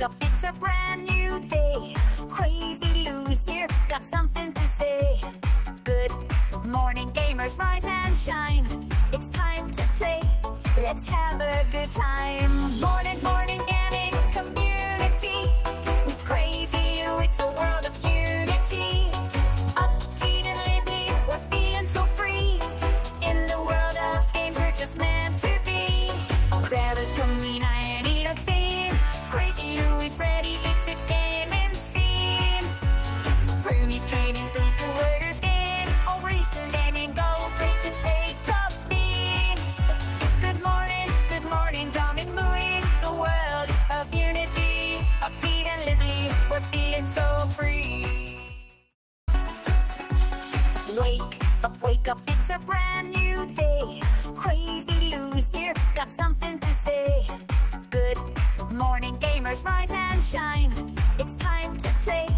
wake up, it's a brand new day. Crazy Lou's here, got something to say. Good morning, gamers, rise and shine. It's time to play, let's have a good time. Morning, gaming community. With Crazy Lou, it's a world of unity. Upbeat and lively, we're feeling so free. In the world of games, we're just meant to be. Grab coming and eat a scene. Crazy Lou is ready, it's a gaming scene. Fernie's training through the worders game. Oh, recent gaming, go race and a top bean. Good morning, coming moving. It's a world of unity. Upbeat and lively, we're feeling so free. Wake up, it's a brand new day. Crazy Lou's here, got something to say. Good morning, gamers, rise and shine. It's time to play,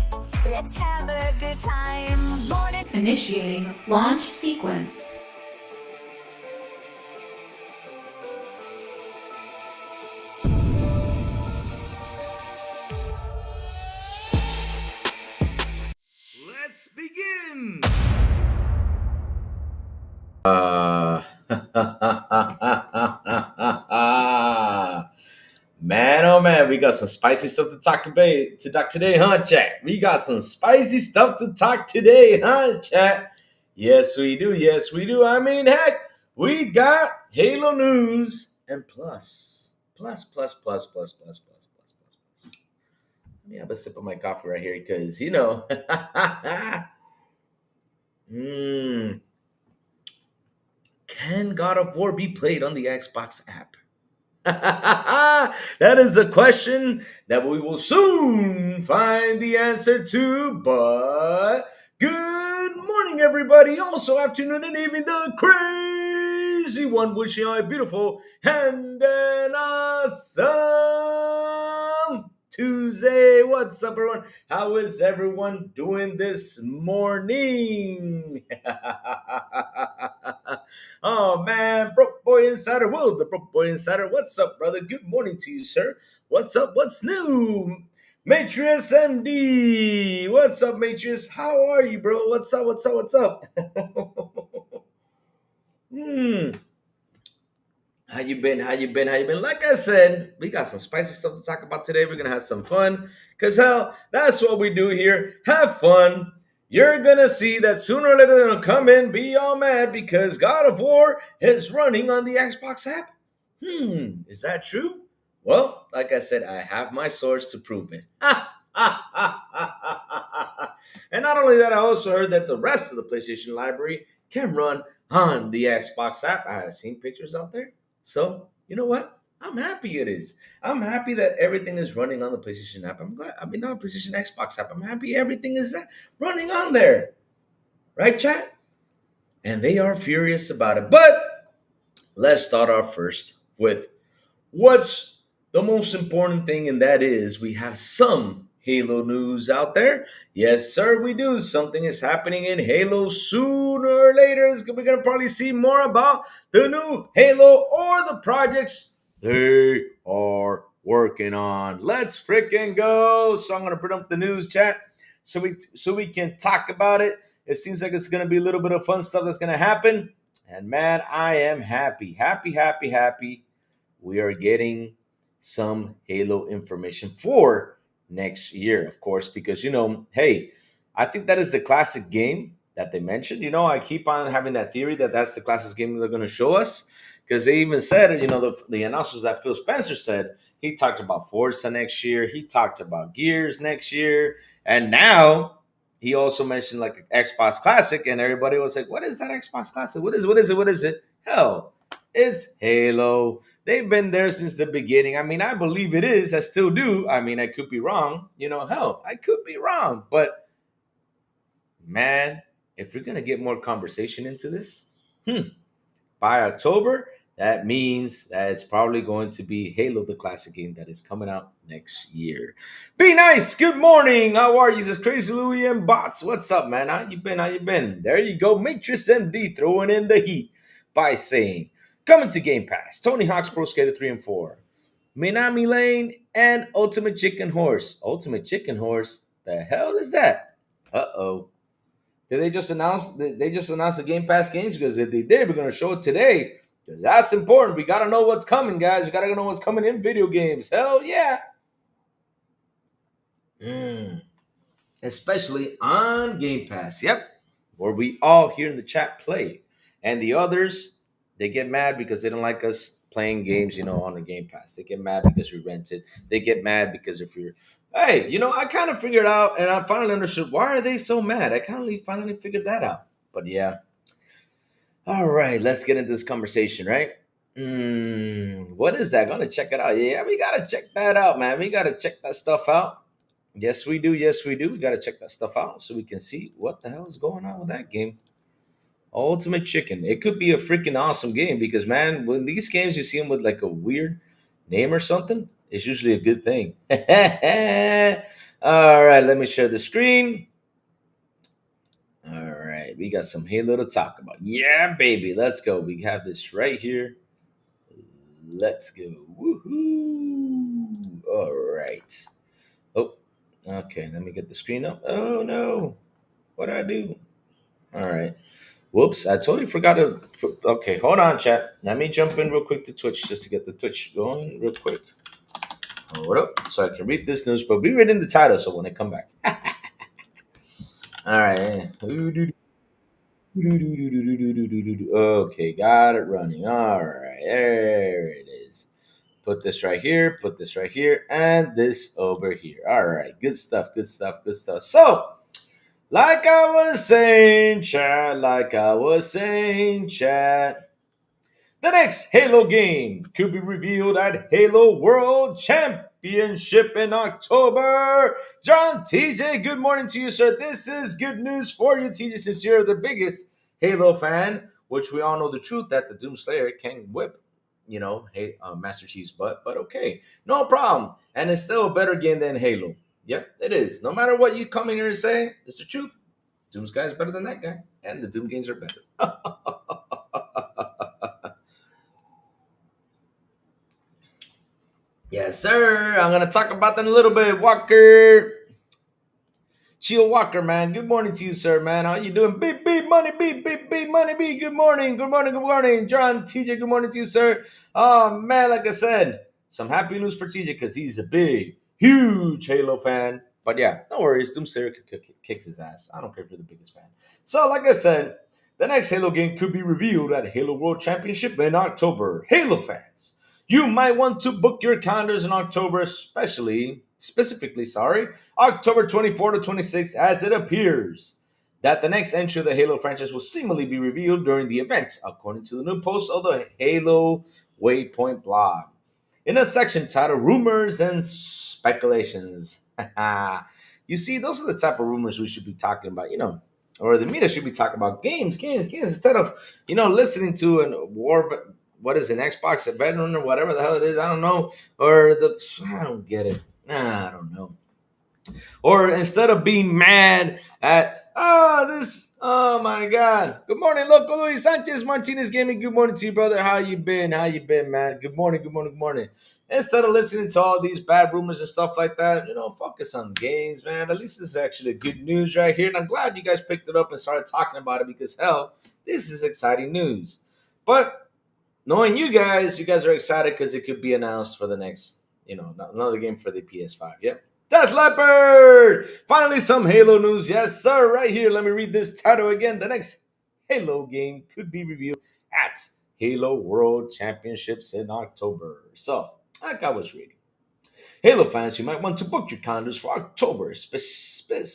let's have a good time. Morning. Initiating launch sequence. Let's begin! Man, oh man, we got some spicy stuff to talk today, huh, chat? We got some spicy stuff to talk today, huh, chat? Yes, we do. I mean, heck, we got Halo news and plus. Let me have a sip of my coffee right here because, can God of War be played on the Xbox app? That is a question that we will soon find the answer to. But good morning, everybody. Also, afternoon and evening, the crazy one. Wishing you a beautiful and an awesome Tuesday. What's up, everyone? How is everyone doing this morning? Oh man, Broke Boy Insider, Will, the Broke Boy Insider. What's up, brother? Good morning to you, sir. What's up? What's new? Matrix MD. What's up, Matrix? How are you, bro? What's up? How you been? Like I said, we got some spicy stuff to talk about today. We're gonna have some fun. Cause hell, that's what we do here. Have fun. You're gonna see that sooner or later they'll come in, be all mad because God of War is running on the Xbox app. Is that true? Well, like I said, I have my source to prove it. And not only that, I also heard that the rest of the PlayStation library can run on the Xbox app. I have seen pictures out there. So, you know what? I'm happy it is. I'm happy that everything is running on the PlayStation app. I'm glad. I mean, not PlayStation Xbox app. I'm happy everything is running on there. Right, chat? And they are furious about it. But let's start off first with what's the most important thing, and that is we have some Halo news out there. Yes, sir, we do. Something is happening in Halo sooner or later. We're going to probably see more about the new Halo or the projects they are working on. Let's freaking go. So I'm going to bring up the news, chat, so we can talk about it. It seems like it's going to be a little bit of fun stuff that's going to happen. And man, I am happy. We are getting some Halo information for next year, of course, because, hey, I think that is the classic game that they mentioned. I keep on having that theory that that's the classic game they're going to show us, because they even said, the announcers that Phil Spencer said, he talked about Forza next year, he talked about Gears next year, and now he also mentioned like Xbox Classic, and everybody was like, what is that Xbox Classic? What is it? Hell, it's Halo. They've been there since the beginning. I mean, I believe it is. I still do. I mean, I could be wrong. Hell, I could be wrong. But, man, if we're going to get more conversation into this, by October, that means that it's probably going to be Halo, the classic game that is coming out next year. Be nice. Good morning. How are you? Says Crazy Louie and Bots. What's up, man? How you been? There you go. Matrix MD throwing in the heat by saying, coming to Game Pass, Tony Hawk's Pro Skater 3 and 4. Minami Lane, and Ultimate Chicken Horse. Ultimate Chicken Horse? The hell is that? Uh oh. Did they just announce? They just announced the Game Pass games? Because if they did, we're gonna show it today. Because that's important. We gotta know what's coming, guys. We gotta know what's coming in video games. Hell yeah! Mm. Especially on Game Pass. Yep, where we all here in the chat play, and the others they get mad because they don't like us playing games, on the Game Pass. They get mad because we rent it. They get mad because if you're, hey, I kind of figured out, and I finally understood why are they so mad. I kind of finally figured that out. But yeah, all right, let's get into this conversation, right? What is that? Gonna check it out. Yeah, we gotta check that out, man. We gotta check that stuff out. Yes, we do. Yes, we do. We got to check that stuff out so we can see what the hell is going on with that game. Ultimate Chicken. It could be a freaking awesome game because, man, when these games you see them with like a weird name or something, it's usually a good thing. All right, let me share the screen. All right, we got some Halo to talk about. Yeah, baby, let's go. We have this right here. Let's go. Woohoo! All right. Oh, okay, let me get the screen up. Oh no, what did I do? All right. Whoops, I totally forgot to. Okay, hold on, chat. Let me jump in real quick to Twitch just to get the Twitch going real quick. Hold up, so I can read this news, but we read in the title, so when I come back. All right. Okay, got it running. All right, there it is. Put this right here, put this right here, and this over here. All right, good stuff, good stuff, good stuff. So, like I was saying, chat, the next Halo game could be revealed at Halo World Championship in October. John TJ, good morning to you, sir. This is good news for you, TJ, since you're the biggest Halo fan, which we all know the truth that the Doomslayer can whip, Master Chief's butt. But okay, no problem. And it's still a better game than Halo. Yep, it is. No matter what you come in here and say, it's the truth. Doom's guy is better than that guy, and the Doom games are better. Yes, sir. I'm gonna talk about that in a little bit. Walker, Chio Walker, man. Good morning to you, sir, man. How you doing? Beep beep money, beep beep beep money, beep. Good morning, good morning, good morning, John TJ. Good morning to you, sir. Oh man, like I said, some happy news for TJ because he's a big, huge Halo fan. But yeah, no worries. Doomslayer kicks his ass. I don't care if you're the biggest fan. So, like I said, the next Halo game could be revealed at Halo World Championship in October. Halo fans, you might want to book your calendars in October, specifically, October 24 to 26, as it appears that the next entry of the Halo franchise will seemingly be revealed during the event, according to the new post of the Halo Waypoint blog. In a section titled Rumors and Speculations. You see, those are the type of rumors we should be talking about, or the media should be talking about games, instead of, listening to what is an Xbox, a veteran, or whatever the hell it is, I don't know, I don't get it. I don't know. Or instead of being mad at, oh my God. Good morning, Loco Luis Sanchez Martinez Gaming. Good morning to you, brother. How you been? How you been, man? Good morning, good morning, good morning. Instead of listening to all these bad rumors and stuff like that, focus on games, man. At least this is actually good news right here. And I'm glad you guys picked it up and started talking about it because, hell, this is exciting news. But knowing you guys are excited because it could be announced for the next, another game for the PS5. Yep. Death Leopard! Finally, some Halo news. Yes, sir. Right here. Let me read this title again. The next Halo game could be revealed at Halo World Championships in October. So, like I was reading, Halo fans, you might want to book your calendars for October. Specific.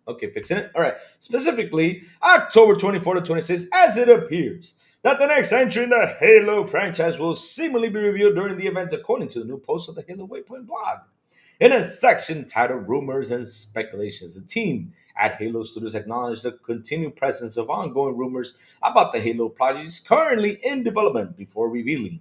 Okay, fixing it. All right. Specifically, October 24 to 26, as it appears that the next entry in the Halo franchise will seemingly be revealed during the event, according to the new post of the Halo Waypoint blog. In a section titled Rumors and Speculations, the team at Halo Studios acknowledged the continued presence of ongoing rumors about the Halo projects currently in development before revealing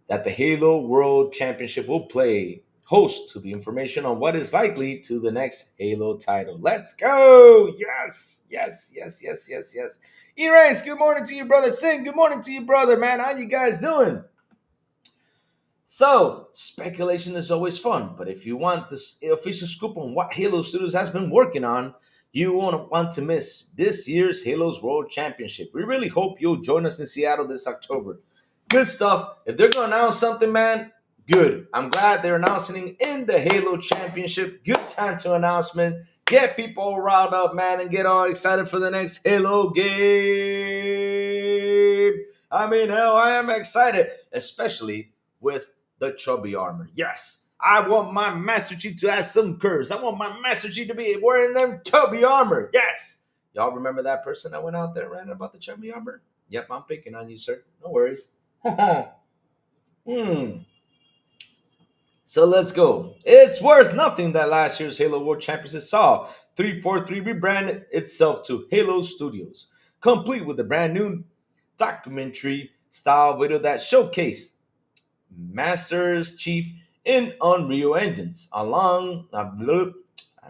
that the Halo World Championship will play host to the information on what is likely to the next Halo title. Let's go! Yes, yes, yes, yes, yes, yes. Erase, good morning to you, brother. Sin, good morning to you, brother, man. How you guys doing? So, speculation is always fun, but if you want this official scoop on what Halo Studios has been working on, you won't want to miss this year's Halo's World Championship. We really hope you'll join us in Seattle this October. Good stuff. If they're going to announce something, man, good. I'm glad they're announcing in the Halo Championship. Good time to announcement. Get people all riled up, man, and get all excited for the next Halo game. I mean, hell, I am excited, especially with the chubby armor. Yes, I want my Master Chief to have some curves. I want my Master Chief to be wearing them chubby armor. Yes. Y'all remember that person that went out there ranting about the chubby armor? Yep, I'm picking on you, sir. No worries. So let's go. It's worth nothing that last year's Halo World Championship saw 343 rebrand itself to Halo Studios, complete with a brand new documentary style video that showcased Master's Chief in Unreal Engines, I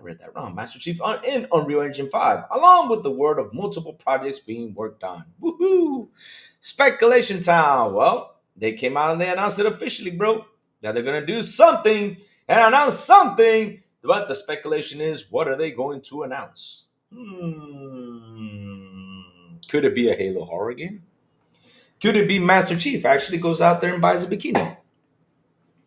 read that wrong. Master Chief in Unreal Engine 5, along with the word of multiple projects being worked on. Woohoo! Speculation time. Well, they came out and they announced it officially, bro, that they're gonna do something and announce something. But the speculation is, what are they going to announce? Could it be a Halo horror game? Could it be Master Chief actually goes out there and buys a bikini?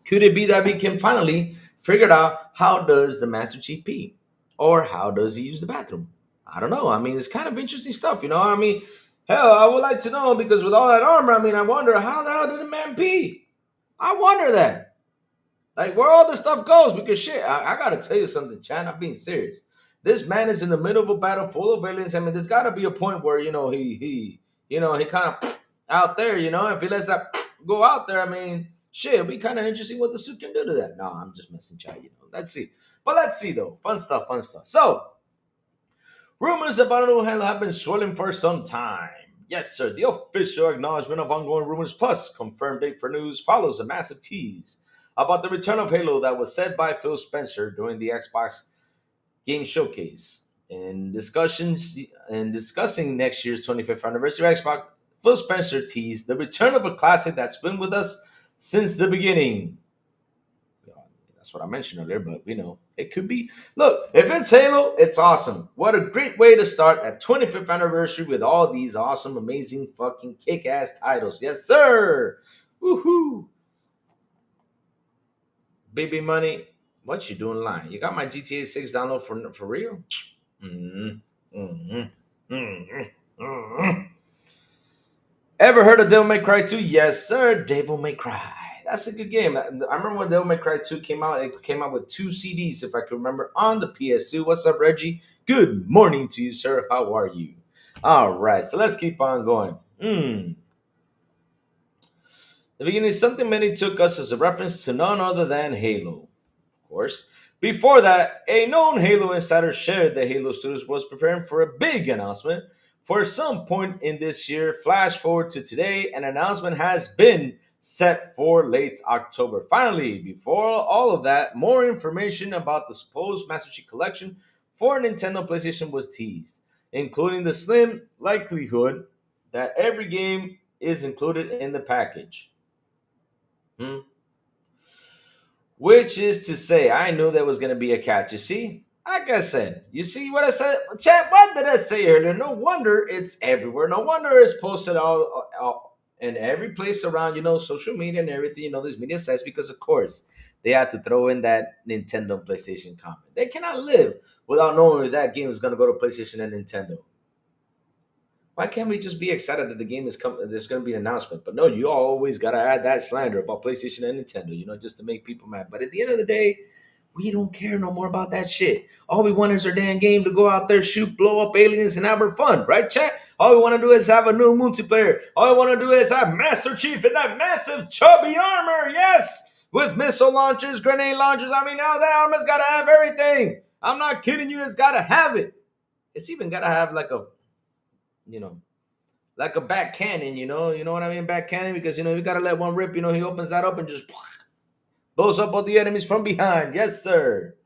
Could it be that we can finally figure out how does the Master Chief pee? Or how does he use the bathroom? I don't know. I mean, it's kind of interesting stuff, you know? I mean, hell, I would like to know because with all that armor, I mean, I wonder how the hell did the man pee? I wonder that. Like, where all this stuff goes because shit, I gotta tell you something, Chan, I'm being serious. This man is in the middle of a battle full of aliens. I mean, there's gotta be a point where, he kind of out there, if he lets that go out there, I mean, shit, it'll be kind of interesting what the suit can do to that. No, I'm just messing, Chad. Let's see. But let's see, though. Fun stuff, fun stuff. So, rumors about a new Halo have been swirling for some time. Yes, sir. The official acknowledgement of ongoing rumors plus confirmed date for news follows a massive tease about the return of Halo that was said by Phil Spencer during the Xbox Game Showcase. In discussing next year's 25th anniversary of Xbox, Phil Spencer teased the return of a classic that's been with us since the beginning. That's what I mentioned earlier, but it could be. Look, if it's Halo, it's awesome. What a great way to start that 25th anniversary with all these awesome, amazing, fucking kick-ass titles. Yes, sir. Woohoo. Baby Money, what you doing lying? You got my GTA 6 download for real? Ever heard of Devil May Cry 2? Yes, sir. Devil May Cry. That's a good game. I remember when Devil May Cry 2 came out. It came out with 2 CDs, if I can remember, on the PS2. What's up, Reggie? Good morning to you, sir. How are you? All right, so let's keep on going. The beginning is something many took us as a reference to none other than Halo. Of course. Before that, a known Halo insider shared that Halo Studios was preparing for a big announcement for some point in this year. Flash forward to today, an announcement has been set for late October. Finally, before all of that, more information about the supposed Master Chief Collection for Nintendo PlayStation was teased, including the slim likelihood that every game is included in the package. Which is to say, I knew there was going to be a catch. You see? Like I said, you see what I said? Chat, what did I say earlier? No wonder it's everywhere. No wonder it's posted all in every place around, social media and everything, these media sites, because of course they had to throw in that Nintendo PlayStation comment. They cannot live without knowing if that game is going to go to PlayStation and Nintendo. Why can't we just be excited that the game is coming? There's going to be an announcement, but no, you always got to add that slander about PlayStation and Nintendo, just to make people mad. But at the end of the day, we don't care no more about that shit. All we want is our damn game to go out there, shoot, blow up aliens, and have our fun, right, chat? All we want to do is have a new multiplayer. All we want to do is have Master Chief in that massive chubby armor, yes, with missile launchers, grenade launchers. I mean, now that armor's got to have everything. I'm not kidding you. It's got to have it. It's even got to have like a back cannon, you know what I mean? Back cannon, because, you got to let one rip, he opens that up and just blows up all the enemies from behind. Yes, sir.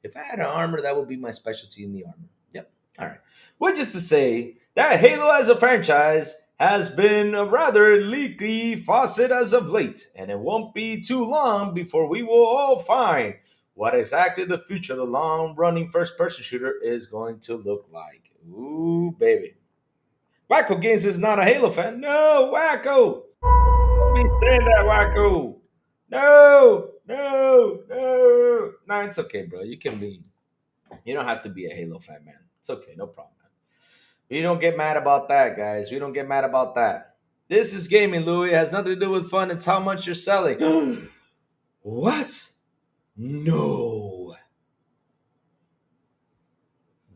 If I had an armor, that would be my specialty in the armor. Yep. All right. Which is to say that Halo as a franchise has been a rather leaky faucet as of late, and it won't be too long before we will all find what exactly the future of the long running first person shooter is going to look like. Ooh, baby. Wacko Games is not a Halo fan. No, Wacko. Don't be saying that, Wacko. No, no, no. Nah, it's okay, bro. You can be. You don't have to be a Halo fan, man. It's okay, no problem. We don't get mad about that, guys. We don't get mad about that. This is gaming, Louis. It has nothing to do with fun. It's how much you're selling. What? No.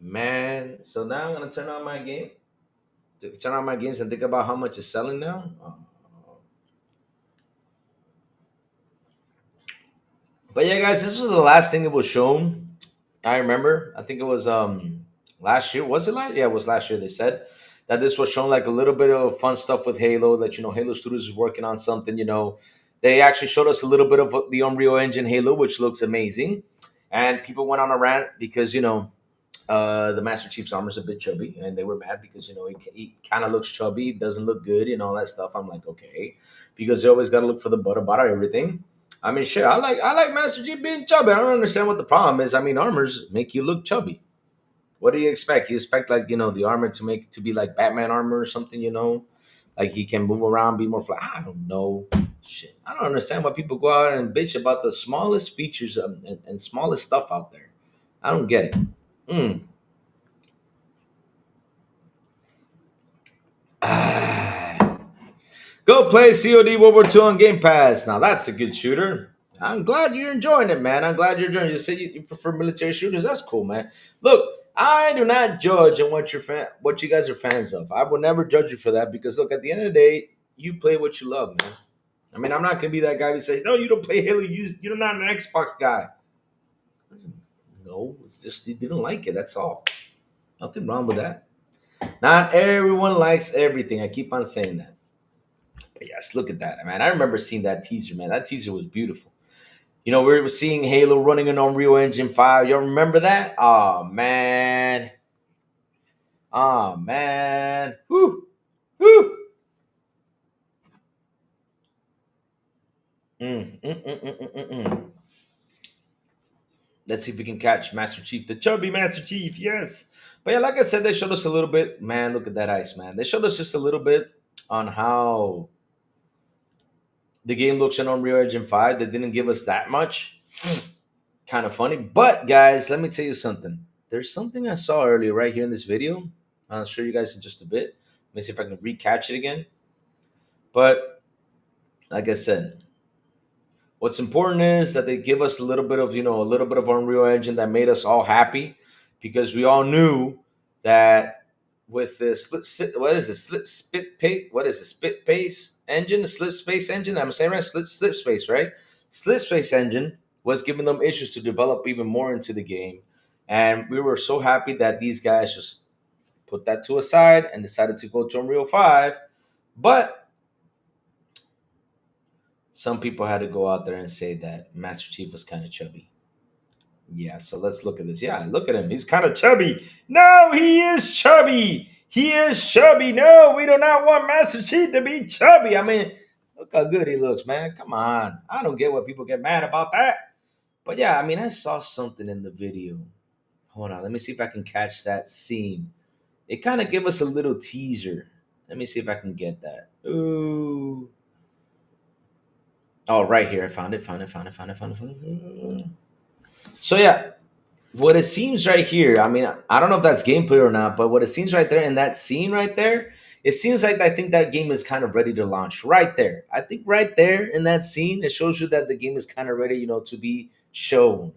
Man. So now I'm gonna turn on my game. Turn on my games and think about how much it's selling now. Oh. But yeah, guys, this was the last thing that was shown. I remember. I think it was last year. Was it last? Yeah, it was last year. They said that this was shown like a little bit of fun stuff with Halo. That Halo Studios is working on something. They actually showed us a little bit of the Unreal Engine Halo, which looks amazing. And people went on a rant because the Master Chief's armor's a bit chubby, and they were mad because he kind of looks chubby, doesn't look good, and all that stuff. I'm like, okay, because you always got to look for the butter about everything. I mean, shit, I like Master Chief being chubby. I don't understand what the problem is. I mean, armors make you look chubby. What do you expect? You expect like the armor to be like Batman armor or something, like he can move around, be more flat. I don't know. Shit, I don't understand why people go out and bitch about the smallest features and smallest stuff out there. I don't get it. Mm. Ah. Go play COD World War II on Game Pass. Now that's a good shooter. I'm glad you're enjoying it, man. I'm glad you're enjoying it. You say you prefer military shooters. That's cool, man. Look, I do not judge on what you guys are fans of. I will never judge you for that because look, at the end of the day, you play what you love, man. I mean, I'm not gonna be that guy who say, "No, you don't play Halo. You're not an Xbox guy." Listen, no, it's just you didn't like it. That's all. Nothing wrong with that. Not everyone likes everything. I keep on saying that. But yes, look at that, man. I remember seeing that teaser, man. That teaser was beautiful. We were seeing Halo running an Unreal Engine 5. Y'all remember that? Oh, man. Oh, man. Whew. Whew. Mm. Let's see if we can catch Master Chief, the chubby Master Chief. Yes. But yeah, like I said, they showed us a little bit. Man, look at that ice, man. They showed us just a little bit on how the game looks in Unreal Engine 5. They didn't give us that much. Kind of funny. But guys, let me tell you something. There's something I saw earlier right here in this video. I'll show you guys in just a bit. Let me see if I can recatch it again. But like I said, what's important is that they give us a little bit of, a little bit of Unreal Engine that made us all happy because we all knew that with the what is it? Split pace engine, the slip space engine. I'm saying right, slip space, right? Slip space engine was giving them issues to develop even more into the game, and we were so happy that these guys just put that to a side and decided to go to Unreal 5. But some people had to go out there and say that Master Chief was kind of chubby. Yeah, so let's look at this. Yeah, look at him. He's kind of chubby. No, he is chubby. He is chubby. No, we do not want Master Chief to be chubby. I mean, look how good he looks, man. Come on. I don't get why people get mad about that. But yeah, I mean, I saw something in the video. Hold on. Let me see if I can catch that scene. It kind of gave us a little teaser. Let me see if I can get that. Ooh. Oh, right here. I found it. Found it. So yeah, what it seems right here, I mean, I don't know if that's gameplay or not, but what it seems right there in that scene right there, it seems like I think that game is kind of ready to launch right there. I think right there in that scene, it shows you that the game is kind of ready, to be shown.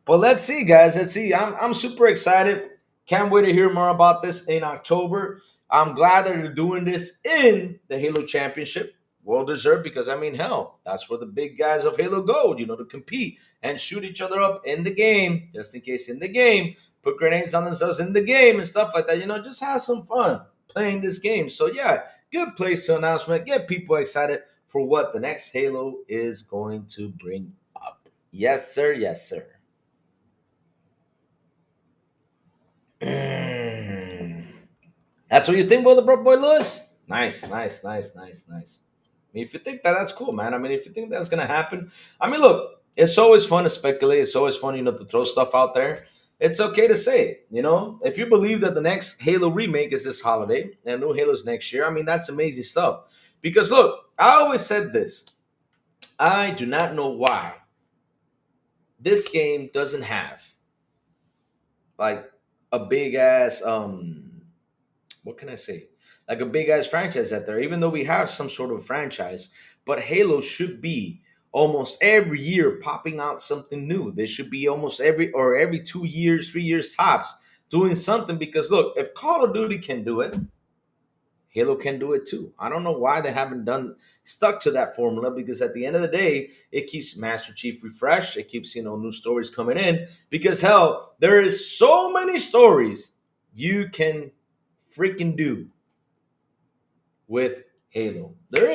But let's see, guys. Let's see. I'm super excited. Can't wait to hear more about this in October. I'm glad that they're doing this in the Halo Championship. Well deserved because I mean, hell, that's where the big guys of Halo go, to compete and shoot each other up in the game, just in case in the game, put grenades on themselves in the game and stuff like that. Just have some fun playing this game. So yeah, good place to announcement. Get people excited for what the next Halo is going to bring up. Yes, sir. Yes, sir. Mm. That's what you think about the Broke Boy Lewis? Nice, nice, nice, nice, nice. I mean, if you think that, that's cool, man. I mean, if you think that's gonna happen, I mean, look, it's always fun to speculate. It's always fun, to throw stuff out there. It's okay to say it, If you believe that the next Halo remake is this holiday and new Halo's next year, I mean, that's amazing stuff. Because look, I always said this. I do not know why this game doesn't have like a big ass what can I say? Like a big ass franchise out there, even though we have some sort of franchise, but Halo should be almost every year popping out something new. They should be almost every 2 years, 3 years tops, doing something because look, if Call of Duty can do it, Halo can do it too. I don't know why they haven't done stuck to that formula because at the end of the day, it keeps Master Chief refreshed. It keeps new stories coming in because hell, there is so many stories you can freaking do with Halo. There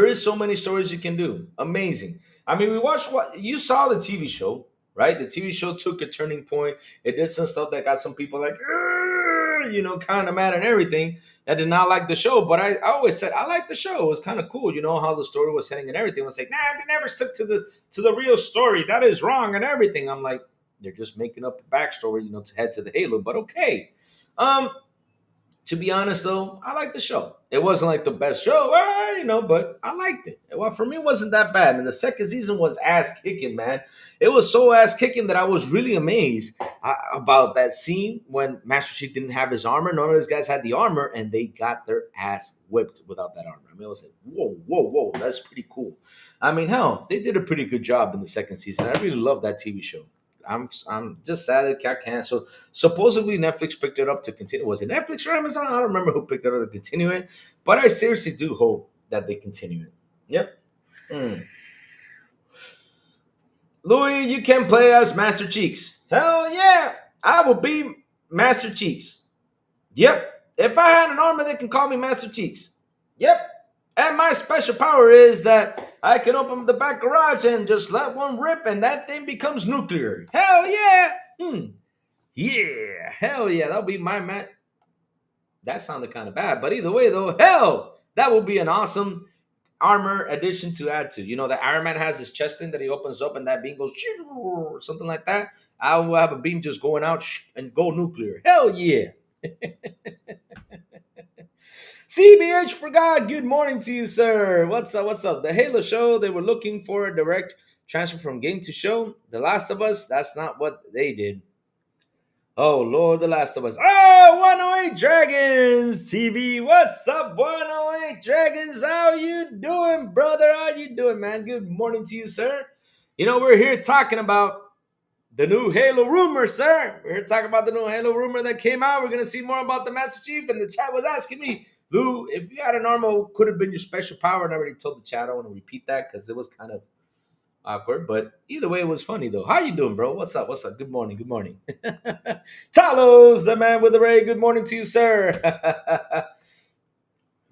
is so many stories you can do. Amazing. I mean, we watched what you saw the TV show, right? The TV show took a turning point. It did some stuff that got some people like, kind of mad and everything that did not like the show. But I always said I liked the show. It was kind of cool, how the story was heading and everything. I was like, nah, they never stuck to the real story. That is wrong and everything. I'm like, they're just making up a backstory, to head to the Halo. But okay. To be honest, though, I liked the show. It wasn't like the best show, but I liked it. Well, for me, it wasn't that bad. And the second season was ass kicking, man. It was so ass kicking that I was really amazed about that scene when Master Chief didn't have his armor. None of those guys had the armor, and they got their ass whipped without that armor. I mean, it was like, whoa, whoa, whoa, that's pretty cool. I mean, hell, they did a pretty good job in the second season. I really love that TV show. I'm just sad it got canceled. Supposedly Netflix picked it up to continue. Was it Netflix or Amazon? I don't remember who picked it up to continue it, but I seriously do hope that they continue it. Yep. Mm. Louis, you can play as Master Cheeks. Hell yeah, I will be Master Cheeks. Yep. If I had an armor, they can call me Master Cheeks. Yep. And my special power is that I can open the back garage and just let one rip and that thing becomes nuclear. Hell yeah. Yeah. Hell yeah. That'll be my man. That sounded kind of bad. But either way, though, hell, that will be an awesome armor addition to add to. The Iron Man has his chest thing that he opens up and that beam goes or something like that. I will have a beam just going out and go nuclear. Hell yeah. CBH for God, good morning to you, sir. What's up? What's up? The Halo show, they were looking for a direct transfer from game to show. The Last of Us, that's not what they did. Oh, Lord, The Last of Us. Oh, 108 Dragons TV. What's up, 108 Dragons? How you doing, brother? How you doing, man? Good morning to you, sir. We're here talking about the new Halo rumor, sir. We're here talking about the new Halo rumor that came out. We're going to see more about the Master Chief, and the chat was asking me, Lou, if you had a normal, could have been your special power. And I already told the chat. I don't want to repeat that because it was kind of awkward. But either way, it was funny though. How you doing, bro? What's up? What's up? Good morning. Good morning. Talos, the man with the ray. Good morning to you, sir.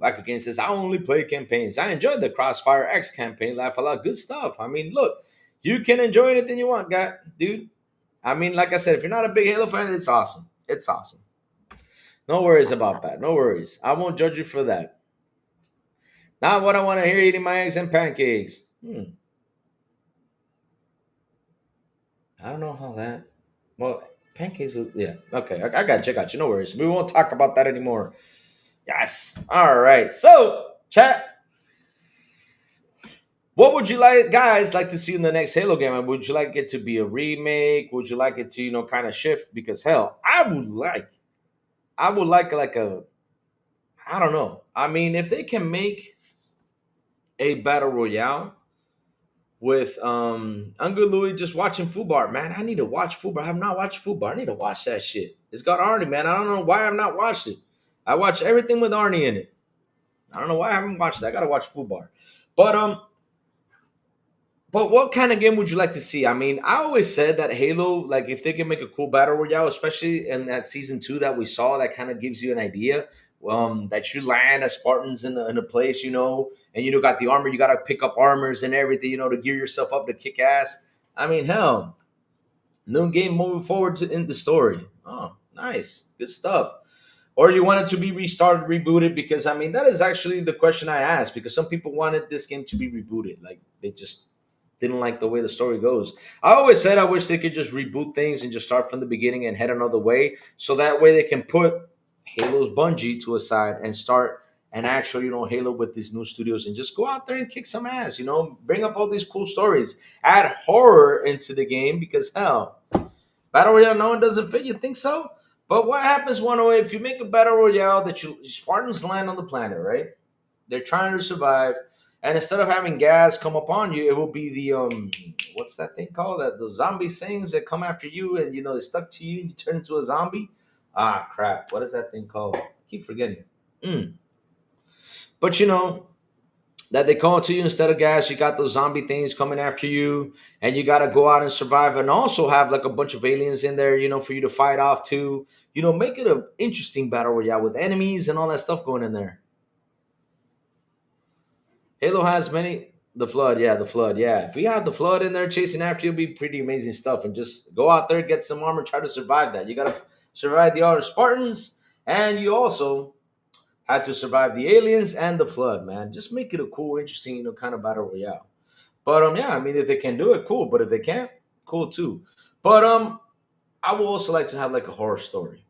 Like again says, I only play campaigns. I enjoyed the Crossfire X campaign. Laugh a lot. Good stuff. I mean, look, you can enjoy anything you want, guy, dude. I mean, like I said, if you're not a big Halo fan, it's awesome. It's awesome. No worries about that. No worries. I won't judge you for that. Not what I want to hear, eating my eggs and pancakes. I don't know how that. Well, pancakes. Yeah. Okay. I got you. I got you. No worries. We won't talk about that anymore. Yes. All right. So, chat. What would you guys like to see in the next Halo game? Would you like it to be a remake? Would you like it to, kind of shift? Because hell, I would like a, I don't know. I mean, if they can make a battle royale with Uncle Louis just watching Fubar, man, I need to watch Fubar. I have not watched Fubar. I need to watch that shit. It's got Arnie, man. I don't know why I've not watched it. I watch everything with Arnie in it. I don't know why I haven't watched that. I gotta watch Fubar. But what kind of game would you like to see? I mean, I always said that Halo, like if they can make a cool battle royale, especially in that season 2 that we saw, that kind of gives you an idea. That you land as Spartans in a place, and got the armor. You got to pick up armors and everything, to gear yourself up to kick ass. I mean, hell, new game moving forward in the story. Oh, nice, good stuff. or you want it to be restarted, rebooted? Because I mean, that is actually the question I asked. Because some people wanted this game to be rebooted, like they just didn't like the way the story goes. I always said I wish they could just reboot things and just start from the beginning and head another way, so that way they can put Halo's Bungie to a side and start an actual, Halo with these new studios and just go out there and kick some ass. Bring up all these cool stories, add horror into the game because hell, Battle Royale, no one doesn't fit. You think so? But what happens one way if you make a Battle Royale that Spartans land on the planet, right? They're trying to survive, and instead of having gas come upon you, it will be the what's that thing called? That those zombie things that come after you, and they stuck to you, and you turn into a zombie. Ah, crap! What is that thing called? I keep forgetting. But that they call to you instead of gas. You got those zombie things coming after you, and you got to go out and survive, and also have like a bunch of aliens in there, for you to fight off too. Make it an interesting battle royale with enemies and all that stuff going in there. Halo has many. The flood, yeah, the flood, yeah. If we had the flood in there chasing after you, it'd be pretty amazing stuff. And just go out there, get some armor, try to survive that. You gotta survive the other Spartans, and you also had to survive the aliens and the flood, man. Just make it a cool, interesting, kind of battle royale. But yeah, I mean, if they can do it, cool. But if they can't, cool too. But I would also like to have like a horror story,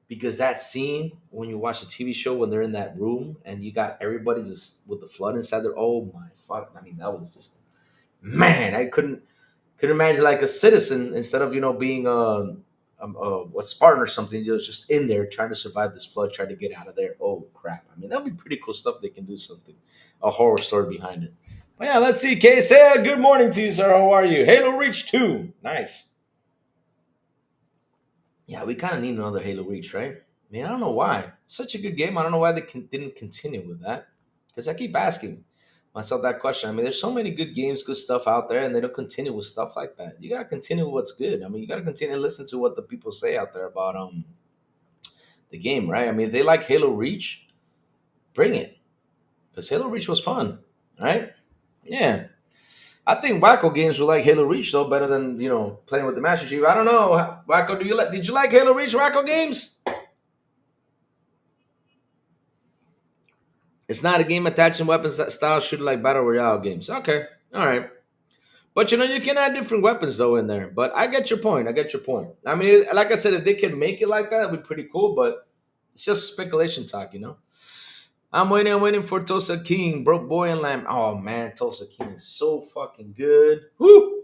because that scene when you watch a TV show when they're in that room and you got everybody just with the flood inside there. Oh my fuck! I mean, that was just, man. I couldn't imagine like a citizen instead of being a Spartan or something, just in there trying to survive this flood, trying to get out of there. Oh crap! I mean, that'd be pretty cool stuff. They can do something, a horror story behind it. But yeah, let's see. Kay, say good morning to you, sir. How are you? Halo Reach 2. Nice. Yeah, we kind of need another Halo Reach, right? I mean, I don't know why. It's such a good game. I don't know why they didn't continue with that. Because I keep asking myself that question. I mean, there's so many good games, good stuff out there, and they don't continue with stuff like that. You gotta continue with what's good. I mean, you gotta continue to listen to what the people say out there about the game, right? I mean, if they like Halo Reach, bring it. Because Halo Reach was fun, right? Yeah. I think Wacko games will like Halo Reach though better than playing with the Master Chief. I don't know, Wacko. Did you like Halo Reach, Wacko games? It's not a game attaching weapons style shooter like battle royale games. Okay, all right. But you can add different weapons though in there. But I get your point. I get your point. I mean, like I said, if they can make it like that, it'd be pretty cool. But it's just speculation talk. I'm waiting for Tulsa King, Broke Boy and Lamb. Oh man, Tulsa King is so fucking good. Woo!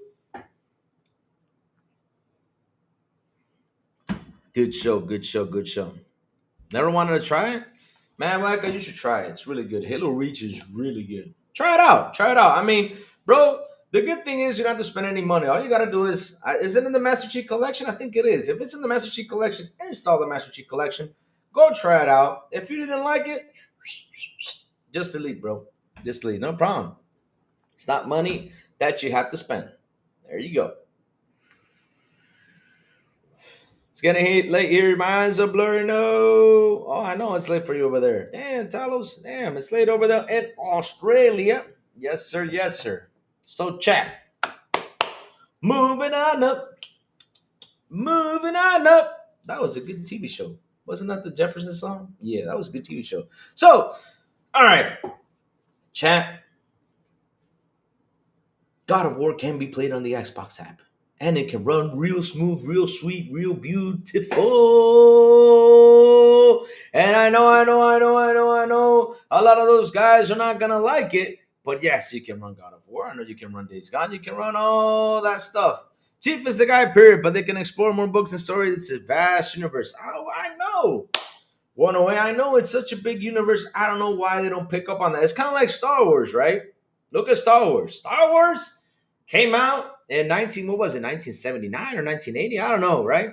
Good show, good show, good show. Never wanted to try it? Man, Wacko, you should try it. It's really good. Halo Reach is really good. Try it out. Try it out. I mean, bro, the good thing is you don't have to spend any money. All you got to do is it in the Master Chief Collection? I think it is. If it's in the Master Chief Collection, install the Master Chief Collection. Go try it out. If you didn't like it, just delete, bro. Just delete. No problem. It's not money that you have to spend. There you go. It's getting late here. My eyes are blurry. No. Oh, I know it's late for you over there. Damn, Talos. Damn, it's late over there in Australia. Yes, sir. Yes, sir. So, chat. Moving on up. Moving on up. That was a good TV show. Wasn't that the Jefferson song? Yeah, that was a good TV show. So, all right. Chat. God of War can be played on the Xbox app. And it can run real smooth, real sweet, real beautiful. And I know. A lot of those guys are not going to like it. But yes, you can run God of War. I know you can run Days Gone. You can run all that stuff. Chief is the guy, period. But they can explore more books and stories. It's a vast universe. Oh, I know. One way, I know it's such a big universe. I don't know why they don't pick up on that. It's kind of like Star Wars, right? Look at Star Wars. Star Wars came out in 1979 or 1980? I don't know, right?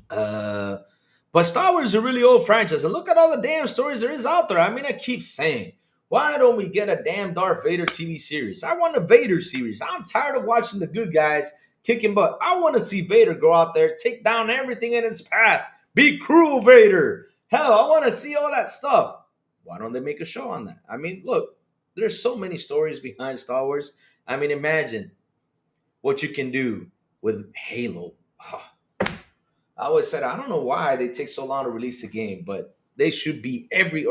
But Star Wars is a really old franchise. And look at all the damn stories there is out there. I mean, I keep saying, why don't we get a damn Darth Vader TV series? I want a Vader series. I'm tired of watching the good guys kicking butt. I want to see Vader go out there, take down everything in its path. Be cruel, Vader. Hell, I want to see all that stuff. Why don't they make a show on that? I mean, look, there's so many stories behind Star Wars. I mean, imagine what you can do with Halo. Oh, I always said I don't know why they take so long to release a game, but they should be every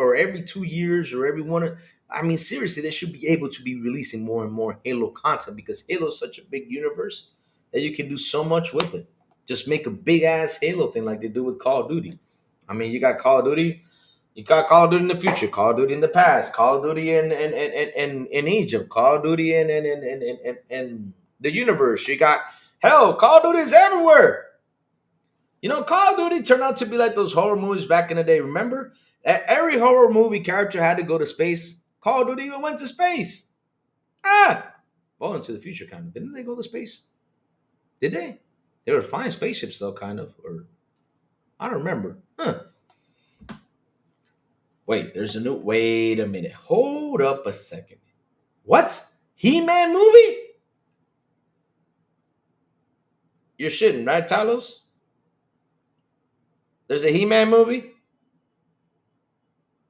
2 years or every one. I mean, seriously, they should be able to be releasing more and more Halo content because Halo is such a big universe that you can do so much with it. Just make a big ass Halo thing like they do with Call of Duty. I mean, you got Call of Duty, you got Call of Duty in the future, Call of Duty in the past, Call of Duty in Egypt, Call of Duty in the universe. You got hell, Call of Duty is everywhere. You know, Call of Duty turned out to be like those horror movies back in the day. Remember? Every horror movie character had to go to space. Call of Duty even went to space. Ah! Well, into the future, kind of. Didn't they go to space? Did they? They were flying spaceships, though, kind of. Or I don't remember. Huh. Wait, there's a new. Wait a minute. Hold up a second. What? He-Man movie? You're shitting, right, Talos? There's a He-Man movie?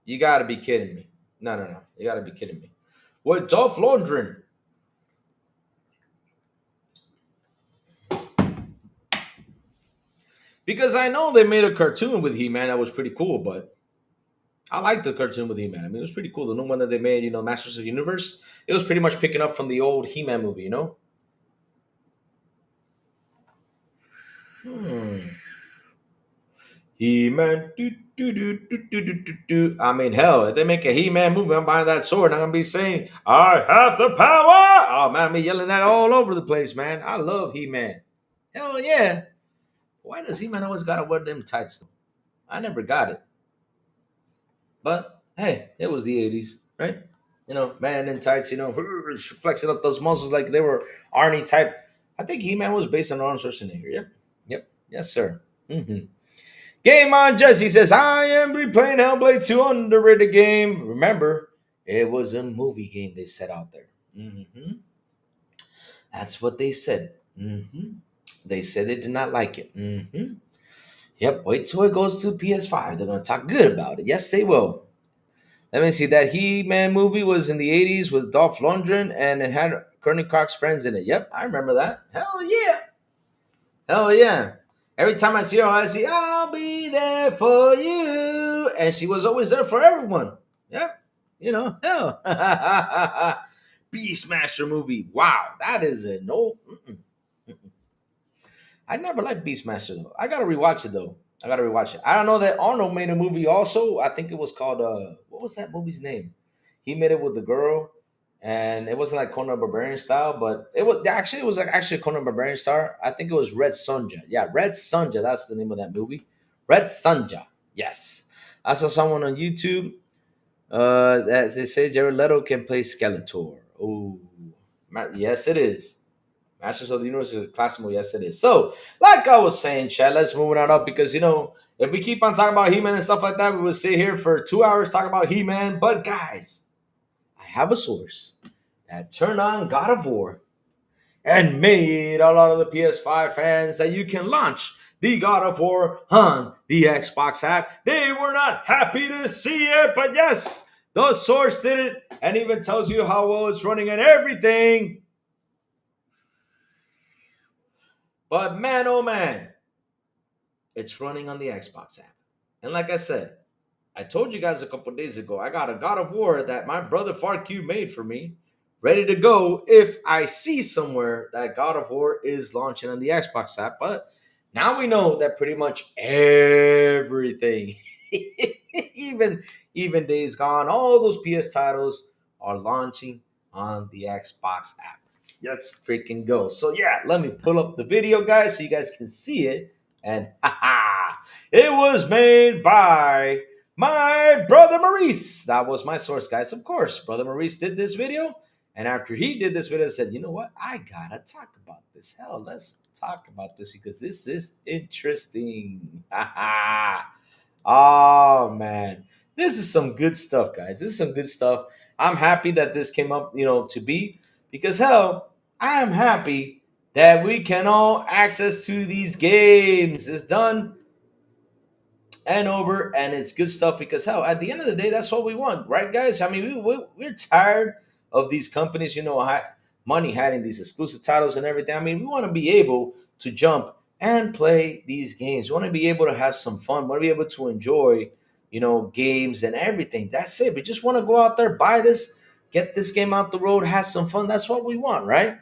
You gotta be kidding me. No, no, no. You gotta be kidding me. With Dolph Lundgren. Because I know they made a cartoon with He-Man that was pretty cool, but I liked the cartoon with He-Man. I mean, it was pretty cool. The new one that they made, Masters of the Universe, it was pretty much picking up from the old He-Man movie, you know? Hmm. He-Man. I mean, hell, if they make a He-Man movie, I'm buying that sword. I'm going to be saying, I have the power. Oh, man, me yelling that all over the place, man. I love He-Man. Hell yeah. Why does He-Man always got to wear them tights? I never got it. But, hey, it was the 80s, right? Man in tights, flexing up those muscles like they were Arnie type. I think He-Man was based on Arnold Schwarzenegger. Yep. Yep. Yes, sir. Game on, Jesse says, I am replaying Hellblade 2 underrated game. Remember, it was a movie game they said out there. That's what they said. They said they did not like it. Yep, wait till it goes to PS5. They're going to talk good about it. Yes, they will. Let me see. That He-Man movie was in the 80s with Dolph Lundgren, and it had Courtney Cox friends in it. Yep, I remember that. Hell yeah. Hell yeah. Every time I see her, I say, I'll be there for you. And she was always there for everyone. Yep. Hell. Beastmaster movie. Wow. That is a no. I never liked Beastmaster, though. I got to rewatch it, though. I don't know that Arnold made a movie also. I think it was called, what was that movie's name? He made it with the girl. And it wasn't like Conan Barbarian style, but it was like actually Conan Barbarian style. I think it was Red Sonja. Yeah, Red Sonja. That's the name of that movie. Red Sonja. Yes. I saw someone on YouTube that they say Jared Leto can play Skeletor. Oh, yes, it is. Masters of the Universe is a classic movie. Yes, it is. So, like I was saying, Chad, let's move on up because if we keep on talking about He-Man and stuff like that, we will sit here for 2 hours talking about He-Man. But guys, I have a source that turned on God of War and made a lot of the PS5 fans that you can launch the God of War on the Xbox app. They were not happy to see it, but yes, the source did it and even tells you how well it's running and everything. But man, oh man, it's running on the Xbox app. And like I said, I told you guys a couple days ago, I got a God of War that my brother FarQ made for me, ready to go if I see somewhere that God of War is launching on the Xbox app. But now we know that pretty much everything, even Days Gone, all those PS titles are launching on the Xbox app. Let's freaking go. So yeah, let me pull up the video, guys, so you guys can see it. And it was made by my brother Maurice. That was my source, guys. Of course, brother Maurice did this video. And after he did this video, I said, you know what? I gotta talk about this. Hell, let's talk about this because this is interesting. Oh, man. This is some good stuff, guys. This is some good stuff. I'm happy that this came up, to be because, hell, I am happy that we can all access to these games. It's done and over, and it's good stuff because, hell, at the end of the day, that's what we want, right, guys? I mean, we're tired of these companies, money hiding these exclusive titles and everything. I mean, we want to be able to jump and play these games. You want to be able to have some fun. Want to be able to enjoy, games and everything. That's it. We just want to go out there, buy this, get this game out the road, have some fun. That's what we want, right?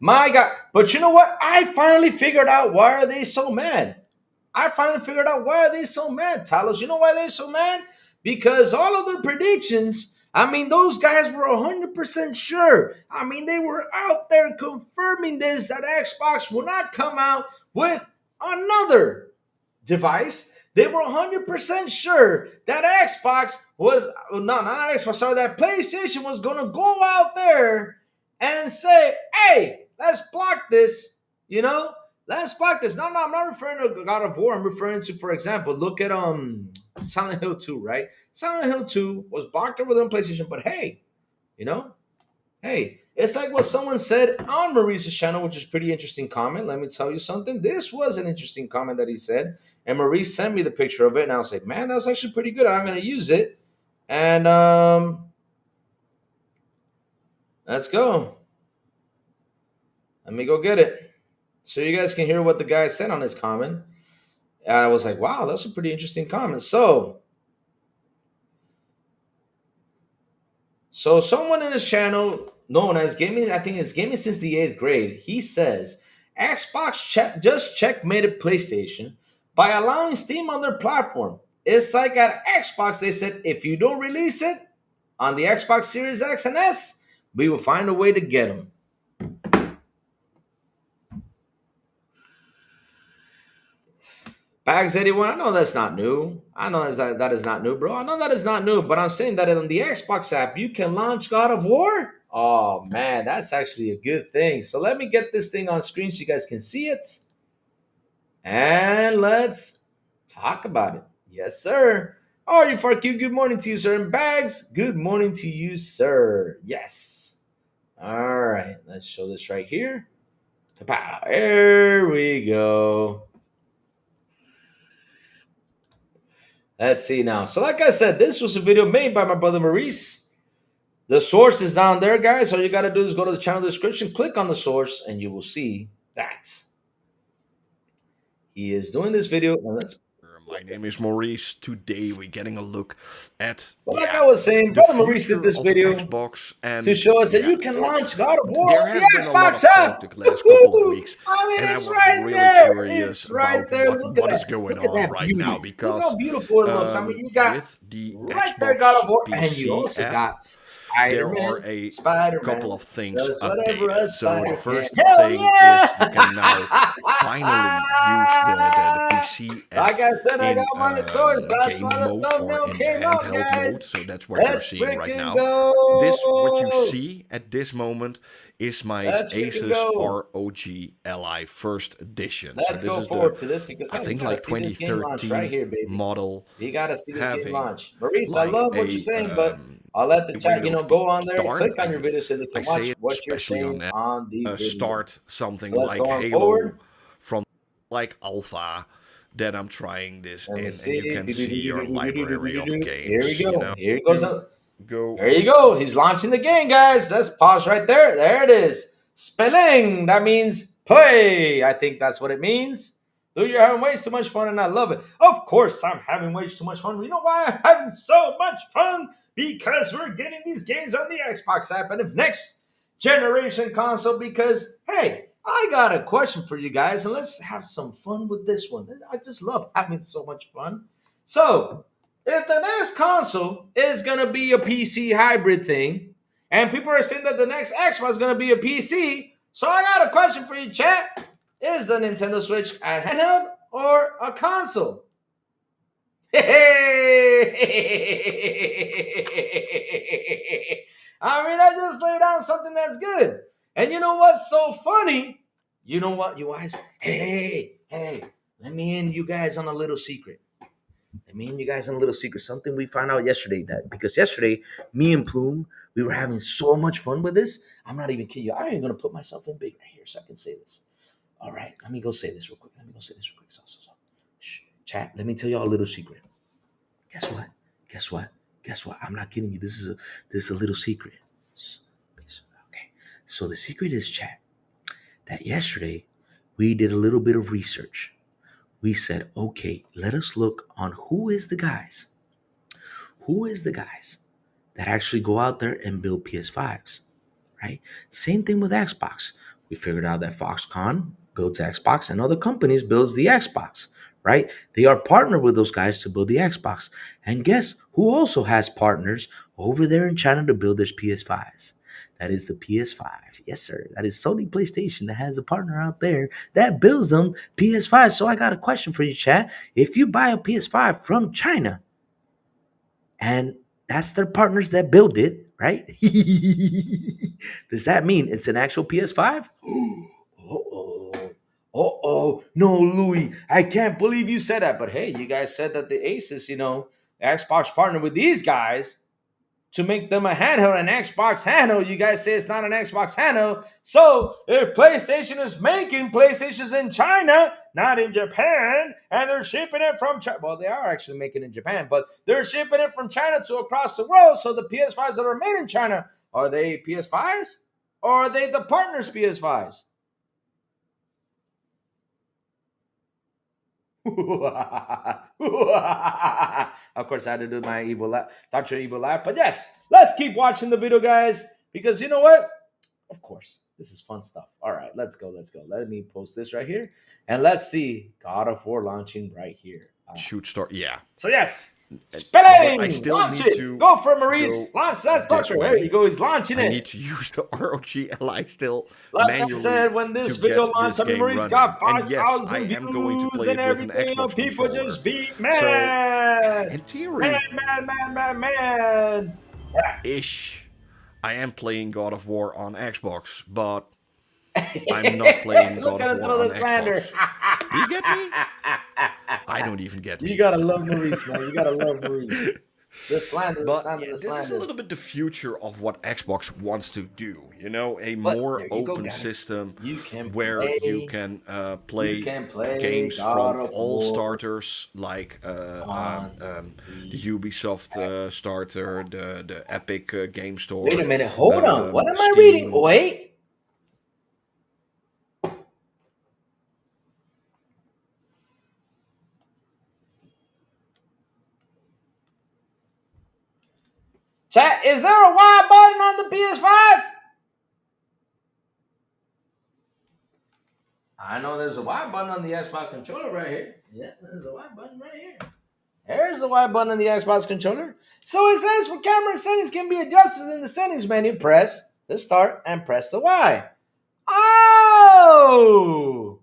My God. But you know what? I finally figured out why are they so mad. I finally figured out why are they so mad, Talos. You know why they're so mad? Because all of their predictions, I mean, those guys were 100% sure. I mean, they were out there confirming this, that Xbox will not come out with another device. They were 100% sure that Xbox was, no, not Xbox, sorry, that PlayStation was going to go out there and say, hey, let's block this, let's block this. No, I'm not referring to God of War. I'm referring to, for example, look at Silent Hill 2, right? Silent Hill 2 was blocked over on PlayStation, but hey, you know, hey, it's like what someone said on Maurice's channel, which is pretty interesting comment. Let me tell you something. This was an interesting comment that he said. And Maurice sent me the picture of it, and I was like, man, that was actually pretty good. I'm going to use it. And let's go. Let me go get it. So you guys can hear what the guy said on his comment. I was like, wow, that's a pretty interesting comment. So someone in his channel known as Gaming, I think it's Gaming Since the 8th Grade, he says, Xbox just checkmated PlayStation by allowing Steam on their platform. It's like at Xbox, they said, if you don't release it on the Xbox Series X and S, we will find a way to get them. Bags 81, I know that's not new. I know that is not new, bro. I know that is not new, but I'm saying that on the Xbox app, you can launch God of War. Oh, man, that's actually a good thing. So let me get this thing on screen so you guys can see it. And let's talk about it. Yes, sir. Oh, you for Q. Good morning to you, sir. And Bags, good morning to you, sir. Yes. All right, let's show this right here. There we go. Let's see now. So like I said, this was a video made by my brother Maurice. The source is down there, guys. All you got to do is go to the channel description, click on the source, and you will see that he is doing this video. And let's. My name is Maurice. Today we're getting a look at Like I was saying, the brother Maurice did future this of video Xbox and to show us that you can launch God of War there on has the been a lot Xbox of app. talk the last couple of weeks, I mean, and I it's was right really there. curious It's right about there. Look at what is that. going Look at on that right beauty. now Look because how beautiful it looks. I mean, you got with the right there God Xbox of War, and you PC also app, got there are Spider-Man. a couple Spider-Man of things does whatever a updated. So spider the can. first Hell thing is you can now yeah! finally use the PC app Like I said, I got in my source. That's why game the mode or thumbnail in the came out, handheld mode. guys. So that's what you're Let's seeing right freaking now. This, what you go. see at this moment, is my Let's freaking Asus go. ROG Li First Edition. So Let's this go is the, forward to this because I hey, we think gotta like see this game launch right 2013 here, baby. model, We gotta see this game having launch. Maurice, I like love what you're saying, but I'll let the a chat, Windows go on there, start, click on your and video so they I can say watch it what you're especially on saying that on the video. start something So let's like go on Halo forward. from like alpha, that I'm trying this Let me in, see. and you can see your library of Here we games. go. Here it goes. Go. There you go. He's launching the game, guys. Let's pause right there. There it is. Spelling. That means play. I think that's what it means. Though you're having way too much fun, and I love it. Of course, I'm having way too much fun. You know why I'm having so much fun? Because we're getting these games on the Xbox app and the next generation console. Because, hey, I got a question for you guys, and let's have some fun with this one. I just love having so much fun. So, if the next console is going to be a PC hybrid thing, and people are saying that the next Xbox is going to be a PC, so I got a question for you, chat. Is the Nintendo Switch a handheld or a console? I mean, I just laid down something that's good. And you know what's so funny? You know what, you guys? Hey, let me in you guys on a little secret. Something we found out yesterday, that because yesterday, me and Plume, we were having so much fun with this. I'm not even kidding you. I'm even going to put myself in big right here so I can say this. All right, let me go say this real quick. So. Shh, chat, let me tell y'all a little secret. Guess what? I'm not kidding you. This is a little secret. Okay. So the secret is, chat, that yesterday we did a little bit of research. We said, okay, let us look on who is the guys that actually go out there and build PS5s, right? Same thing with Xbox. We figured out that Foxconn builds Xbox and other companies builds the Xbox, right? They are partnered with those guys to build the Xbox. And guess who also has partners over there in China to build their PS5s? That is the PS5. Yes, sir. That is Sony PlayStation that has a partner out there that builds them PS5. So I got a question for you, chat. If you buy a PS5 from China, and that's their partners that build it, right? Does that mean it's an actual PS5? Uh-oh. Uh-oh. No, Louis, I can't believe you said that. But hey, you guys said that the Asus, Xbox partnered with these guys to make them a handheld, an Xbox handheld. You guys say it's not an Xbox handheld. So if PlayStation is making PlayStations in China, not in Japan, and they're shipping it from China. Well, they are actually making it in Japan, but they're shipping it from China to across the world. So the PS5s that are made in China, are they PS5s? Or are they the partners' PS5s? Of course, I had to do my evil laugh, Dr. Evil laugh. But yes, let's keep watching the video, guys, because you know what? Of course, this is fun stuff. All right, let's go. Let me post this right here, and let's see God of War launching right here. Shoot start. Yeah. So yes, But spelling. I still Launch need it. to Go for Maurice. Launch that this sucker. way. There you go. He's launching I it. need to use the ROG Ally still Like manually I said, when this to video get launched, this game Maurice running. got And yes, 5,000 I views am going to play and it with an everything. Xbox People controller. just be So, mad. in theory, Man. ish, I am playing God of War on Xbox, but I'm not playing Look God at of him War throw on the slander. Xbox. You get me? I don't even get me. You gotta love Maurice, man. You gotta love Maurice. The slander, But yeah, this is a little bit the future of what Xbox wants to do. A But more there you go, open guys. system You can where play- you can play games God from of all War starters, like the Ubisoft starter, the Epic Game Store. Wait a minute. Hold on. What am I Steam. reading? Wait. Chat, is there a Y button on the PS5? I know there's a Y button on the Xbox controller right here. Yeah, there's a Y button right here. There's the Y button on the Xbox controller. So it says for camera settings can be adjusted in the settings menu. Press the start and press the Y. Oh!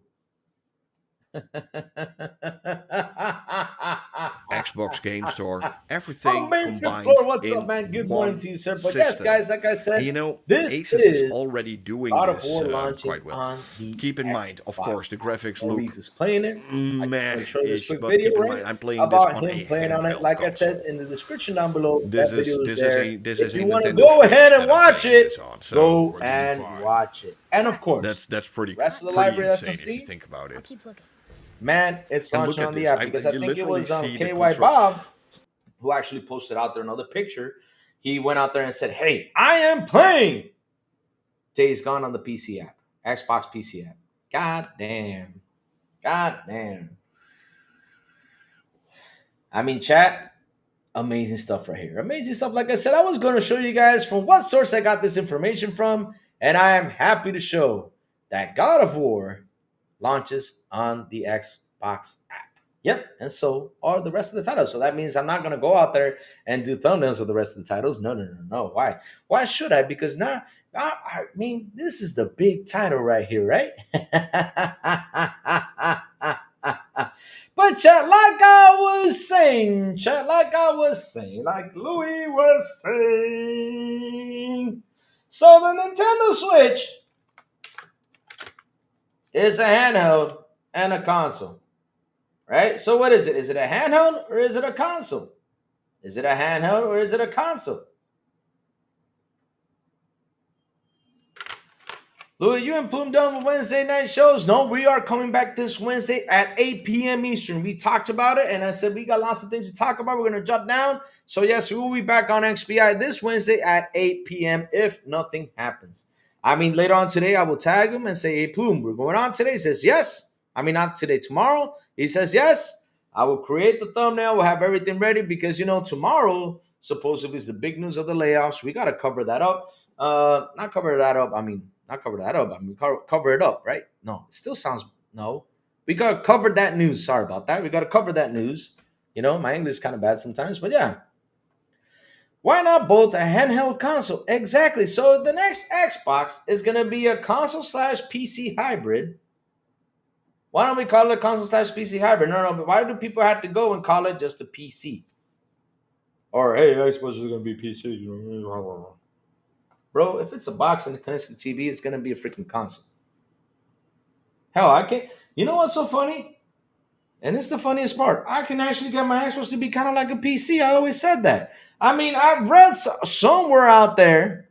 Xbox Game Store, everything combined What's in up, man? Good one morning to you, sir. But system. yes, guys, like I said, And this Asus is already doing God of this War launching quite well. on the Keep in mind, of Xbox. course, the graphics look Maurice is playing it. meh-ish, show this quick but video, keep in right? mind, I'm playing this About on him a playing on it. handheld Like I console. said in the description down below, This that video is is there. a If you Nintendo want to Switch go ahead that and I'm watch playing it, this on, so go we're doing and fine. watch it. And of course, That's pretty rest of the pretty library that's on insane if you Steam. think about it. Keep looking. Man, it's And launching look at on the this. app because I you think it literally was see the KY control. Bob who actually posted out there another picture. He went out there and said, "Hey, I am playing Days Gone on the PC app, Xbox PC app." God damn. I mean, chat, amazing stuff right here. Amazing stuff. Like I said, I was going to show you guys from what source I got this information from, and I am happy to show that God of War launches on the Xbox app. Yep, and so are the rest of the titles. So that means I'm not going to go out there and do thumbnails with the rest of the titles. No. Why? Why should I? Because now, I mean, this is the big title right here, right? But chat, like I was saying, like Louis was saying. So the Nintendo Switch is a handheld and a console, right? So what is it? Is it a handheld or is it a console? Is it a handheld or is it a console? Louis, you and Plume done with Wednesday night shows? No, we are coming back this Wednesday at 8 p.m. Eastern. We talked about it, and I said we got lots of things to talk about. We're going to jot down. So, yes, we will be back on XBI this Wednesday at 8 p.m. if nothing happens. I mean, later on today, I will tag him and say, hey, Plume, we're going on today. He says, yes. I mean, not today, tomorrow. He says, yes. I will create the thumbnail. We'll have everything ready because, tomorrow, supposedly, is the big news of the layoffs. We got to cover that up. Not cover that up. I mean, not cover that up. I mean, cover it up, right? No, it still sounds, no. We got to cover that news. Sorry about that. We got to cover that news. My English is kind of bad sometimes, but yeah. Why not both a handheld console? Exactly. So the next Xbox is going to be a console slash PC hybrid. Why don't we call it a console slash PC hybrid? No, but why do people have to go and call it just a PC? Or, hey, Xbox is going to be PC. Bro, if it's a box and it connects to the TV, it's going to be a freaking console. Hell, I can't. You know what's so funny? And it's the funniest part. I can actually get my Xbox to be kind of like a PC. I always said that. I mean, I've read somewhere out there.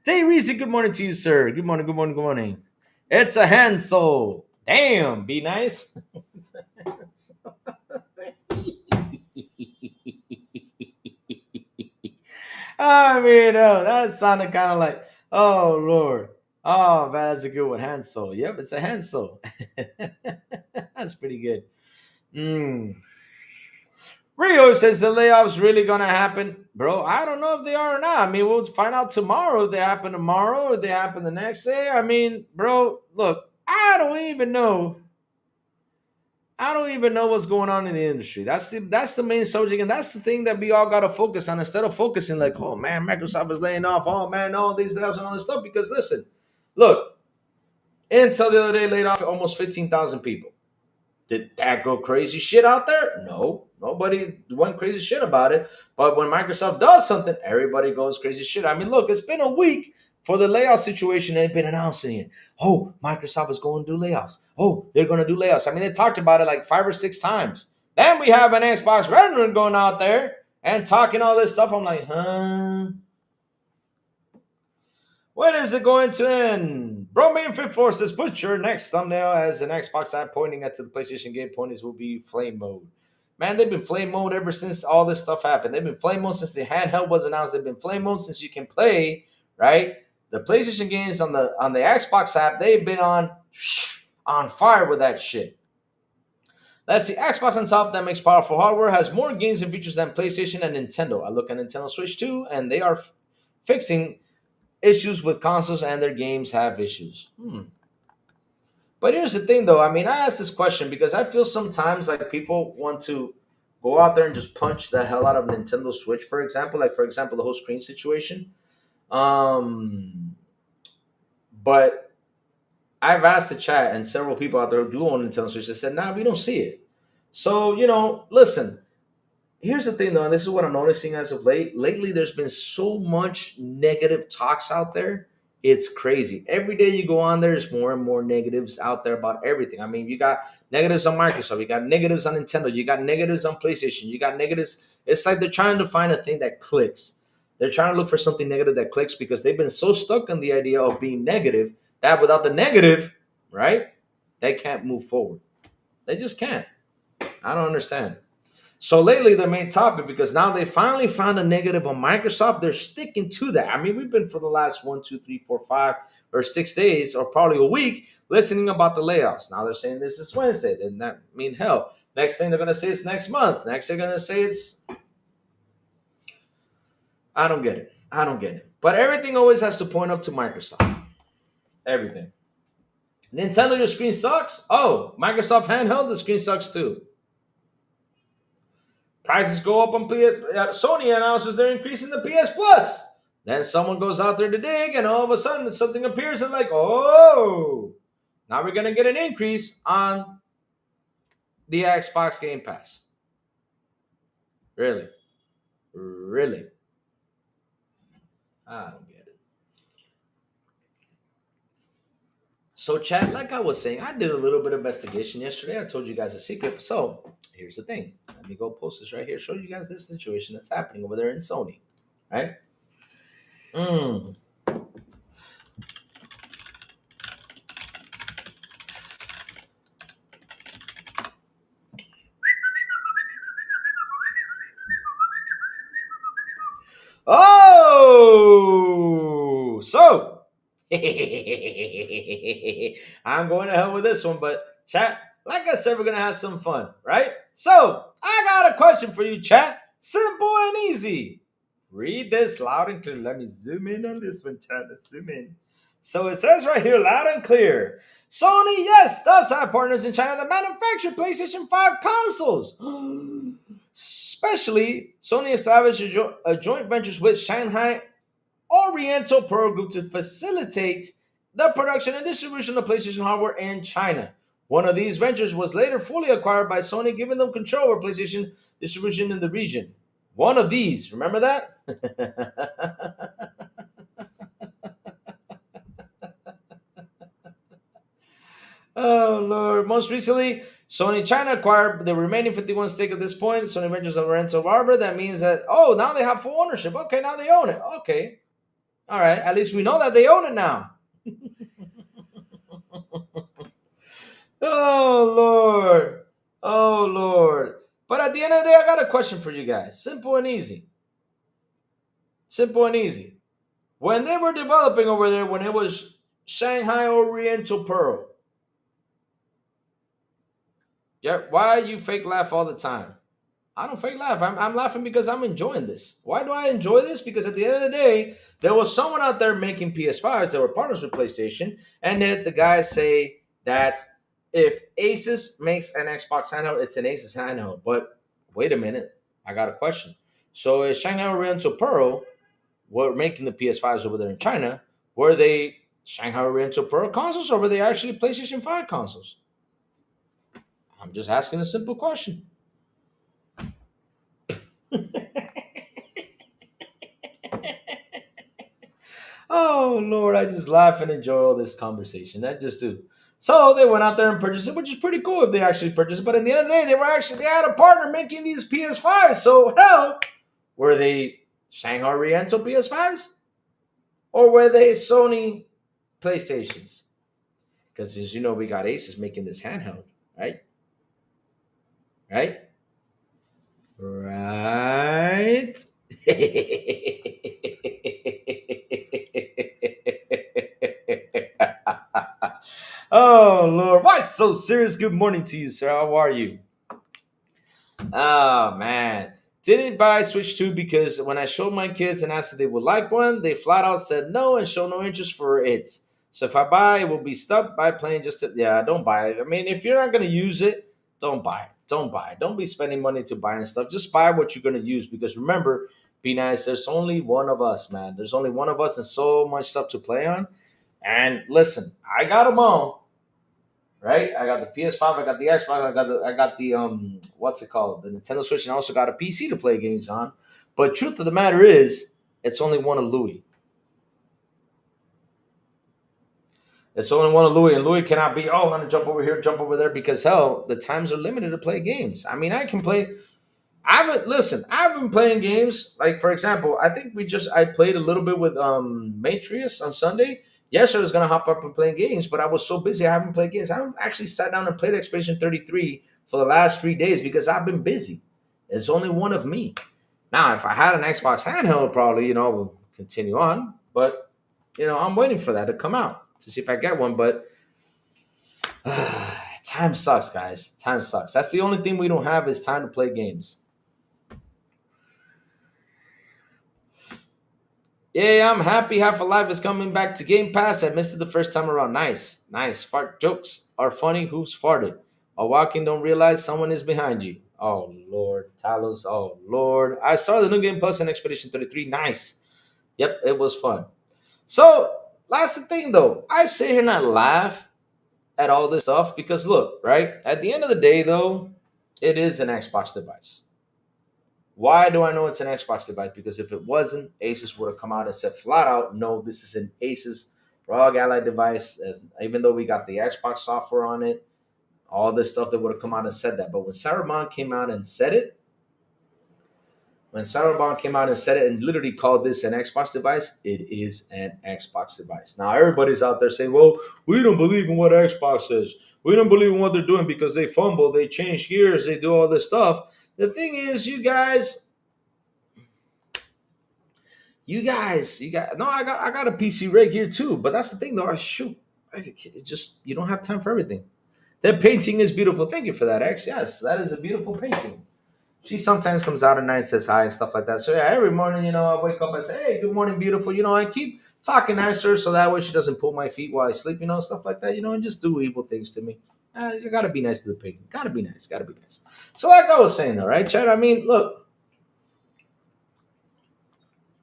Day Reese, good morning to you, sir. Good morning, good morning, good morning. It's a handsoul. Damn, be nice. I mean, that sounded kind of like, oh, Lord. Oh, man, that's a good one. Handsoul. Yep, it's a handsoul. That's pretty good. Rio says the layoffs really going to happen. Bro, I don't know if they are or not. I mean, we'll find out tomorrow if they happen tomorrow or if they happen the next day. I mean, bro, look, I don't even know what's going on in the industry. That's the main subject, and that's the thing that we all got to focus on instead of focusing like, oh, man, Microsoft is laying off. Oh, man, all these layoffs and all this stuff. Because, listen, look, Intel the other day laid off almost 15,000 people. Did that go crazy shit out there? No. Nobody went crazy shit about it. But when Microsoft does something, everybody goes crazy shit. I mean, look, it's been a week for the layoff situation. They've been announcing it. Oh, Microsoft is going to do layoffs. Oh, they're going to do layoffs. I mean, they talked about it like 5 or 6 times. Then we have an Xbox veteran going out there and talking all this stuff. I'm like, huh? When is it going to end? Bromain Fifth Force says, put your next thumbnail as an Xbox app pointing at the PlayStation game pointers will be flame mode. Man, they've been flame mode ever since all this stuff happened. They've been flame mode since the handheld was announced. They've been flame mode since you can play, right? The PlayStation games on the Xbox app, they've been on fire with that shit. Let's see. Xbox on top of that makes powerful hardware, has more games and features than PlayStation and Nintendo. I look at Nintendo Switch too, and they are fixing issues with consoles and their games have issues. But here's the thing, though. I mean, I ask this question because I feel sometimes like people want to go out there and just punch the hell out of Nintendo Switch, for example. Like, for example, the whole screen situation. But I've asked the chat and several people out there who do own Nintendo Switch. They said, nah, we don't see it. So, listen. Here's the thing, though, and this is what I'm noticing as of late. Lately, there's been so much negative talks out there. It's crazy. Every day you go on, there's more and more negatives out there about everything. I mean, you got negatives on Microsoft. You got negatives on Nintendo. You got negatives on PlayStation. You got negatives. It's like they're trying to find a thing that clicks. They're trying to look for something negative that clicks because they've been so stuck on the idea of being negative that without the negative, right, they can't move forward. They just can't. I don't understand. So lately, the main topic, because now they finally found a negative on Microsoft, they're sticking to that. I mean, we've been for the last 1, 2, 3, 4, 5, or 6 days, or probably a week, listening about the layoffs. Now they're saying this is Wednesday. Doesn't that mean hell? Next thing they're going to say it's next month. Next they're going to say it's... I don't get it. But everything always has to point up to Microsoft. Everything. Nintendo, your screen sucks? Oh, Microsoft handheld, the screen sucks too. Prices go up on Sony announces they're increasing the PS Plus. Then someone goes out there to dig, and all of a sudden something appears and like, oh, now we're going to get an increase on the Xbox Game Pass. Really? I don't get it. So, chat, like I was saying, I did a little bit of investigation yesterday. I told you guys a secret. So, here's the thing. Let me go post this right here. Show you guys this situation that's happening over there in Sony. Right? Oh! I'm going to hell with this one, but chat, like I said, we're going to have some fun, right? So, I got a question for you, chat. Simple and easy. Read this loud and clear. Let me zoom in on this one, chat. Let's zoom in. So it says right here, loud and clear. Sony, yes, does have partners in China that manufacture PlayStation 5 consoles. Especially, Sony established a joint ventures with Shanghai Oriental Pearl Group to facilitate the production and distribution of PlayStation hardware in China. One of these ventures was later fully acquired by Sony, giving them control over PlayStation distribution in the region. One of these, remember that? Oh, Lord. Most recently, Sony China acquired the remaining 51 stake at this point. Sony Ventures of Rental Barber. That means that, oh, now they have full ownership. Okay, now they own it. Okay. All right. At least we know that they own it now. Oh, Lord. Oh, Lord. But at the end of the day, I got a question for you guys. Simple and easy. Simple and easy. When they were developing over there, when it was Shanghai Oriental Pearl, yeah, why you fake laugh all the time? I don't fake laugh. I'm laughing because I'm enjoying this. Why do I enjoy this? Because at the end of the day, there was someone out there making PS5s that were partners with PlayStation, and then the guys say that if Asus makes an Xbox handheld, it's an Asus handheld. But wait a minute, I got a question. So is Shanghai Oriental Pearl were making the PS5s over there in China? Were they Shanghai Oriental Pearl consoles, or were they actually PlayStation 5 consoles? I'm just asking a simple question. Oh, Lord, I just laugh and enjoy all this conversation. I just do. So they went out there and purchased it, which is pretty cool if they actually purchased it. But in the end of the day, they had a partner making these PS5s. So hell, were they Shanghai Oriental PS5s? Or were they Sony PlayStations? Because as you know, we got Asus making this handheld, right? Right? Right? Oh, Lord. Why so serious? Good morning to you, sir. How are you? Oh, man. Didn't buy Switch 2 because when I showed my kids and asked if they would like one, they flat out said no and show no interest for it. So if I buy, it will be stuck by playing just to, yeah, don't buy it. I mean, if you're not going to use it, don't buy it. Don't buy it. Don't be spending money to buy and stuff. Just buy what you're going to use because remember, be nice. There's only one of us, man. There's only one of us and so much stuff to play on. And listen, I got them all. Right? I got the PS5, I got the Xbox, I got the what's it called? The Nintendo Switch, and I also got a PC to play games on. But truth of the matter is, it's only one of Louis. It's only one of Louis, and Louis cannot be, oh, I'm gonna jump over here, jump over there, because hell, the times are limited to play games. I mean, I can play. I've been playing games. Like for example, I think I played a little bit with Matrius on Sunday. Yes, I was gonna hop up and play games, but I was so busy I haven't played games. I haven't actually sat down and played Expedition 33 for the last 3 days because I've been busy. It's only one of me. Now, if I had an Xbox handheld, probably, I would continue on. But, I'm waiting for that to come out to see if I get one. But time sucks, guys. Time sucks. That's the only thing we don't have is time to play games. Yeah, I'm happy Half-Alive is coming back to Game Pass. I missed it the first time around. Nice. Fart jokes are funny. Who's farted? While walking, don't realize someone is behind you. Oh, Lord. Talos. Oh, Lord. I saw the New Game Plus in Expedition 33. Nice. Yep, it was fun. So, that's the thing, though. I sit here and I laugh at all this stuff because, look, right? At the end of the day, though, it is an Xbox device. Why do I know it's an Xbox device? Because if it wasn't, Asus would have come out and said flat out, no, this is an Asus ROG Ally device. Even though we got the Xbox software on it, all this stuff that would have come out and said that. But when Sarabon came out and said it, and literally called this an Xbox device, it is an Xbox device. Now, everybody's out there saying, well, we don't believe in what Xbox says. We don't believe in what they're doing because they fumble, they change gears, they do all this stuff. The thing is, you guys You got no. I got a PC rig here too. But that's the thing, though. Shoot, it's just you don't have time for everything. That painting is beautiful. Thank you for that, X. Yes, that is a beautiful painting. She sometimes comes out at night and says hi and stuff like that. So yeah, every morning, I wake up and say, "Hey, good morning, beautiful." I keep talking nice to her so that way she doesn't pull my feet while I sleep. Stuff like that. And just do evil things to me. You gotta be nice to the pig. Gotta be nice. Gotta be nice. So like I was saying, though, right, Chad? I mean, look,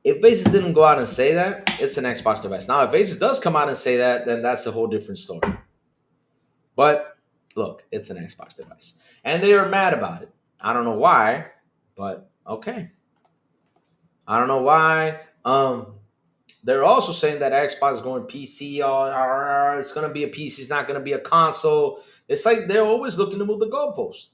if Asus didn't go out and say that, it's an Xbox device. Now, if Asus does come out and say that, then that's a whole different story. But look, it's an Xbox device, and they are mad about it. I don't know why, but okay. I don't know why. They're also saying that Xbox is going PC. It's going to be a PC. It's not going to be a console. It's like they're always looking to move the goalposts.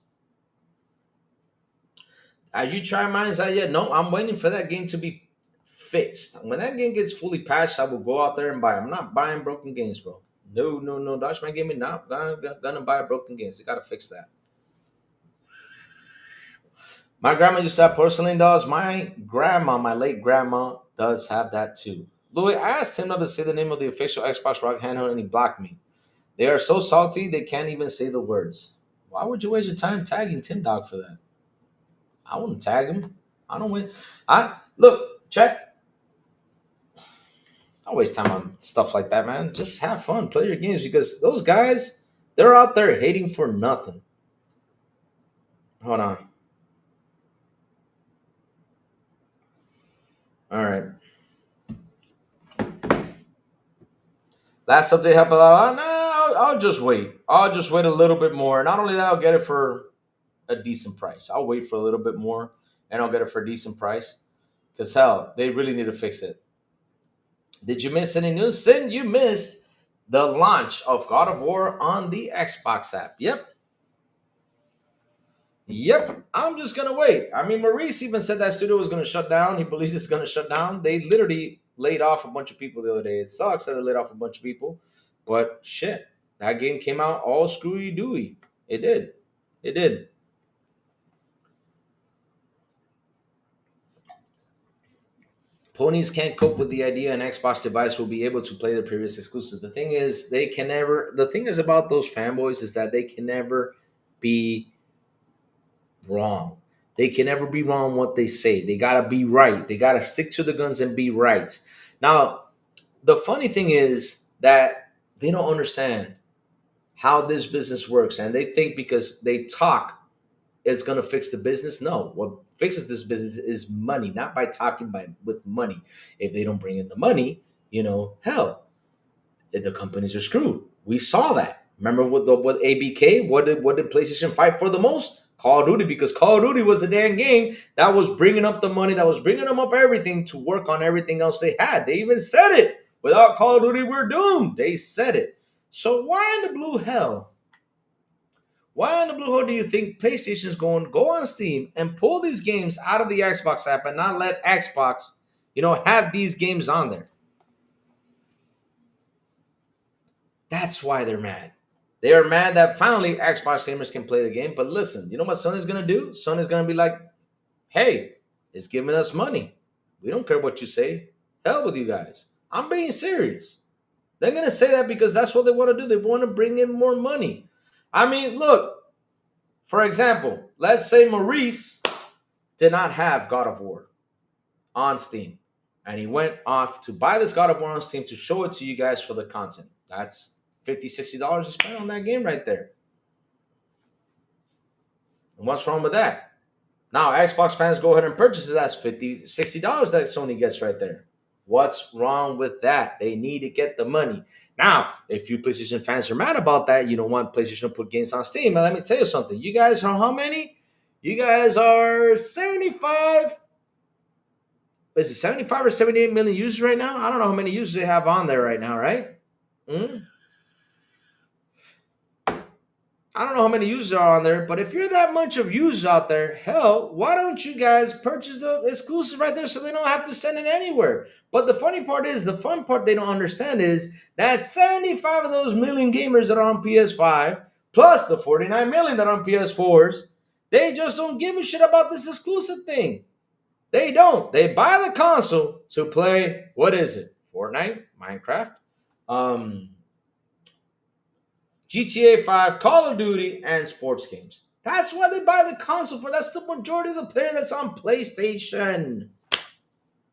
Are you trying mine out yet? No, I'm waiting for that game to be fixed. When that game gets fully patched, I will go out there and buy it. I'm not buying broken games, bro. No. Dutchman Gaming, not gonna buy broken games. They gotta fix that. My grandma used to have porcelain dolls. My grandma, my late grandma, does have that too. Louis, I asked him not to say the name of the official Xbox Rock handheld and he blocked me. They are so salty they can't even say the words. Why would you waste your time tagging Tim Dog for that? I wouldn't tag him. I don't wait. Check. Don't waste time on stuff like that, man. Just have fun, play your games because those guys, they're out there hating for nothing. Hold on. All right. Last update, no, I'll just wait. I'll just wait a little bit more. Not only that, I'll get it for a decent price. I'll wait for a little bit more and I'll get it for a decent price. Because hell, they really need to fix it. Did you miss any news? Sin, you missed the launch of God of War on the Xbox app. Yep. I'm just going to wait. I mean, Maurice even said that studio was going to shut down. He believes it's going to shut down. They literally laid off a bunch of people the other day. It sucks that they laid off a bunch of people. But shit, that game came out all screwy dooey. It did. Ponies can't cope with the idea an Xbox device will be able to play the previous exclusives. The thing is, the thing is about those fanboys is that they can never be wrong. They can never be wrong what they say. They got to be right. They got to stick to the guns and be right. Now, the funny thing is that they don't understand how this business works. And they think because they talk, it's going to fix the business. No, what fixes this business is money, not by talking with money. If they don't bring in the money, hell, the companies are screwed. We saw that. Remember what ABK? What did PlayStation fight for the most? Call of Duty, because Call of Duty was the damn game that was bringing up the money, that was bringing them up everything to work on everything else they had. They even said it. Without Call of Duty, we're doomed. They said it. So why in the blue hell? Why in the blue hole do you think PlayStation's going to go on Steam and pull these games out of the Xbox app and not let Xbox, have these games on there? That's why they're mad. They are mad that finally Xbox gamers can play the game. But listen, you know what Sony's going to do? Sony's going to be like, hey, it's giving us money. We don't care what you say. Hell with you guys. I'm being serious. They're going to say that because that's what they want to do. They want to bring in more money. I mean, look, for example, let's say Maurice did not have God of War on Steam. And he went off to buy this God of War on Steam to show it to you guys for the content. That's $50, $60 to spend on that game right there. And what's wrong with that? Now, Xbox fans go ahead and purchase it. That's $50, $60 that Sony gets right there. What's wrong with that? They need to get the money. Now, if you PlayStation fans are mad about that, you don't want PlayStation to put games on Steam. Now, let me tell you something. You guys are how many? You guys are 75. Is it 75 or 78 million users right now? I don't know how many users they have on there right now, right? I don't know how many users are on there, but if you're that much of users out there, hell, why don't you guys purchase the exclusive right there so they don't have to send it anywhere? But the funny part is, the fun part they don't understand is that 75 of those million gamers that are on PS5, plus the 49 million that are on PS4s, they just don't give a shit about this exclusive thing. They don't. They buy the console to play, what is it? Fortnite, Minecraft, um, GTA 5, Call of Duty, and sports games. That's why they buy the console for. That's the majority of the player that's on PlayStation.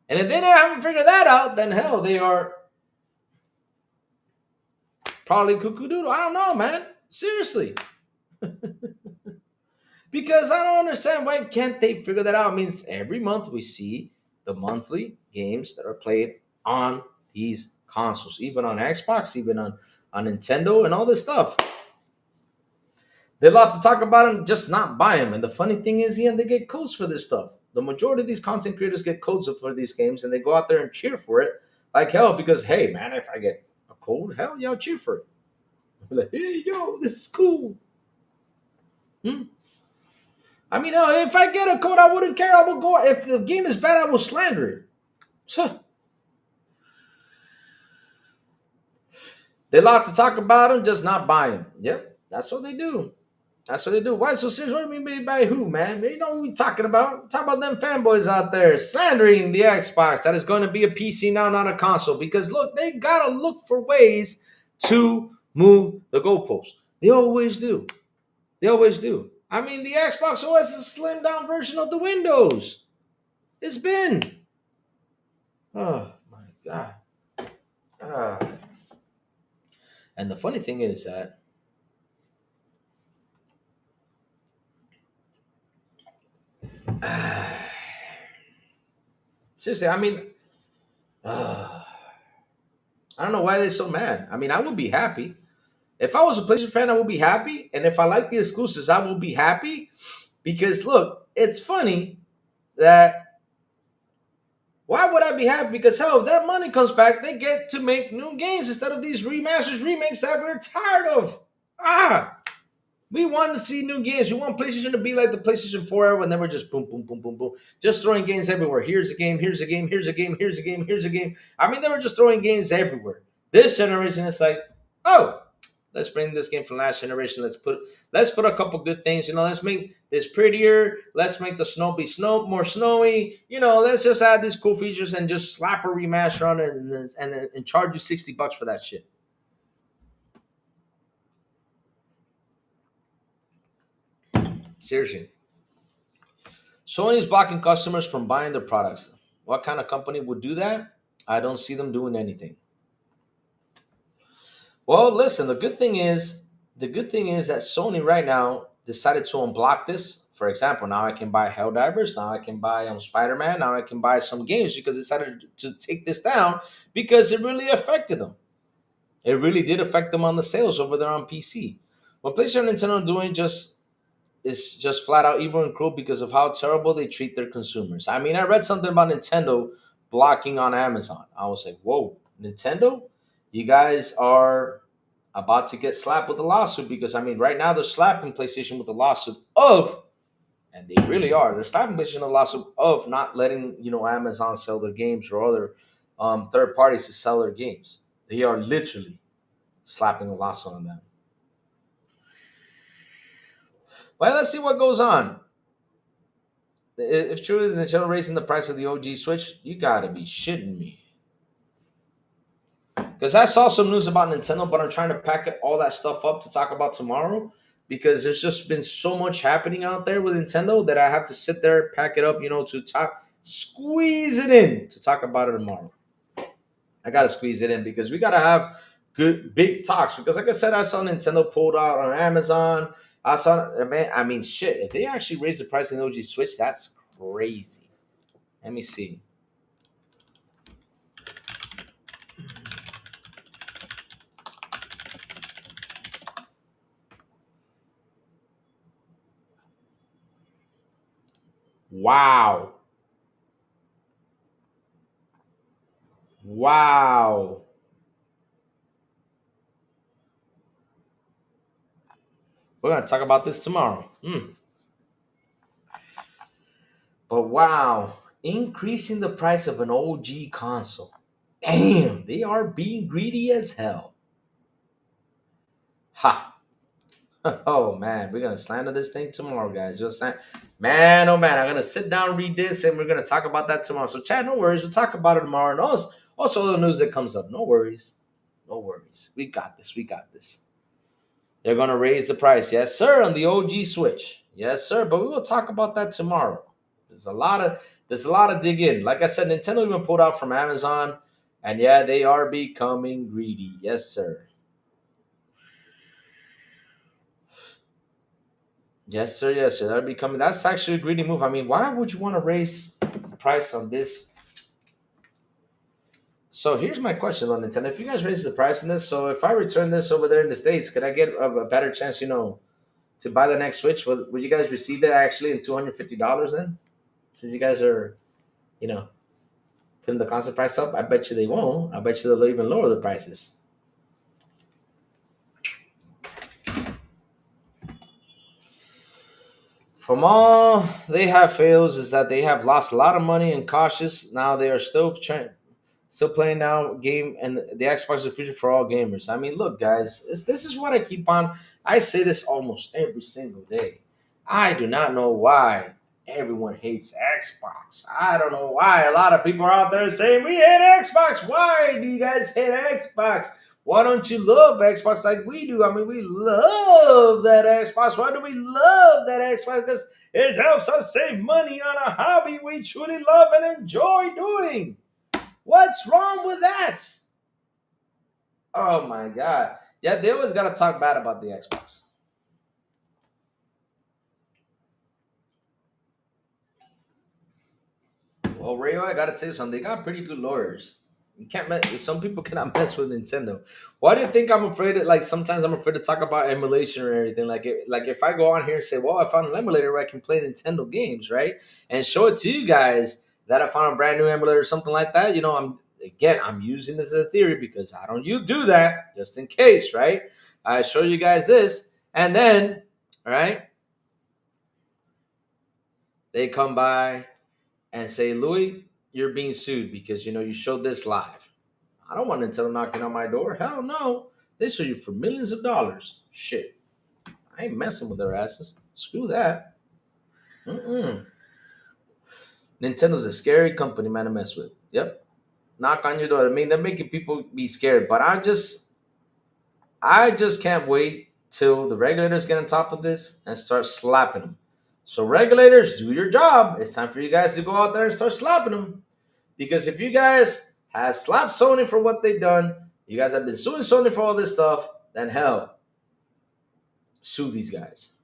And if they haven't figured that out, then hell, they are probably cuckoo doodle. I don't know, man. Seriously. Because I don't understand why can't they figure that out? It means every month we see the monthly games that are played on these consoles, even on Xbox, even on Nintendo and all this stuff. They lot to talk about and just not buy them. And the funny thing is, Ian, they get codes for this stuff. The majority of these content creators get codes for these games and they go out there and cheer for it like hell because, hey, man, if I get a code, hell, y'all cheer for it. Like, hey, yo, this is cool. Hmm? I mean, if I get a code, I wouldn't care. I will go. If the game is bad, I will slander it. Huh. They lot to talk about them, just not buy them. Yep, that's what they do. That's what they do. Why so serious? What do you mean by who, man? You know what we talking about? Talk about them fanboys out there slandering the Xbox that is going to be a PC now, not a console. Because look, they gotta look for ways to move the goalpost. They always do. They always do. I mean, the Xbox OS is a slimmed down version of the Windows. It's been. Oh my god. Ah. And the funny thing is that seriously, I mean, I don't know why they're so mad. I mean, I would be happy. If I was a PlayStation fan, I would be happy. And if I like the exclusives, I will be happy. Because look, it's funny that why would I be happy? Because hell, if that money comes back, they get to make new games instead of these remasters, remakes that we're tired of. We want to see new games. You want PlayStation to be like the PlayStation 4 era when they were just boom, boom, boom, boom, boom, just throwing games everywhere. Here's a game, here's a game, here's a game, here's a game, here's a game. I mean, they were just throwing games everywhere. This generation is like, oh, let's bring this game from last generation. Let's put a couple good things. Let's make this prettier. Let's make the snow be more snowy. Let's just add these cool features and just slap a remaster on it and charge you $60 for that shit. Seriously. Sony is blocking customers from buying their products. What kind of company would do that? I don't see them doing anything. Well, listen, the good thing is that Sony right now decided to unblock this. For example, now I can buy Helldivers, now I can buy Spider-Man, now I can buy some games because they decided to take this down because it really affected them. It really did affect them on the sales over there on PC. What PlayStation and Nintendo are doing is just flat out evil and cruel because of how terrible they treat their consumers. I mean, I read something about Nintendo blocking on Amazon. I was like, whoa, Nintendo? You guys are about to get slapped with a lawsuit because, I mean, right now they're slapping PlayStation with a lawsuit of, and they really are, they're slapping PlayStation with a lawsuit of not letting, Amazon sell their games or other third parties to sell their games. They are literally slapping a lawsuit on them. Well, let's see what goes on. If truly Nintendo raising the price of the OG Switch, you gotta be shitting me. Because I saw some news about Nintendo, but I'm trying to pack all that stuff up to talk about tomorrow. Because there's just been so much happening out there with Nintendo that I have to sit there, pack it up, to talk, squeeze it in to talk about it tomorrow. I gotta squeeze it in because we gotta have good big talks. Because like I said, I saw Nintendo pulled out on Amazon. I mean, shit. If they actually raise the price of the OG Switch, that's crazy. Let me see. Wow. Wow. We're going to talk about this tomorrow. But wow, increasing the price of an OG console. Damn, they are being greedy as hell. Ha. Oh man, we're gonna slander this thing tomorrow, guys. Man, oh man, I'm gonna sit down, read this, and we're gonna talk about that tomorrow. So, Chad, no worries. We'll talk about it tomorrow, and also the news that comes up. No worries, no worries. We got this. We got this. They're gonna raise the price, yes, sir, on the OG Switch, yes, sir. But we will talk about that tomorrow. There's a lot of dig in. Like I said, Nintendo even pulled out from Amazon, and yeah, they are becoming greedy, yes, sir. Yes, sir. Yes, sir. They're becoming. That's actually a greedy move. I mean, why would you want to raise the price on this? So here's my question on Nintendo. If you guys raise the price on this, so if I return this over there in the States, could I get a better chance, to buy the next Switch? Would you guys receive that actually in $250 then? Since you guys are, you know, putting the console price up, I bet you they won't. I bet you they'll even lower the prices. From all they have fails is that they have lost a lot of money and cautious. Now they are still playing now game, and the Xbox is the future for all gamers. I mean, look, guys, this is what I keep on. I say this almost every single day. I do not know why everyone hates Xbox. I don't know why a lot of people are out there saying we hate Xbox. Why do you guys hate Xbox? Why don't you love Xbox like we do? I mean, we love that Xbox. Why do we love that Xbox? Because it helps us save money on a hobby we truly love and enjoy doing. What's wrong with that? Oh my god. Yeah, they always gotta talk bad about the Xbox. Well, Rayo, I gotta tell you something. They got pretty good lawyers. You can't mess. Some people cannot mess with Nintendo. Why do you think I'm afraid of? Like sometimes I'm afraid to talk about emulation or anything. Like if I go on here and say, "Well, I found an emulator where I can play Nintendo games," right, and show it to you guys that I found a brand new emulator or something like that. I'm using this as a theory because I don't you do that just in case, right? I show you guys this, and then, all right, they come by and say, Louis, you're being sued because you showed this live. I don't want Nintendo knocking on my door. Hell no. They sue you for millions of dollars. Shit. I ain't messing with their asses. Screw that. Mm-mm. Nintendo's a scary company, man, to mess with. Yep. Knock on your door. I mean, they're making people be scared, but I just can't wait till the regulators get on top of this and start slapping them. So regulators, do your job. It's time for you guys to go out there and start slapping them. Because if you guys have slapped Sony for what they've done, you guys have been suing Sony for all this stuff, then hell, sue these guys.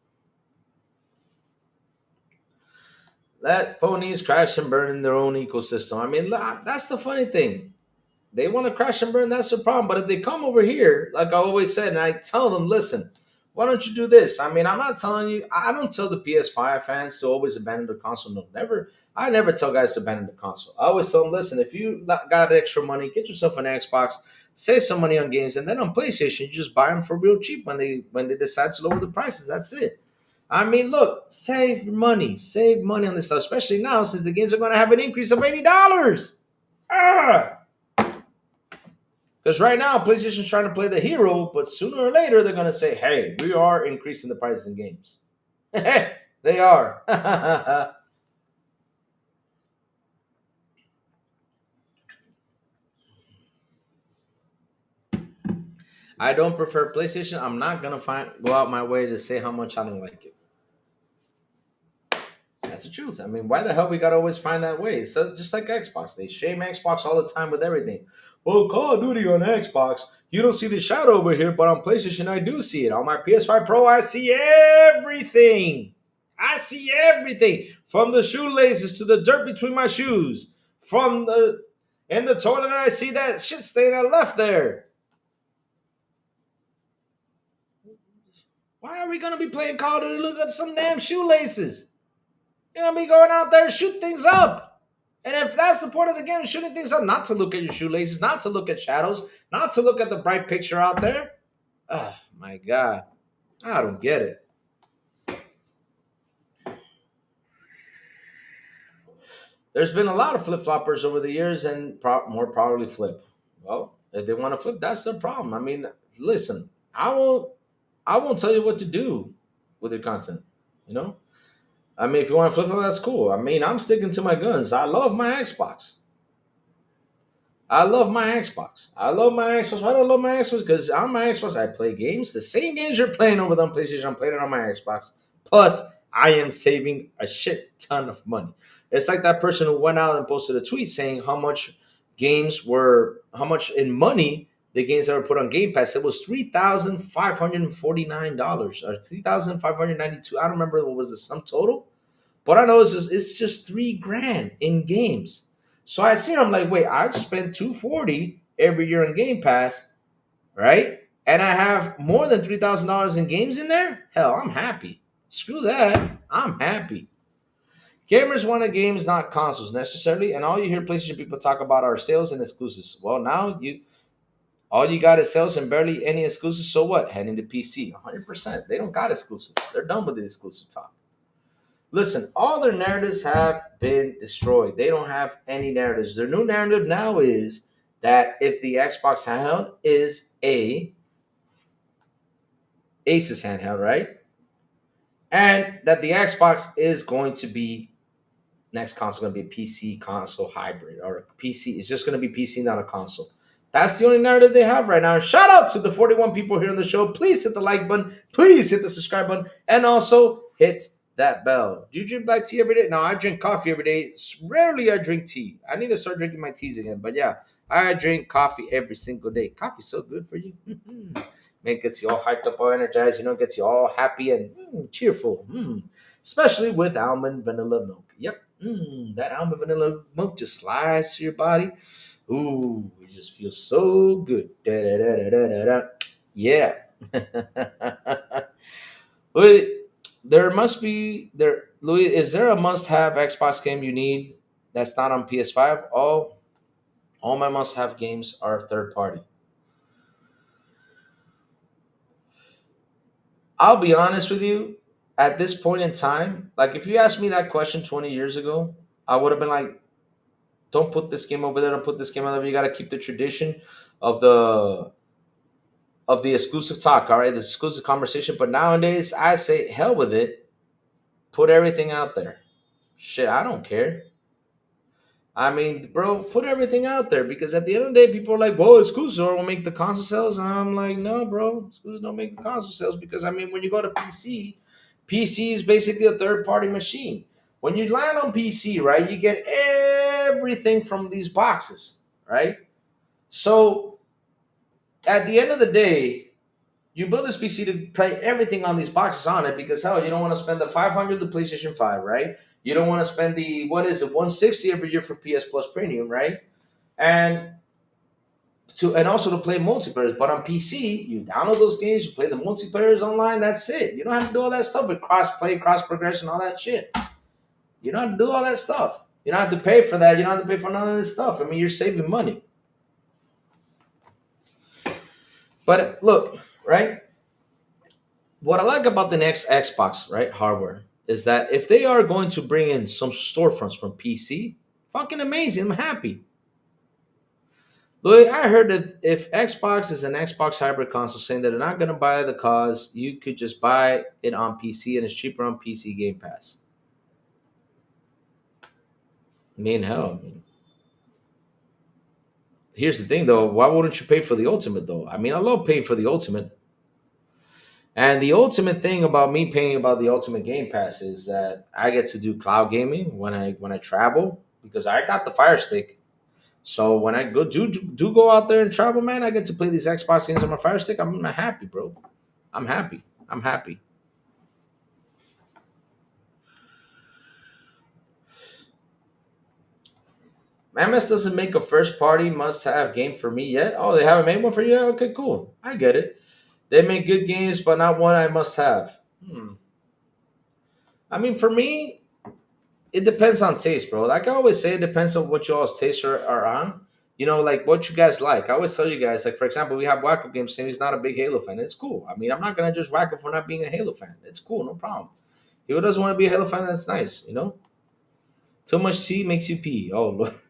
Let ponies crash and burn in their own ecosystem. I mean, that's the funny thing. They want to crash and burn, that's the problem. But if they come over here, like I always said, and I tell them, listen, why don't you do this? I mean, I'm not telling you, I don't tell the PS5 fans to always abandon the console. No, never. I never tell guys to abandon the console. I always tell them, listen, if you got extra money, get yourself an Xbox, save some money on games, and then on PlayStation, you just buy them for real cheap when they decide to lower the prices. That's it. I mean, look, save money on this stuff, especially now since the games are going to have an increase of $80. Ah! Because right now, PlayStation's trying to play the hero, but sooner or later, they're going to say, hey, we are increasing the price in games. They are. I don't prefer PlayStation. I'm not going to go out my way to say how much I don't like it. That's the truth. I mean, why the hell we got to always find that way? It's just like Xbox. They shame Xbox all the time with everything. Well, Call of Duty on Xbox, you don't see the shadow over here, but on PlayStation, I do see it. On my PS5 Pro, I see everything. I see everything. From the shoelaces to the dirt between my shoes. In the toilet, I see that shit stain I left there. Why are we going to be playing Call of Duty? Look at some damn shoelaces. You're going to be going out there and shoot things up. And if that's the point of the game, shooting things up, not to look at your shoelaces, not to look at shadows, not to look at the bright picture out there. Oh, my God. I don't get it. There's been a lot of flip-floppers over the years and more probably flip. Well, if they want to flip, that's their problem. I mean, listen, I won't tell you what to do with your content, you know? I mean, if you want to flip flop, that's cool. I mean, I'm sticking to my guns. I love my Xbox. I love my Xbox. I love my Xbox. Why do I love my Xbox? Because on my Xbox, I play games. The same games you're playing over on PlayStation, I'm playing it on my Xbox. Plus, I am saving a shit ton of money. It's like that person who went out and posted a tweet saying how much in money the games that were put on Game Pass. It was $3,549 or $3,592. I don't remember what was the sum total, but I know it's just 3 grand in games. So I see, I'm like, wait, I spend 240 every year on Game Pass, right? And I have more than $3,000 in games in there. Hell, I'm happy. Screw that. I'm happy. Gamers wanted games, not consoles necessarily, and all you hear PlayStation people talk about are sales and exclusives. Well, now all you got is sales and barely any exclusives. So what? Heading to PC, 100%. They don't got exclusives. They're done with the exclusive talk. Listen, all their narratives have been destroyed. They don't have any narratives. Their new narrative now is that if the Xbox handheld is a Asus handheld, right? And that the Xbox is going to be next console going to be a PC console hybrid or PC. It's just going to be PC, not a console. That's the only narrative they have right now. And shout out to the 41 people here on the show. Please hit the like button. Please hit the subscribe button. And also hit that bell. Do you drink black tea every day? No, I drink coffee every day. Rarely I drink tea. I need to start drinking my teas again. But yeah, I drink coffee every single day. Coffee's so good for you. Man, gets you all hyped up, all energized, gets you all happy and cheerful. Especially with almond vanilla milk. Yep. That almond vanilla milk just slides to your body. Ooh, it just feels so good. Da-da-da-da-da-da. Yeah. Louis, Louis, is there a must-have Xbox game you need that's not on PS5? All my must-have games are third party. I'll be honest with you, at this point in time, like if you asked me that question 20 years ago, I would have been like, don't put this game over there, don't put this game over there. You gotta keep the tradition of the exclusive talk, all right, the exclusive conversation. But nowadays, I say, hell with it. Put everything out there. Shit, I don't care. I mean, bro, put everything out there because at the end of the day, people are like, "Well, exclusive will make the console sales." And I'm like, "No, bro, exclusive don't make the console sales because I mean, when you go to PC, PC is basically a third-party machine. When you land on PC, right, you get everything from these boxes, right? So at the end of the day, you build this PC to play everything on these boxes on it because hell, you don't want to spend the 500 the PlayStation 5, right? You don't want to spend the what is it 160 every year for PS Plus Premium, right? And and also to play multiplayer. But on PC, you download those games, you play the multiplayers online. That's it. You don't have to do all that stuff with cross play, cross progression, all that shit. You don't have to do all that stuff. You don't have to pay for that. You don't have to pay for none of this stuff. I mean, you're saving money. But look, right? What I like about the next Xbox, right, hardware, is that if they are going to bring in some storefronts from PC, fucking amazing. I'm happy. Look, I heard that if Xbox is an Xbox hybrid console, saying that they're not going to buy the cause, you could just buy it on PC and it's cheaper on PC Game Pass. I mean, hell, I mean, here's the thing though. Why wouldn't you pay for the Ultimate though? I mean, I love paying for the Ultimate. And the ultimate thing about me paying about the Ultimate Game Pass is that I get to do cloud gaming when I travel because I got the Fire Stick. So when I do go out there and travel, man, I get to play these Xbox games on my Fire Stick. I'm happy, bro. I'm happy. I'm happy. MS doesn't make a first party must have game for me yet. Oh, they haven't made one for you yet? Okay, cool. I get it. They make good games, but not one I must have. I mean, for me, it depends on taste, bro. Like I always say, it depends on what y'all's tastes are on. Like what you guys like. I always tell you guys, like for example, we have Wacko Games saying he's not a big Halo fan. It's cool. I mean, I'm not gonna just whack him for not being a Halo fan. It's cool, no problem. If he doesn't want to be a Halo fan, that's nice. Too much tea makes you pee. Oh, look.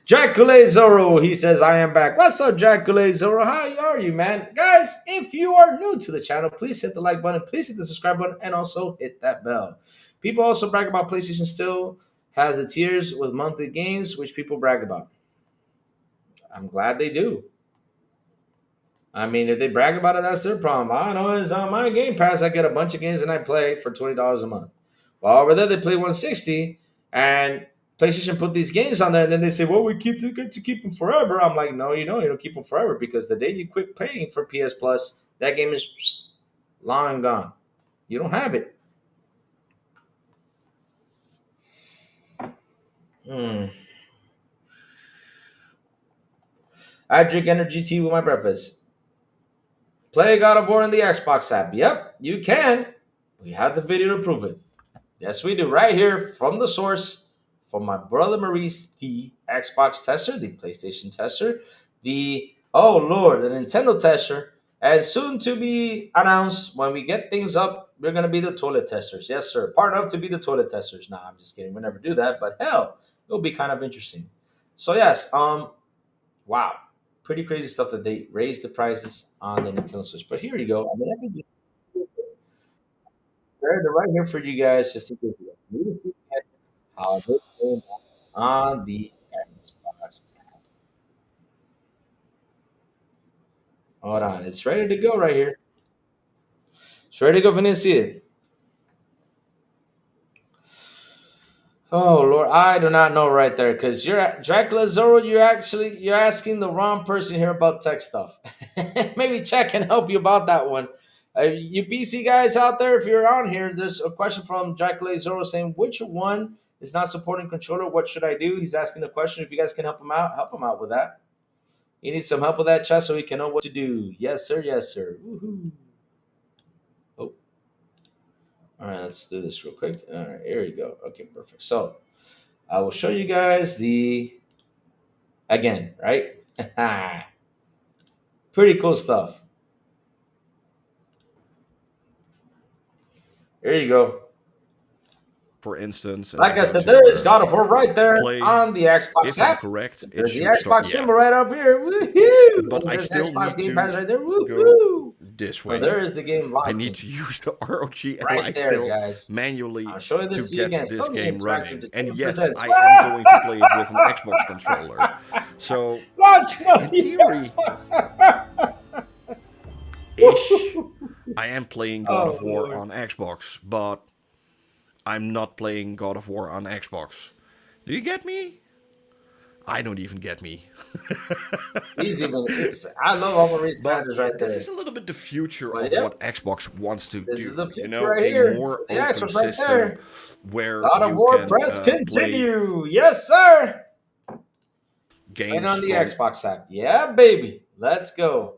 Dracula Zoro, he says, I am back. What's up, Dracula Zoro? How are you, man? Guys, if you are new to the channel, please hit the like button, please hit the subscribe button, and also hit that bell. People also brag about PlayStation still has the tiers with monthly games, which people brag about. I'm glad they do. I mean, if they brag about it, that's their problem. I know it's on my Game Pass. I get a bunch of games and I play for $20 a month. Well, over there they play 160, and PlayStation put these games on there, and then they say, "Well, we get to keep them forever." I'm like, "No, you don't. You don't keep them forever because the day you quit paying for PS Plus, that game is long and gone. You don't have it." Hmm. I drink energy tea with my breakfast. Play God of War in the Xbox app. Yep, you can. We have the video to prove it. Yes, we do. Right here from the source, from my brother Maurice, the Xbox tester, the PlayStation tester, the, oh Lord, the Nintendo tester, and soon to be announced when we get things up, we're going to be the toilet testers. Yes, sir. Partner up to be the toilet testers. Nah, I'm just kidding. We'll never do that, but hell, it'll be kind of interesting. So, yes, wow. Pretty crazy stuff that they raised the prices on the Nintendo Switch. But here you go. I mean, I can just they're right here for you guys just in case you need to see how they came on the Xbox. Hold on, it's ready to go right here. It's ready to go if you didn't see it. Oh Lord, I do not know right there because you're Dracula Zoro. You're asking the wrong person here about tech stuff. Maybe Chat can help you about that one. You PC guys out there, if you're on here, there's a question from Dracula Zoro saying, "Which one is not supporting controller? What should I do?" He's asking the question. If you guys can help him out with that. He needs some help with that, Chat, so he can know what to do. Yes, sir. Yes, sir. Woohoo. Oh, all right. Let's do this real quick. All right, here we go. Okay, perfect. So I will show you guys the again, right? Pretty cool stuff. Here you go. For instance, and Like I go said, to, there is God of War right there play. on the Xbox If I'm app. correct, it There's the should start. Xbox Yeah, symbol right up here. Woohoo! but I There's still Xbox need Game Pass to right there. go Woohoo! this So there way. is the game I need launching to use the ROG right Ally there, still guys. manually I'll show you to this to you get again. this Sony game Interactive running. And Entertainment yes, presents. I am going to play it with an Xbox controller. So, Launching on in the theory, Xbox. ish, I am playing God Oh of War Lord. on Xbox, but I'm not playing God of War on Xbox. Do you get me? I don't even get me. He's even. It's. I love all Maurice But Sanders right this there. is a little bit the future But of yep, what Xbox wants to this is the do. You future know, right a here. more The open Xbox right system there. where God of you War, can press play continue. Yes, sir. Right games on the from. Xbox app. Yeah, baby. Let's go.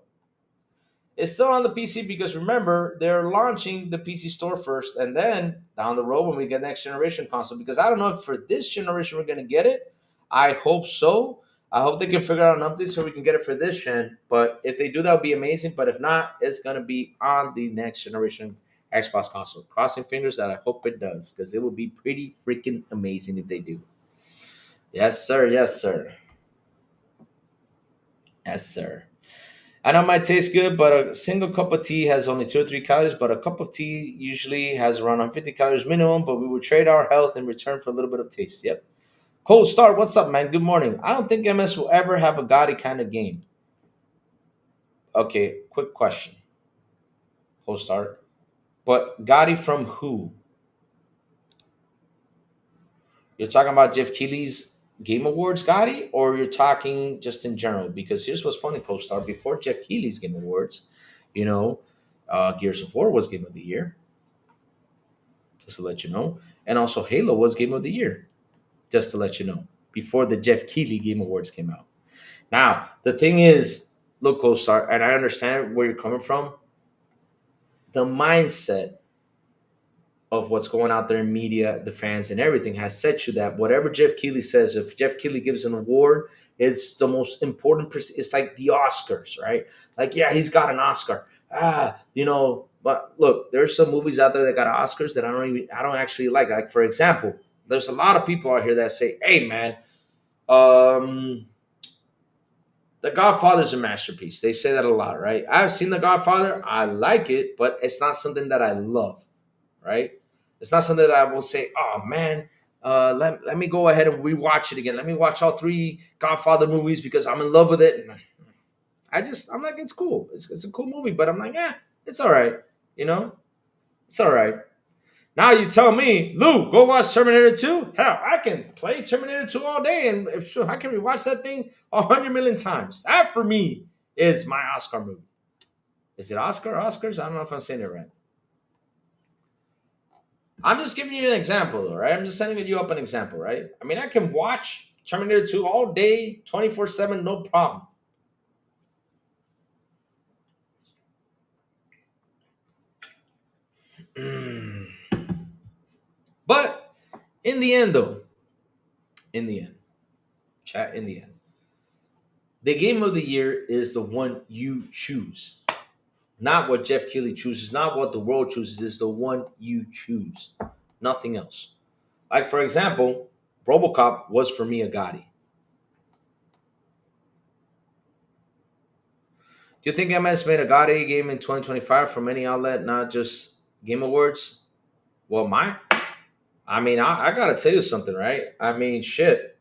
It's still on the PC because remember, they're launching the PC store first, and then down the road when we get next generation console. Because I don't know if for this generation we're gonna get it. I hope so. I hope they can figure out an update so we can get it for this gen. But if they do, that would be amazing. But if not, it's gonna be on the next generation Xbox console. Crossing fingers that I hope it does, because it would be pretty freaking amazing if they do. Yes, sir. Yes, sir. Yes, sir. I know it might taste good, but a single cup of tea has only 2 or 3 calories. But a cup of tea usually has around 150 calories minimum. But we would trade our health in return for a little bit of taste. Yep. Cold Start, what's up, man? Good morning. I don't think MS will ever have a Gotti kind of game. Okay, quick question. Cold Start. But Gotti from who? You're talking about Jeff Keighley's Game Awards Gotti, or you're talking just in general? Because here's what's funny, Cold Start. Before Jeff Keighley's Game Awards, you know, Gears of War was Game of the Year, just to let you know. And also Halo was Game of the Year, just to let you know, before the Jeff Keighley Game Awards came out. Now, the thing is, look, Co-Star, and I understand where you're coming from. The mindset of what's going out there in media, the fans, and everything has set you that whatever Jeff Keighley says, if Jeff Keighley gives an award, it's the most important. It's like the Oscars, right? Like, yeah, he's got an Oscar. But look, there's some movies out there that got Oscars that I don't actually like. Like, for example, there's a lot of people out here that say, "Hey, man, Um, The Godfather's a masterpiece. They say that a lot, right? I've seen The Godfather. I like it, but it's not something that I love, right? It's not something that I will say, oh man, let me go ahead and rewatch it again. Let me watch all three Godfather movies because I'm in love with it. And I'm like, it's cool. It's a cool movie, but I'm like, yeah, it's all right. You know, it's all right. Now you tell me, Lou, go watch Terminator 2. Hell, I can play Terminator 2 all day, and if sure, I can rewatch that thing 100 million times. That for me is my Oscar movie. Is it Oscar? Oscars? I don't know if I'm saying it right. I'm just giving you an example, though, right? I'm just sending you up an example, right? I mean, I can watch Terminator 2 all day, 24/7, no problem. But in the end, though, in the end, chat, in the end, the game of the year is the one you choose. Not what Jeff Keighley chooses, not what the world chooses, is the one you choose. Nothing else. Like, for example, Robocop was for me a Gotti. Do you think MS made a Gotti game in 2025 from any outlet, not just Game Awards? Well, I gotta tell you something, right? I mean, shit.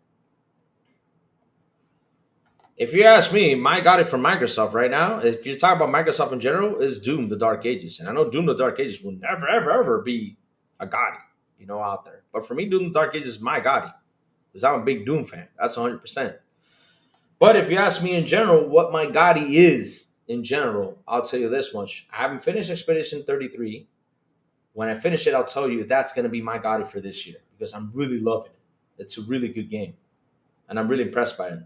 If you ask me, my Gotti from Microsoft right now, if you're talking about Microsoft in general, is Doom: The Dark Ages, and I know Doom: The Dark Ages will never, ever, ever be a Gotti, out there. But for me, Doom: The Dark Ages is my Gotti because I'm a big Doom fan. That's 100%. But if you ask me in general, what my Gotti is in general, I'll tell you this much: I haven't finished Expedition 33. When I finish it, I'll tell you that's going to be my Gotti for this year because I'm really loving it. It's a really good game, and I'm really impressed by it.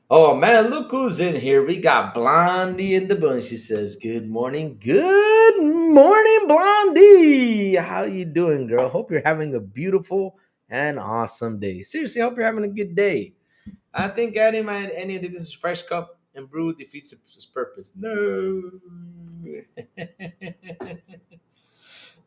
Oh man, look who's in here. We got Blondie in the bunch. She says, "Good morning, good morning, Blondie. How you doing, girl? Hope you're having a beautiful and awesome day. Seriously, hope you're having a good day. I think adding any of this fresh cup and brew defeats its purpose. No."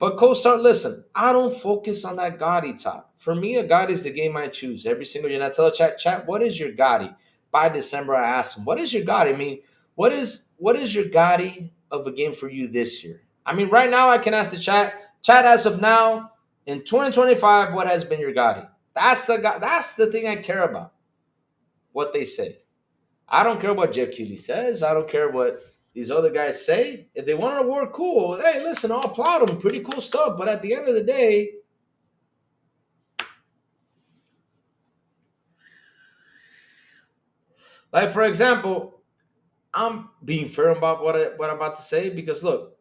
But co-star, listen, I don't focus on that Gotti top. For me, a Gotti is the game I choose every single year. And I tell chat, what is your Gotti? By December, I ask them, what is your Gotti? I mean, what is your Gotti of a game for you this year? I mean, right now I can ask the chat as of now, in 2025, what has been your Gotti? That's the thing I care about. What they say. I don't care what Jeff Keighley says. I don't care what these other guys say. If they want an award, cool. Hey, listen, I'll applaud them. Pretty cool stuff. But at the end of the day, like for example, I'm being fair about what I'm about to say because look,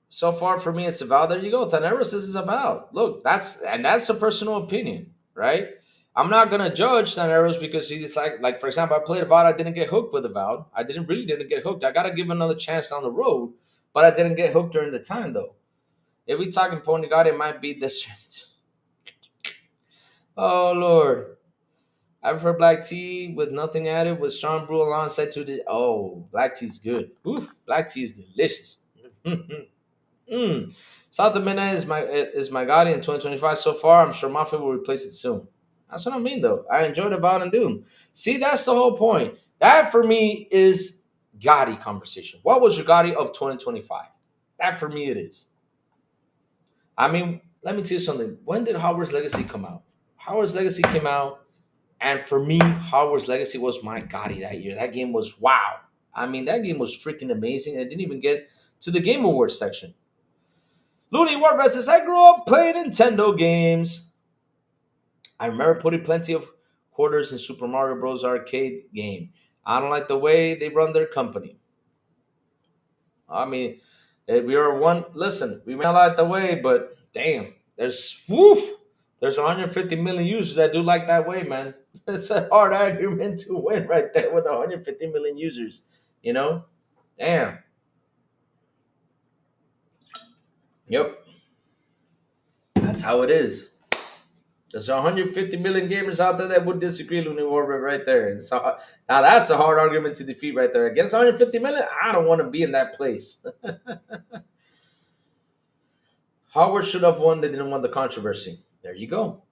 so far for me it's about. There you go. Thaneros, this is about. Look, that's a personal opinion, right? I'm not gonna judge Thaneros because he's like for example, I played Avowed, I didn't get hooked with Avowed. I didn't get hooked. I gotta give another chance down the road, but I didn't get hooked during the time though. If we talking Pony God, it might be this. Oh Lord. I prefer black tea with nothing added with strong brew alongside to the. Oh, black tea's good. Ooh, black tea is delicious. Mm. South Dominion is my Gotti in 2025 so far. I'm sure Mafia will replace it soon. That's what I mean, though. I enjoyed About and Doom. See, that's the whole point. That for me is Gotti conversation. What was your Gotti of 2025? That for me it is. I mean, let me tell you something. When did Hogwarts Legacy come out? Hogwarts Legacy came out, and for me, Hogwarts Legacy was my Gotti that year. That game was wow. I mean, that game was freaking amazing. I didn't even get to the Game Awards section. Looney Warfare says, I grew up playing Nintendo games. I remember putting plenty of quarters in Super Mario Bros. Arcade game. I don't like the way they run their company. I mean, we are one. Listen, we may not like the way, but damn, there's 150 million users that do like that way, man. It's a hard argument to win right there with 150 million users. You know, damn. Yep, that's how it is. There's 150 million gamers out there that would disagree with New Orbit right there. And so now that's a hard argument to defeat right there. Against 150 million, I don't want to be in that place. Howard should have won. They didn't want the controversy. There you go.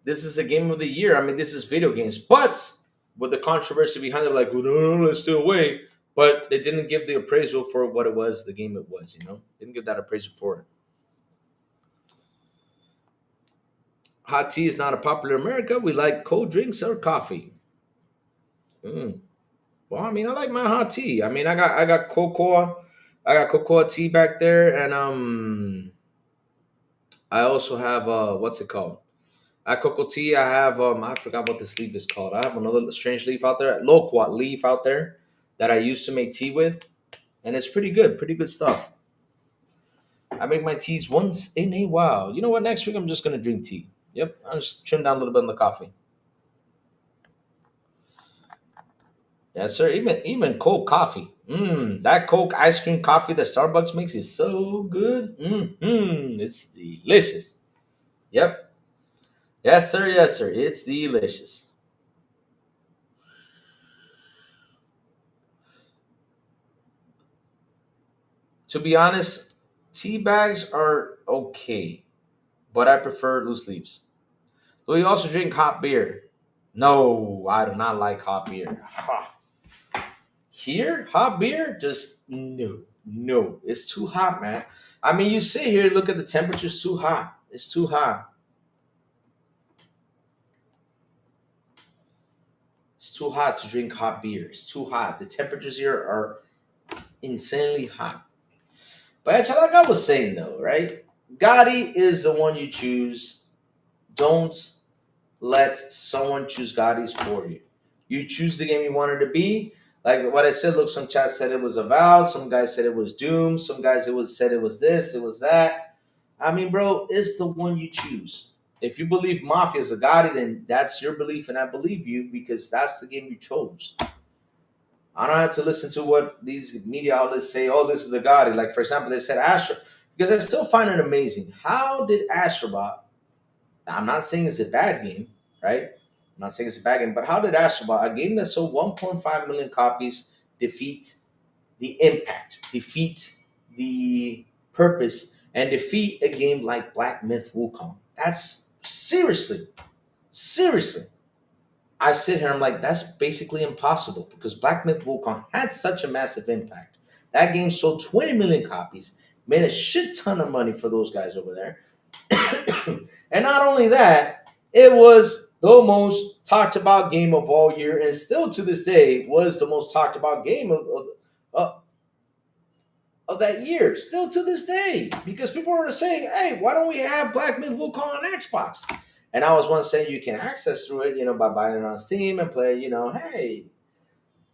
This is a game of the year. I mean, this is video games, but with the controversy behind it, like, well, no, let's do away. But they didn't give the appraisal for what it was, the game it was. Didn't give that appraisal for it. Hot tea is not a popular in America. We like cold drinks or coffee. Well, I mean, I like my hot tea. I mean, I got cocoa. I got cocoa tea back there, and I also have what's it called? I cocoa tea. I have I forgot what this leaf is called. I have another strange leaf out there, loquat leaf out there that I used to make tea with, and it's pretty good stuff. I make my teas once in a while. You know what? Next week I'm just gonna drink tea. Yep, I'll just trim down a little bit on the coffee. Yes, sir. Even cold coffee. That Coke ice cream coffee that Starbucks makes is so good. It's delicious. Yep. Yes, sir. Yes, sir. It's delicious. To be honest, tea bags are okay, but I prefer loose leaves. Do you also drink hot beer? No, I do not like hot beer. Here, hot beer, just no. It's too hot, man. I mean, you sit here and look at the temperature. It's too hot. It's too hot. It's too hot to drink hot beer. It's too hot. The temperatures here are insanely hot. But like I was saying though, right? Gotti is the one you choose. Don't let someone choose Gotti's for you. You choose the game you want it to be. Like what I said, look, some chat said it was Avowed, some guys said it was Doom, some guys said it was this, it was that. I mean, bro, it's the one you choose. If you believe Mafia is a Gotti, then that's your belief, and I believe you because that's the game you chose. I don't have to listen to what these media outlets say, oh, this is the Gotti. Like, for example, they said Astro, because I still find it amazing. How did Astrobot, I'm not saying it's a bad game, right? I'm not saying it's a bad game, but how did Astrobot, a game that sold 1.5 million copies, defeat the impact, defeat the purpose, and defeat a game like Black Myth Wukong? That's seriously. I sit here, I'm like, that's basically impossible because Black Myth Wukong had such a massive impact. That game sold 20 million copies, made a shit ton of money for those guys over there. And not only that, it was the most talked about game of all year, and still to this day was the most talked about game of that year. Still to this day, because people were saying, "Hey, why don't we have Black Myth Wukong on Xbox?" And I was once saying you can access through it, by buying it on Steam and play, hey,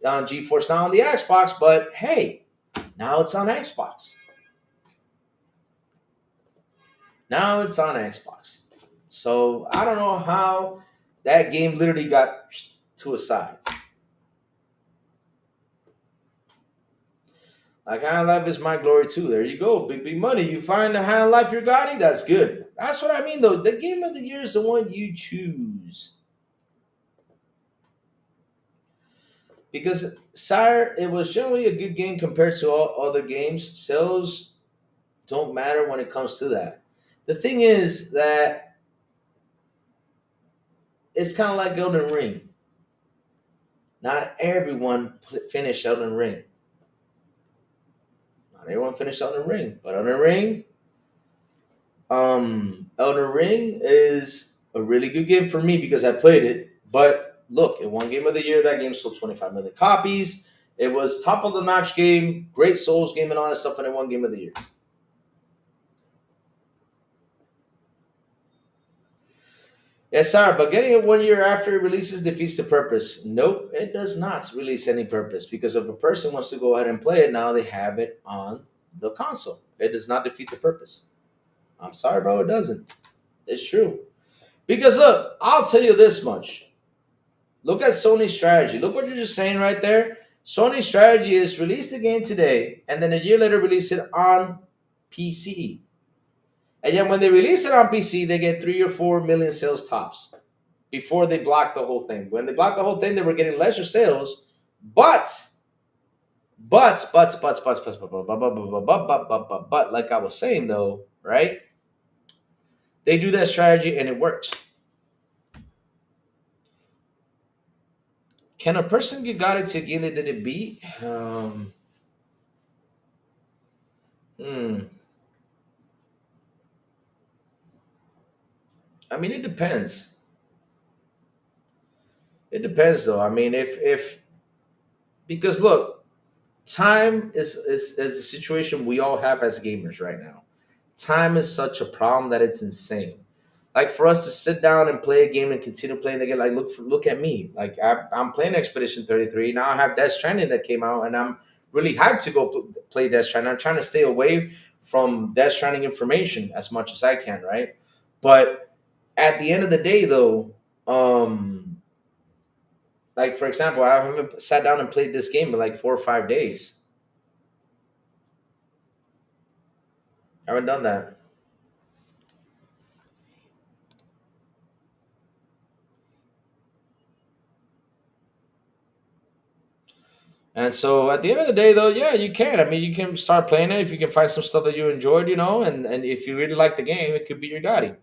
on GeForce Now on the Xbox. But hey, now it's on Xbox. So I don't know how that game literally got to a side. Like High on Life is my glory too. There you go. Big money. You find the High on Life your Gotti, that's good. That's what I mean though. The game of the year is the one you choose. Because Sire, it was generally a good game compared to all other games. Sales don't matter when it comes to that. The thing is that it's kind of like Elden Ring. Not everyone finished Elden Ring. Not everyone finished Elden Ring, but Elden Ring is a really good game for me because I played it. But look, it won Game of the Year. That game sold 25 million copies. It was top of the notch game, great Souls game, and all that stuff, and it won Game of the Year. Yes, sir, but getting it 1 year after it releases defeats the purpose. Nope, it does not release any purpose because if a person wants to go ahead and play it, now they have it on the console. It does not defeat the purpose. I'm sorry, bro, it doesn't. It's true. Because look, I'll tell you this much. Look at Sony's strategy. Look what you're just saying right there. Sony's strategy is release the game today and then a year later release it on PC. And yet when they release it on PC, they get 3 or 4 million sales tops before they block the whole thing. When they blocked the whole thing, they were getting lesser sales, but but like I was saying though, right? They do that strategy and it works. Can a person get got into a game they didn't beat? Hmm. I mean, it depends. It depends, though. I mean, if because look, time is a situation we all have as gamers right now. Time is such a problem that it's insane. Like for us to sit down and play a game and continue playing the game, like look at me. Like I'm playing Expedition 33 now. I have Death Stranding that came out, and I'm really hyped to go play Death Stranding. I'm trying to stay away from Death Stranding information as much as I can, right? But at the end of the day, though, like for example, I haven't sat down and played this game in like 4 or 5 days. I haven't done that. And so at the end of the day, though, yeah, you can. I mean, you can start playing it if you can find some stuff that you enjoyed, and if you really like the game, it could be your Gotti.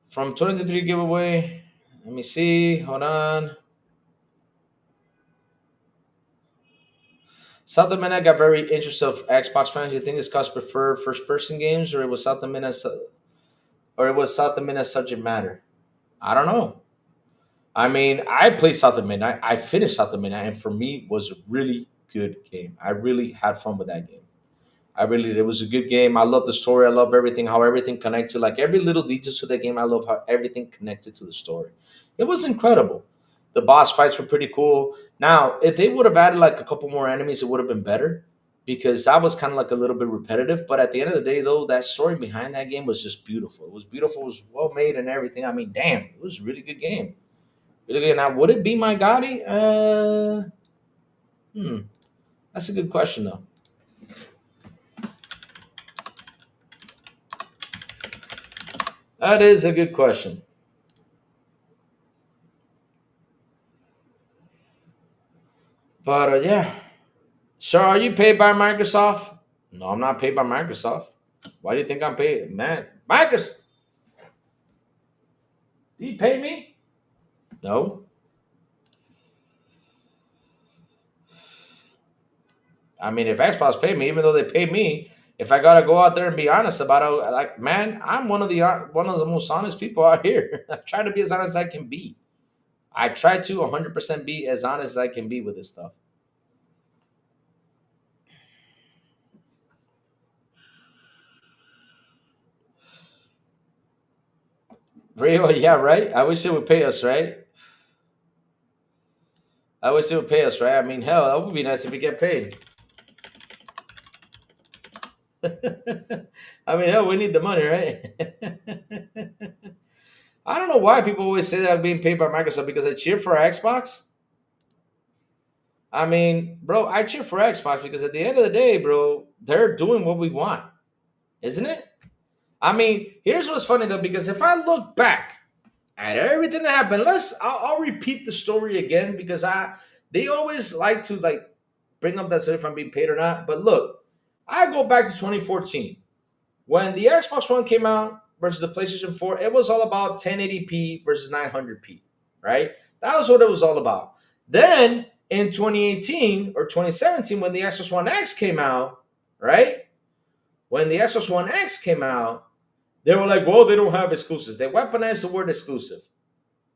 From 23 giveaway, let me see. Hold on. South America got very interested of Xbox fans. You think this guys prefer first person games, or it was South America subject matter? I don't know. I mean, I played South of Midnight. I finished South of Midnight, and for me, it was a really good game. I really had fun with that game. I really, it was a good game. I love the story. I love everything, how everything connected. Like every little detail to the game, I love how everything connected to the story. It was incredible. The boss fights were pretty cool. Now, if they would have added like a couple more enemies, it would have been better because that was kind of like a little bit repetitive. But at the end of the day, though, that story behind that game was just beautiful. It was beautiful. It was well made and everything. I mean, damn, it was a really good game. Really good. Now, would it be my Gotti? That's a good question, though. That is a good question. But yeah. So are you paid by Microsoft? No, I'm not paid by Microsoft. Why do you think I'm paid? Man, Microsoft, do you pay me? No. I mean, if Xbox paid me, even though they paid me, if I gotta go out there and be honest about it, like man, I'm one of the most honest people out here. I try to be as honest as I can be. I try to 100% be as honest as I can be with this stuff. Real, yeah, right. I wish it would pay us, right? I wish it would pay us, right? I mean, hell, that would be nice if we get paid. I mean, hell, we need the money, right? I don't know why people always say that I'm being paid by Microsoft because I cheer for Xbox. I mean, bro, I cheer for Xbox because at the end of the day, bro, they're doing what we want, isn't it? I mean, here's what's funny though, because if I look back at everything that happened, I'll repeat the story again because they always like to like bring up that stuff if I'm being paid or not. But look, I go back to 2014 when the Xbox One came out versus the PlayStation 4. It was all about 1080p versus 900p, right? That was what it was all about. Then in 2018 or 2017, when the Xbox One X came out, right? When the Xbox One X came out, they were like, well, they don't have exclusives. They weaponized the word exclusive.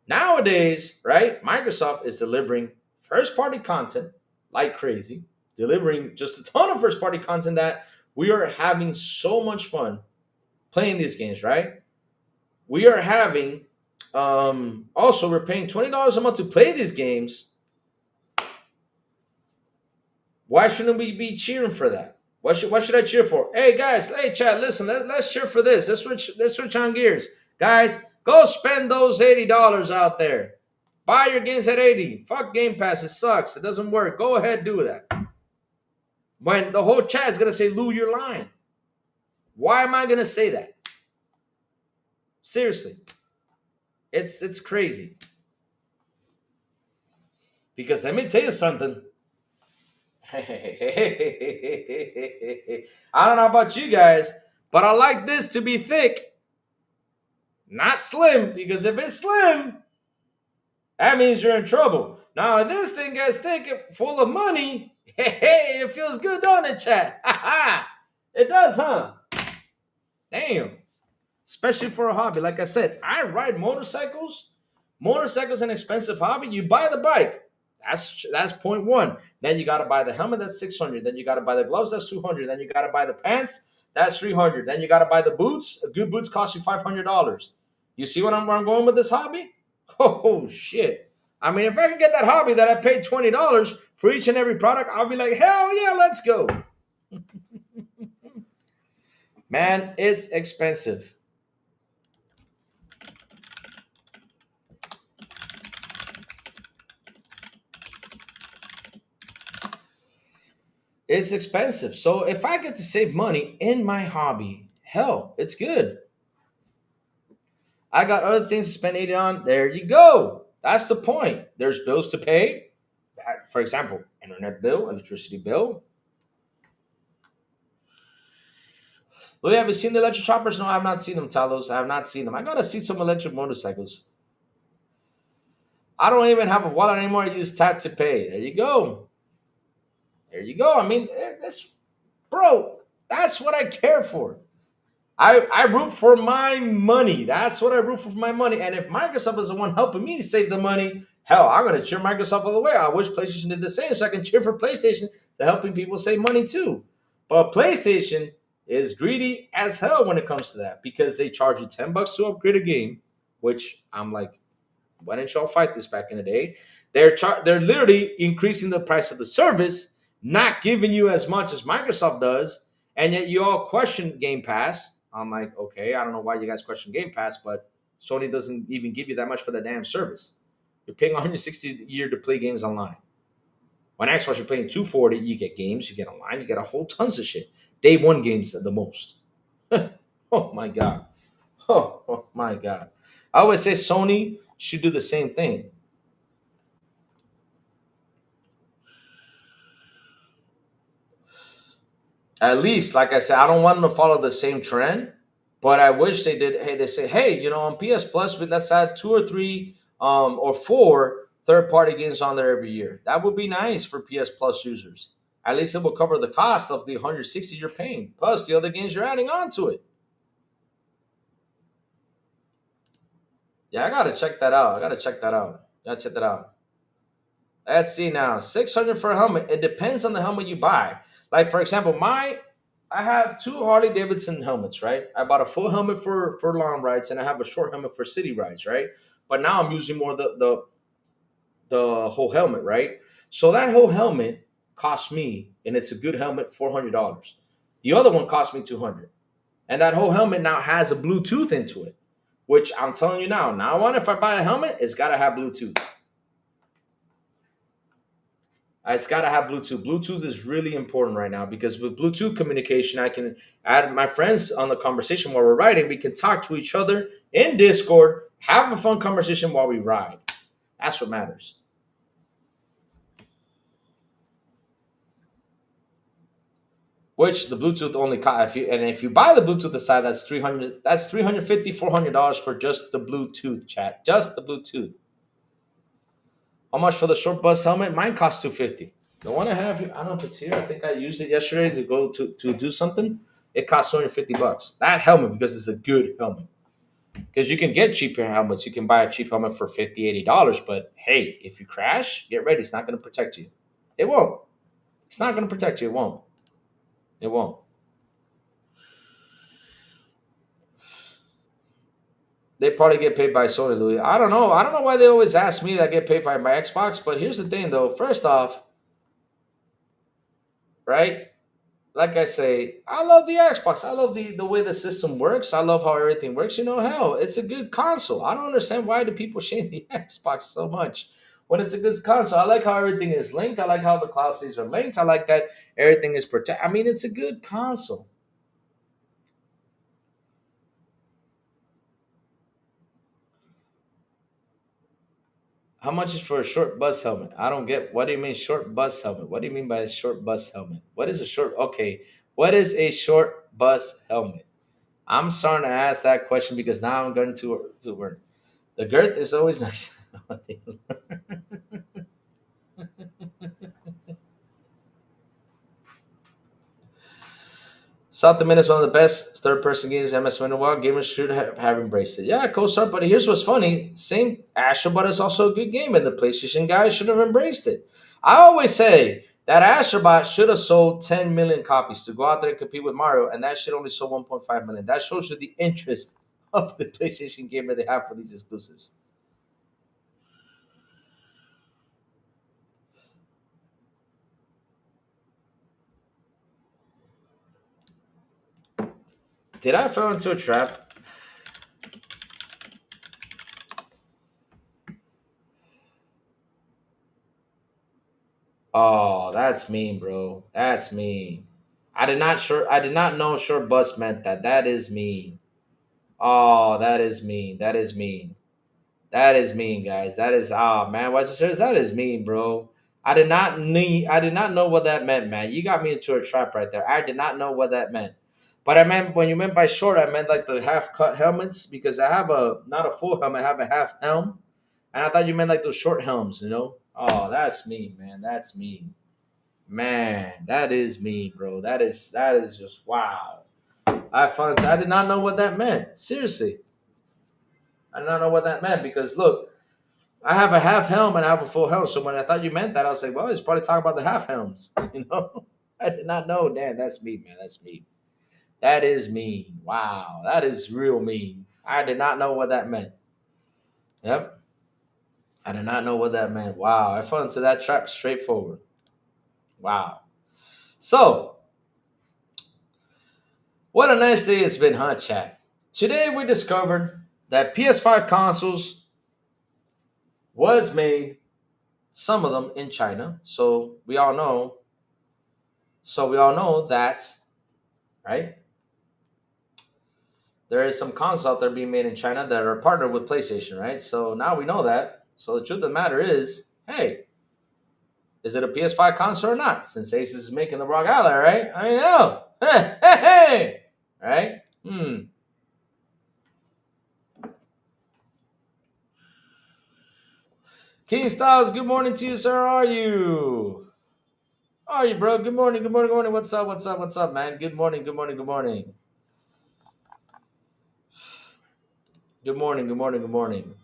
Nowadays, right, Microsoft is delivering first party content like crazy, delivering just a ton of first party content that we are having so much fun playing these games, right? We are having, also, we're paying $20 a month to play these games. Why shouldn't we be cheering for that? What should I cheer for? Hey guys, hey chat, listen, let's cheer for this. Let's switch on gears. Guys, go spend those $80 out there. Buy your games at 80. Fuck Game Pass, it sucks. It doesn't work. Go ahead, do that. when the whole chat is gonna say, Lou, you're lying. Why am I gonna say that? Seriously. It's crazy. Because let me tell you something. I don't know about you guys, but I like this to be thick, not slim. Because if it's slim, that means you're in trouble. Now, if this thing gets thick, full of money, hey, it feels good, don't it, chat? It does, huh? Damn. Especially for a hobby. Like I said, I ride motorcycles. Motorcycles an expensive hobby. You buy the bike. That's point one. Then you gotta buy the helmet, that's 600. Then you gotta buy the gloves, that's 200. Then you gotta buy the pants, that's 300. Then you gotta buy the boots. Good boots cost you $500. You see where I'm going with this hobby? Oh shit. I mean, if I could get that hobby that I paid $20 for each and every product, I'll be like, hell yeah, let's go. Man, it's expensive. It's expensive. So if I get to save money in my hobby, hell, it's good. I got other things to spend 80 on. There you go. That's the point. There's bills to pay. For example, internet bill, electricity bill. Louis, have you seen the electric choppers? No, I have not seen them, Talos. I have not seen them. I gotta see some electric motorcycles. I don't even have a wallet anymore. I use tap to pay. There you go. There you go. I mean, that's, bro, that's what I care for. I root for my money. That's what I root for my money. And if Microsoft is the one helping me to save the money, hell, I'm going to cheer Microsoft all the way. I wish PlayStation did the same so I can cheer for PlayStation to helping people save money too. But PlayStation is greedy as hell when it comes to that because they charge you $10 to upgrade a game, which I'm like, why didn't y'all fight this back in the day? They're literally increasing the price of the service, not giving you as much as Microsoft does, and yet you all question Game Pass. I'm like, okay, I don't know why you guys question Game Pass, but Sony doesn't even give you that much for the damn service. You're paying $160 a year to play games online. On Xbox, you're paying $240. You get games, you get online, you get a whole tons of shit. Day one games at the most. Oh my god. Oh my god. I always say Sony should do the same thing. At least, like I said, I don't want them to follow the same trend, but I wish they did. Hey, they say, hey, on PS Plus, let's add 2 or 3 or 4 third-party games on there every year. That would be nice for PS Plus users. At least it will cover the cost of the 160 you're paying, plus the other games you're adding on to it. Yeah, I gotta check that out. Gotta check that out. Let's see now. 600 for a helmet. It depends on the helmet you buy. Like for example, I have 2 Harley Davidson helmets, right? I bought a full helmet for long rides, and I have a short helmet for city rides, right? But now I'm using more the whole helmet, right? So that whole helmet cost me, and it's a good helmet, $400. The other one cost me $200, and that whole helmet now has a Bluetooth into it, which I'm telling you now on, if I buy a helmet, it's got to have Bluetooth. It's got to have Bluetooth. Bluetooth is really important right now because with Bluetooth communication, I can add my friends on the conversation while we're riding. We can talk to each other in Discord, have a fun conversation while we ride. That's what matters. Which the Bluetooth only cost, if you buy the Bluetooth aside, that's $350, $400 for just the Bluetooth, chat. Just the Bluetooth. How much for the short bus helmet? Mine costs $250. The one I have, I don't know if it's here. I think I used it yesterday to go to do something. It costs $250. That helmet, because it's a good helmet. Because you can get cheaper helmets. You can buy a cheap helmet for $50, $80. But hey, if you crash, get ready. It's not going to protect you. It won't. It's not going to protect you. It won't. It won't. They probably get paid by Sony, Louis. I don't know. I don't know why they always ask me that I get paid by my Xbox. But here's the thing, though. First off, right? Like I say, I love the Xbox. I love the way the system works. I love how everything works. Hell, it's a good console. I don't understand why do people shame the Xbox so much. When it's a good console, I like how everything is linked. I like how the cloud saves are linked. I like that everything is protected. I mean, it's a good console. How much is for a short bus helmet? I don't get. What do you mean short bus helmet? What do you mean by a short bus helmet? What is a short? Okay, what is a short bus helmet? I'm starting to ask that question because now I'm going to work. The girth is always nice. South Dominion is one of the best third-person games MS in a while. Gamers should have embraced it. Yeah, co-star. But here's what's funny: same Astrobot is also a good game, and the PlayStation guys should have embraced it. I always say that Astrobot should have sold 10 million copies to go out there and compete with Mario, and that shit only sold 1.5 million. That shows you the interest of the PlayStation gamer they have for these exclusives. Did I fall into a trap? Oh, that's mean, bro. That's mean. I did not know short bus meant that. That is mean. Oh, that is mean. That is mean. That is mean, guys. That is man, what's the serious? That is mean, bro. I did not know what that meant, man. You got me into a trap right there. I did not know what that meant. But I meant when you meant by short, I meant like the half cut helmets because I have a not a full helmet, I have a half helm. And I thought you meant like those short helms, you know? Oh, that's mean, man. That's mean. Man, that is mean, bro. That is just wow. I did not know what that meant. Seriously. I did not know what that meant because look, I have a half helm and I have a full helm. So when I thought you meant that, I was like, well, he's probably talking about the half helms. You know? I did not know. Damn, that's mean, man. That's mean. That is mean. Wow. That is real mean. I did not know what that meant. Yep. I did not know what that meant. Wow. I fell into that trap straightforward. Wow. So, what a nice day it's been, huh, chat? Today we discovered that PS5 consoles was made, some of them in China. So we all know that, right? There is some consoles out there being made in China that are partnered with PlayStation, right? So now we know that. So the truth of the matter is, hey, is it a PS5 console or not? Since Asus is making the Rock Ally, right? I mean, no. Hey, hey, hey. Right? King Styles, good morning to you, sir. How are you? How are you, bro? Good morning, good morning, good morning. What's up, what's up, what's up, man? Good morning, good morning, good morning. Good morning, good morning, good morning.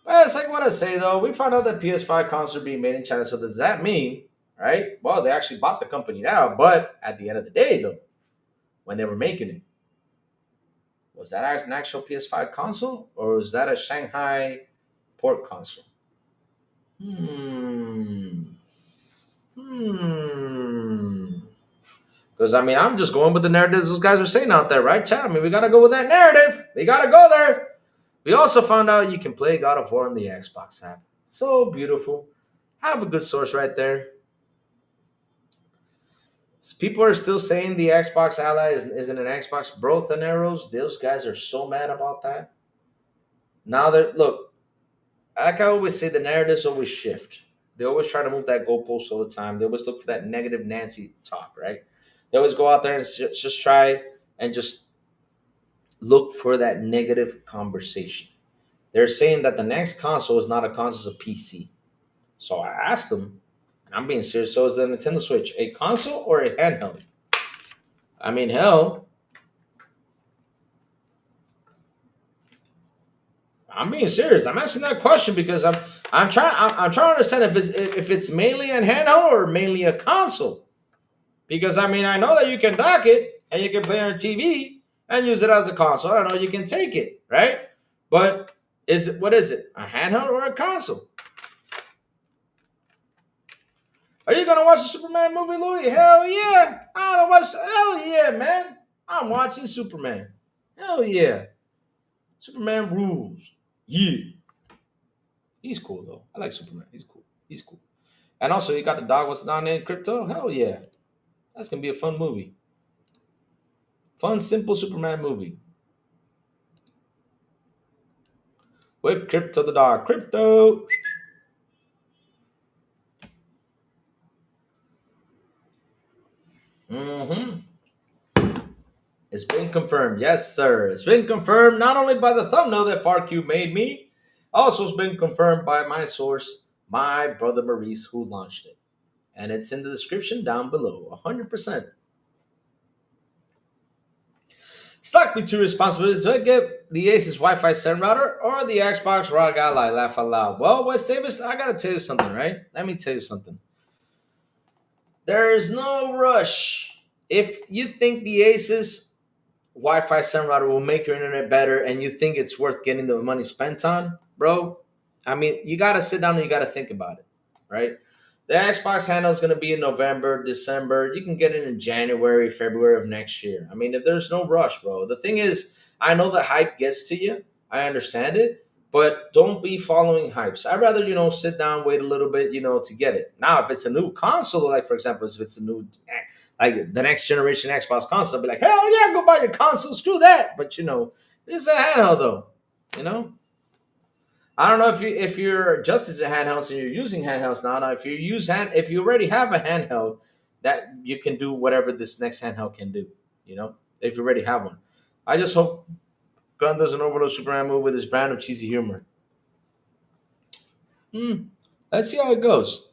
Well, it's like what I say, though. We found out that PS5 consoles are being made in China. So does that mean, right? Well, they actually bought the company now. But at the end of the day, though, when they were making it, was that an actual PS5 console or was that a Shanghai port console? Hmm. Hmm. Because I mean, I'm just going with the narratives those guys are saying out there, right, chat? I mean, we gotta go with that narrative. We gotta go there. We also found out you can play God of War on the Xbox app. So beautiful. Have a good source right there. People are still saying the Xbox Ally isn't an Xbox. Bro, Thin Arrows, those guys are so mad about that. Now they're look, like I always say, the narratives always shift. They always try to move that goalpost all the time. They always look for that negative Nancy talk, right? They always go out there and just try and just look for that negative conversation. They're saying that the next console is not a console, it's a PC. So I asked them, and I'm being serious, so is the Nintendo Switch a console or a handheld? I mean, hell, I'm being serious. I'm asking that question because I'm trying to understand if it's mainly a handheld or mainly a console. Because I mean, I know that you can dock it and you can play on your TV and use it as a console. I know you can take it, right? But what is it? A handheld or a console? Are you gonna watch the Superman movie, Louis? Hell yeah! I wanna watch. Hell yeah, man! I'm watching Superman. Hell yeah! Superman rules. Yeah. He's cool though. I like Superman. He's cool. He's cool. And also, you got the dog. What's down there? Crypto. Hell yeah, that's gonna be a fun movie. Fun, simple Superman movie with Crypto the dog. Crypto. Hmm. It's been confirmed. Yes, sir. It's been confirmed not only by the thumbnail that FarQ made me, also it's been confirmed by my source, my brother Maurice, who launched it. And it's in the description down below. 100%. Stock me two responsibilities. Do I get the Asus Wi-Fi 7 router or the Xbox ROG Ally? Laugh out loud. Well, West Davis, I gotta tell you something, right? Let me tell you something. There's no rush. If you think the Asus Wi-Fi 7 router will make your internet better and you think it's worth getting the money spent on, bro, I mean, you got to sit down and you got to think about it, right? The Xbox handle is going to be in November, December. You can get it in January, February of next year. I mean, if there's no rush, bro. The thing is, I know the hype gets to you. I understand it, but don't be following hypes. I'd rather, sit down, wait a little bit, to get it. Now, if it's a new console, like for example, if it's a new like the next generation Xbox console, I'll be like, hell yeah, go buy your console, screw that. But this is a handheld though. You know, I don't know if you're just as a handhelds and you're using handhelds now. Now, if you already have a handheld, that you can do whatever this next handheld can do. If you already have one, I just hope Gunn doesn't overload Superman movie with his brand of cheesy humor. Hmm. Let's see how it goes.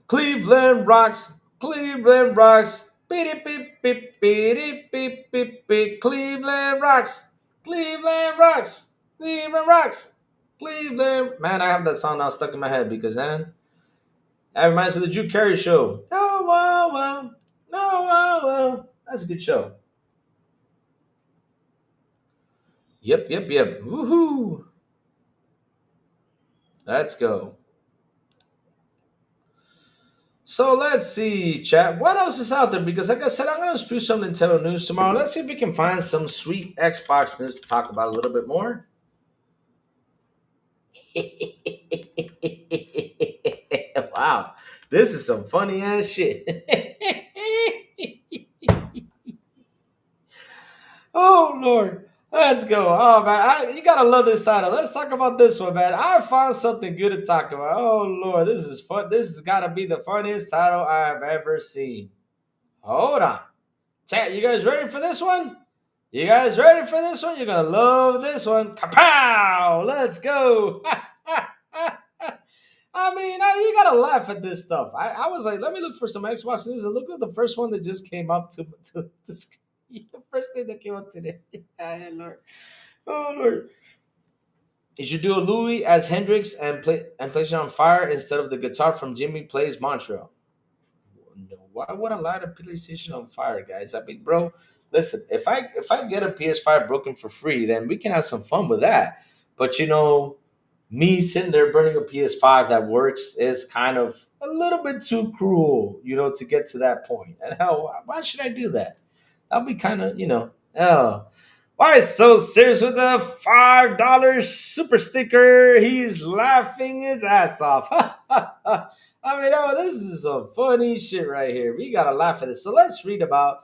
Cleveland rocks. Cleveland rocks. Beep, beep, beep, beep, beep, beep, beep. Cleveland rocks. Cleveland rocks. Cleveland rocks. Cleveland. Man, I have that song now stuck in my head because, man, that reminds me of the Drew Carey show. Oh, wow, wow. No, wow, wow. That's a good show. Yep, yep, yep. Woohoo. Let's go. So let's see, chat. What else is out there? Because, like I said, I'm going to spew some Nintendo news tomorrow. Let's see if we can find some sweet Xbox news to talk about a little bit more. Wow, this is some funny ass shit. Oh Lord, let's go. Oh man, you gotta love this title. Let's talk about this one, man. I found something good to talk about. Oh Lord, this is fun. This has got to be the funniest title I have ever seen. Hold on, chat. You guys ready for this one? You guys ready for this one? You're gonna love this one. Kapow! Let's go. I mean, you gotta laugh at this stuff. I was like, let me look for some Xbox news and look at the first one that just came up to the first thing that came up today. Oh Lord, oh Lord! You should do a Louis as Hendrix and place it on fire instead of the guitar from Jimmy Plays Montreal. No, why would I light a PlayStation on fire, guys? I mean, bro, listen. If I get a PS5 broken for free, then we can have some fun with that. But me sitting there burning a PS5 that works is kind of a little bit too cruel, to get to that point. And hell, why should I do that? That'll be kind of, oh, why is so serious with the $5 super sticker? He's laughing his ass off. I mean, oh, this is some funny shit right here. We gotta laugh at this. So let's read about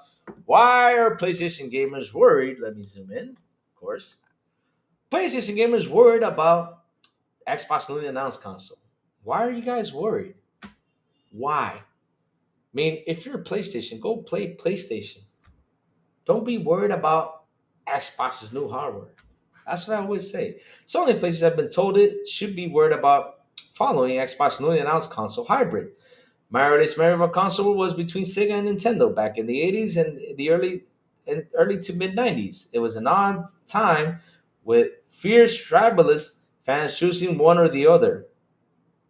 why are PlayStation gamers worried. Let me zoom in, of course. PlayStation gamers worried about Xbox newly announced console. Why are you guys worried? Why? I mean, if you're a PlayStation, go play PlayStation. Don't be worried about Xbox's new hardware. That's what I always say. Sony PlayStation have been told it should be worried about following Xbox newly announced console hybrid. My earliest memory of a console was between Sega and Nintendo back in the 80s and the early to mid 90s. It was an odd time with fierce tribalist fans choosing one or the other.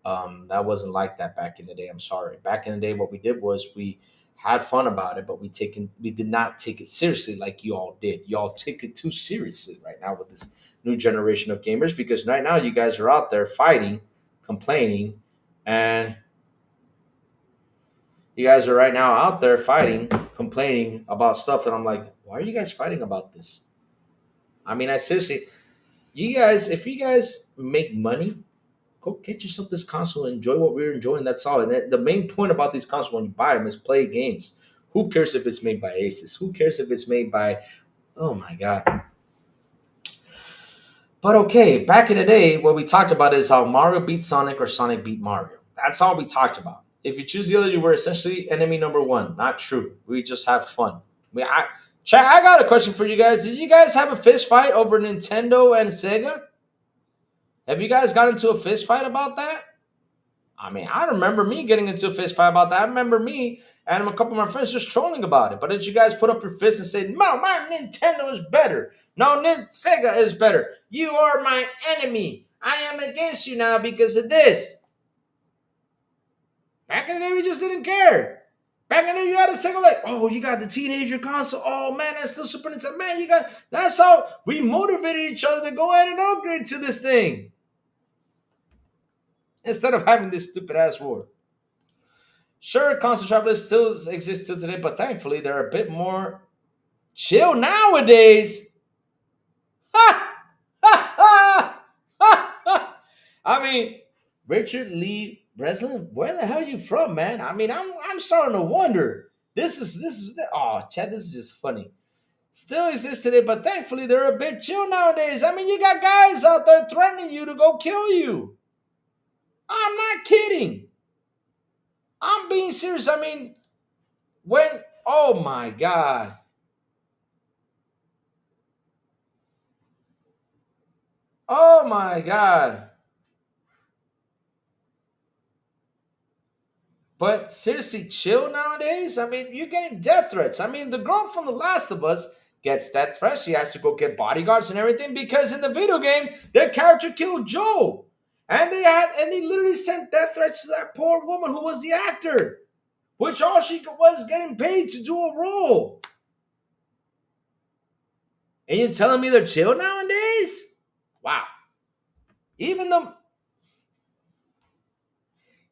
That wasn't like that back in the day. I'm sorry. Back in the day, what we did was we had fun about it, but we did not take it seriously like you all did. Y'all take it too seriously right now with this new generation of gamers because right now you guys are out there fighting, complaining, and you guys are right now out there fighting, complaining about stuff. And I'm like, why are you guys fighting about this? I mean, I seriously, you guys, if you guys make money, go get yourself this console and enjoy what we're enjoying. That's all. And the main point about these consoles when you buy them is play games. Who cares if it's made by Asus? Who cares if it's made by, oh my God. But okay, back in the day, what we talked about is how Mario beat Sonic or Sonic beat Mario. That's all we talked about. If you choose the other, you were essentially enemy number one. Not true. We just have fun. Chat, I got a question for you guys. Did you guys have a fist fight over Nintendo and Sega? Have you guys got into a fist fight about that? I mean, I remember me getting into a fist fight about that. I remember me and a couple of my friends just trolling about it. But did you guys put up your fist and say, "No, my Nintendo is better. No, Sega is better. You are my enemy. I am against you now because of this." Back in the day, we just didn't care. Back in the day, you had a Sega like, "Oh, you got the teenager console. Oh man, that's still Super Nintendo. Man, you got." That's how we motivated each other to go ahead and upgrade to this thing instead of having this stupid ass war. Sure, console travelers still exist till today, but thankfully they're a bit more chill nowadays. Ha! Ha! Ha! Ha! Ha! I mean, Richard Lee Breslin, where the hell are you from, man? I mean, I'm starting to wonder. This is oh, Chad, this is just funny. Still exists today, but thankfully they're a bit chill nowadays. I mean, you got guys out there threatening you to go kill you. I'm not kidding. I'm being serious. I mean, when, oh my God. Oh my God. But seriously, chill nowadays? I mean, you're getting death threats. I mean, the girl from The Last of Us gets death threats. She has to go get bodyguards and everything because in the video game, their character killed Joel. And they literally sent death threats to that poor woman who was the actor, which all she was getting paid to do a role. And you're telling me they're chill nowadays? Wow. Even the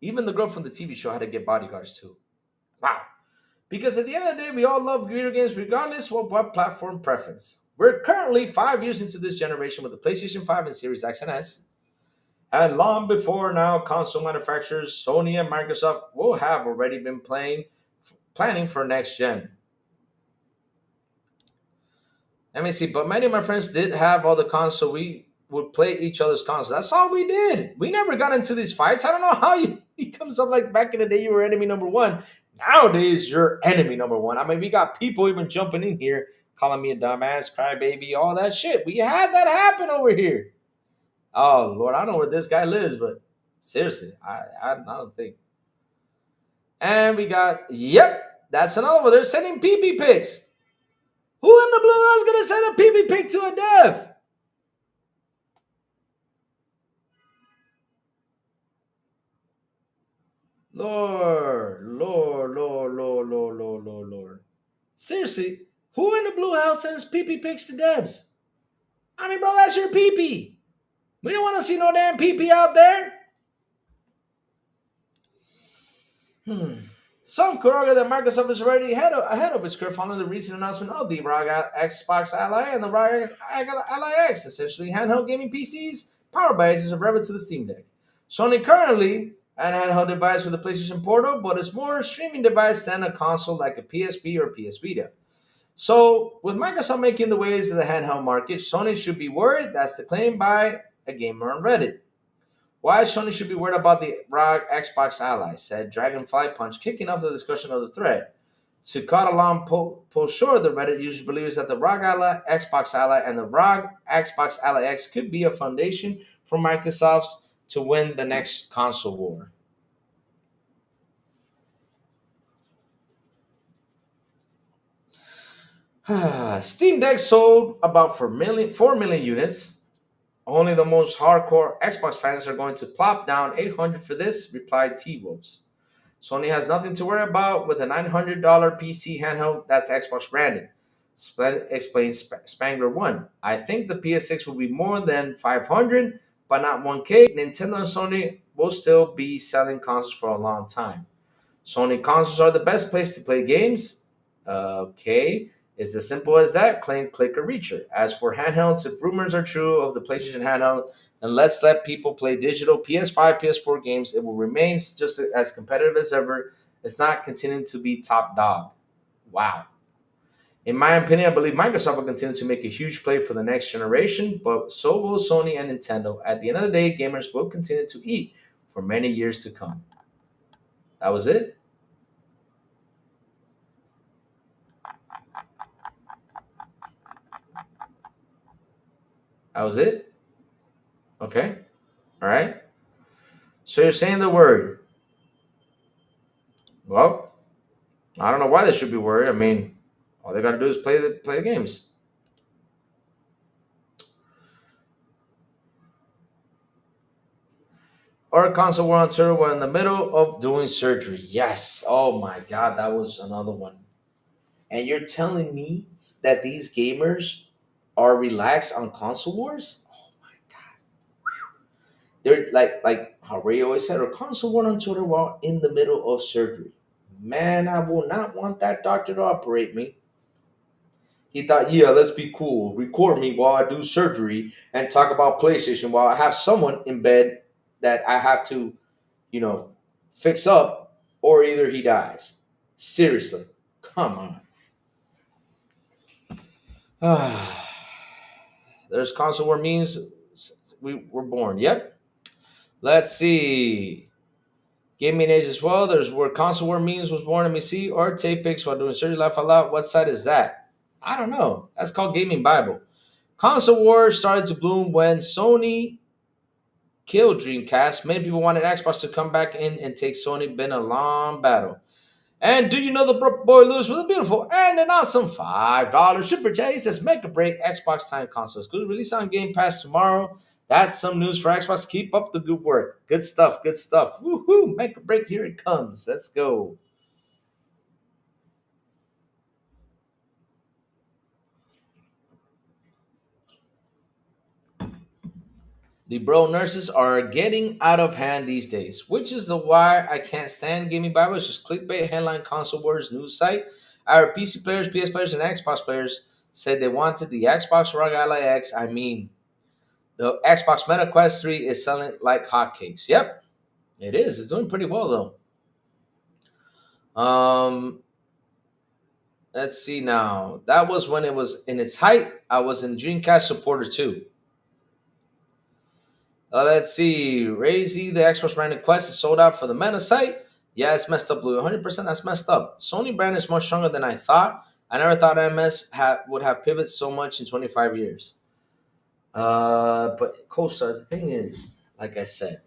even the girl from the TV show had to get bodyguards too. Wow. Because at the end of the day, we all love video games regardless of what platform preference. We're currently 5 years into this generation with the PlayStation 5 and Series X and S. And long before now, console manufacturers, Sony and Microsoft will have already been planning for next gen. Let me see, but many of my friends did have all the consoles. We would play each other's consoles. That's all we did. We never got into these fights. I don't know how it comes up like back in the day you were enemy number one. Nowadays, you're enemy number one. I mean, we got people even jumping in here, calling me a dumbass, crybaby, all that shit. We had that happen over here. Oh Lord, I don't know where this guy lives, but seriously, I don't think. And we got, yep, that's another one. They're sending pee pics. Who in the blue is gonna send a pee pic to a dev? Lord. Seriously, who in the blue house sends pee pics to devs? I mean, bro, that's your pee. We don't want to see no damn pee out there. Some could argue that Microsoft is already ahead of its curve following the recent announcement of the ROG Xbox Ally and the ROG Ally X, essentially handheld gaming PCs powered by Asus rival to the Steam Deck. Sony currently an handheld device with a PlayStation Portal, but it's more a streaming device than a console like a PSP or PS Vita. So, with Microsoft making the waves of the handheld market, Sony should be worried. That's the claim by a gamer on Reddit. Why Sony should be worried about the ROG Xbox Ally, said Dragonfly Punch, kicking off the discussion of the thread. To cut along post short, the Reddit user believes that the ROG Ally, Xbox Ally, and the ROG Xbox Ally X could be a foundation for Microsoft's to win the next console war. Steam Deck sold about 4 million units. Only the most hardcore Xbox fans are going to plop down 800 for this, replied T-Wolves. Sony has nothing to worry about with a $900 PC handheld that's Xbox branded. Explains Spangler1. I think the PS6 will be more than 500, but not 1K. Nintendo and Sony will still be selling consoles for a long time. Sony consoles are the best place to play games. Okay. It's as simple as that. Claim, click, or reacher. As for handhelds, if rumors are true of the PlayStation handheld, then let's let people play digital PS5, PS4 games. It will remain just as competitive as ever. It's not continuing to be top dog. Wow. In my opinion, I believe Microsoft will continue to make a huge play for the next generation, but so will Sony and Nintendo. At the end of the day, gamers will continue to eat for many years to come. That was it. That was it. Okay. All right. So you're saying the word. Well, I don't know why they should be worried. I mean, all they got to do is play the games. Or console war on tour were in the middle of doing surgery. Yes. Oh my God, that was another one. And you're telling me that these gamers are relaxed on console wars? Oh my God. They're like how Ray always said, or console war on tour while in the middle of surgery. Man, I will not want that doctor to operate me. He thought, yeah, let's be cool. Record me while I do surgery and talk about PlayStation while I have someone in bed that I have to, you know, fix up, or either he dies. Seriously. Come on. There's console war memes. We were born. Yep. Let's see. Gaming age as well. There's where console war memes was born. Let me see. Or tape pics while doing surgery. Laugh out loud. What site is that? I don't know. That's called Gaming Bible. Console wars started to bloom when Sony killed Dreamcast. Many people wanted Xbox to come back in and take Sony. Been a long battle. And do you know the broke boy Lewis with a beautiful and an awesome $5 super chat? He says, make or break Xbox time consoles. Good release on Game Pass tomorrow. That's some news for Xbox. Keep up the good work. Good stuff. Good stuff. Woohoo. Make or break. Here it comes. Let's go. The bro nurses are getting out of hand these days, which is the why I can't stand Gaming Bible. It's just clickbait headline console wars news site. Our PC players, PS players, and Xbox players said they wanted the Xbox Rogue Ally X. I mean, the Xbox Meta Quest 3 is selling like hotcakes. Yep, it is. It's doing pretty well though. Let's see now. That was when it was in its height. I was in Dreamcast supporter too. Let's see. Razy, the Xbox branded Quest is sold out for the Meta site. Yeah, it's messed up, Blue. 100% that's messed up. Sony brand is much stronger than I thought. I never thought MS would have pivoted so much in 25 years. But Costa, the thing is, like I said,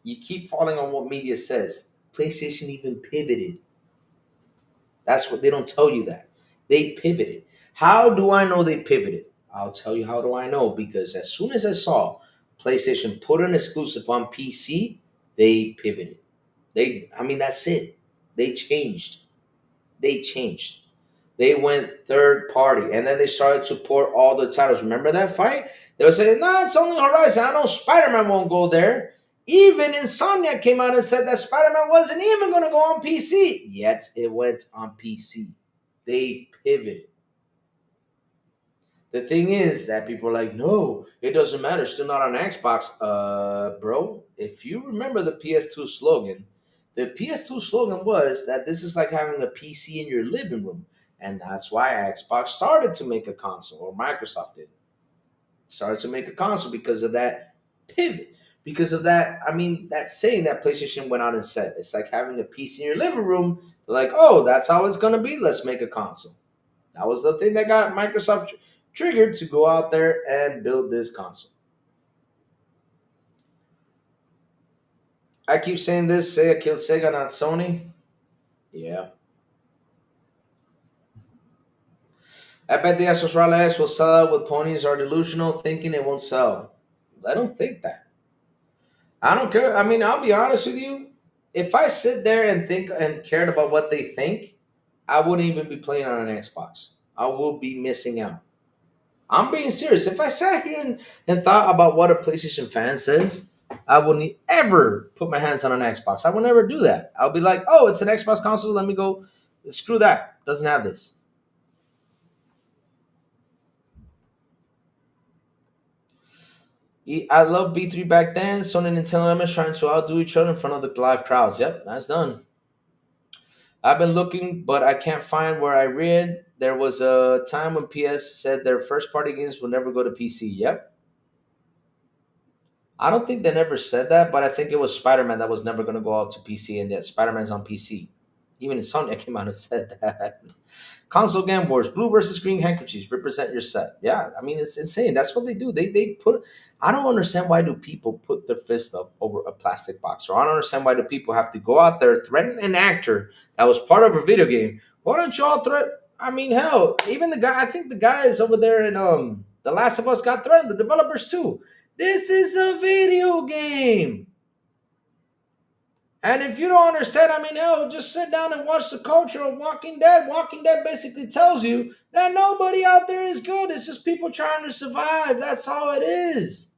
you keep falling on what media says. PlayStation even pivoted. That's what they don't tell you that. They pivoted. How do I know they pivoted? I'll tell you how do I know. Because as soon as I saw PlayStation put an exclusive on PC, they pivoted. That's it. They changed. They changed. They went third party, and then they started to port all the titles. Remember that fight? They were saying, "Nah, it's only Horizon. I know Spider-Man won't go there." Even Insomniac came out and said that Spider-Man wasn't even going to go on PC. Yet it went on PC. They pivoted. The thing is that people are like, no, it doesn't matter. It's still not on Xbox. Bro, if you remember the PS2 slogan, the PS2 slogan was that this is like having a PC in your living room. And that's why Xbox started to make a console, or Microsoft did. Started to make a console because of that pivot. Because of that, that saying that PlayStation went out and said. It's like having a PC in your living room. They're like, oh, that's how it's going to be. Let's make a console. That was the thing that got Microsoft triggered to go out there and build this console. I keep saying this, Sega killed Sega, not Sony. Yeah. I bet the Xbox Royale X will sell out with ponies are delusional, thinking it won't sell. I don't think that. I don't care. I'll be honest with you. If I sit there and think and cared about what they think, I wouldn't even be playing on an Xbox. I will be missing out. I'm being serious. If I sat here and thought about what a PlayStation fan says, I wouldn't ever put my hands on an Xbox. I would never do that. I'll be like, oh, it's an Xbox console. Let me go. Screw that. Doesn't have this. I love B3 back then. Sony and Nintendo members trying to outdo each other in front of the live crowds. Yep, that's done. I've been looking, but I can't find where I read there was a time when PS said their first party games will never go to PC. Yep. I don't think they never said that, but I think it was Spider Man that was never going to go out to PC, and that Spider Man's on PC. Even Insomnia came out and said that. Console Game Wars, blue versus green handkerchiefs represent your set. Yeah, I mean it's insane. That's what they do. They put. I don't understand why do people put their fist up over a plastic box, or I don't understand why do people have to go out there threaten an actor that was part of a video game. Why don't y'all threat? I mean, hell, even the guy. I think the guys over there in The Last of Us got threatened. The developers too. This is a video game. And if you don't understand, I mean, hell, just sit down and watch the culture of Walking Dead. Walking Dead basically tells you that nobody out there is good. It's just people trying to survive. That's all it is.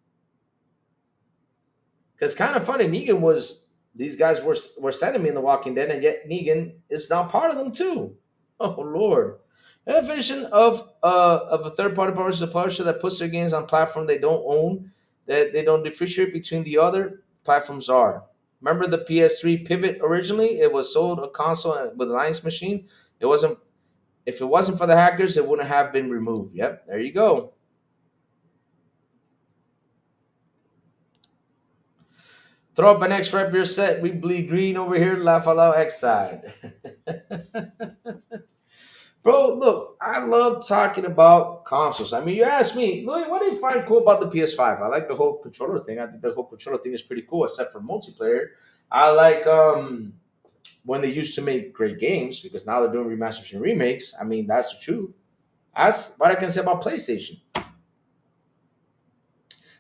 Because kind of funny, Negan was, these guys were sending me in The Walking Dead, and yet Negan is now part of them too. Oh, Lord. The definition of a third-party publisher is a publisher that puts their games on platform they don't own, that they don't differentiate between the other platforms are. Remember the PS3 Pivot originally? It was sold a console with a Linux machine. It wasn't. If it wasn't for the hackers, it wouldn't have been removed. Yep, there you go. Throw up an X rep your set. We bleed green over here. Laugh out loud X side. Bro, look, I love talking about consoles. I mean, you ask me, Louis, what do you find cool about the PS5? I like the whole controller thing. I think the whole controller thing is pretty cool, except for multiplayer. I like when they used to make great games, because now they're doing remasters and remakes. I mean, that's the truth. That's what I can say about PlayStation.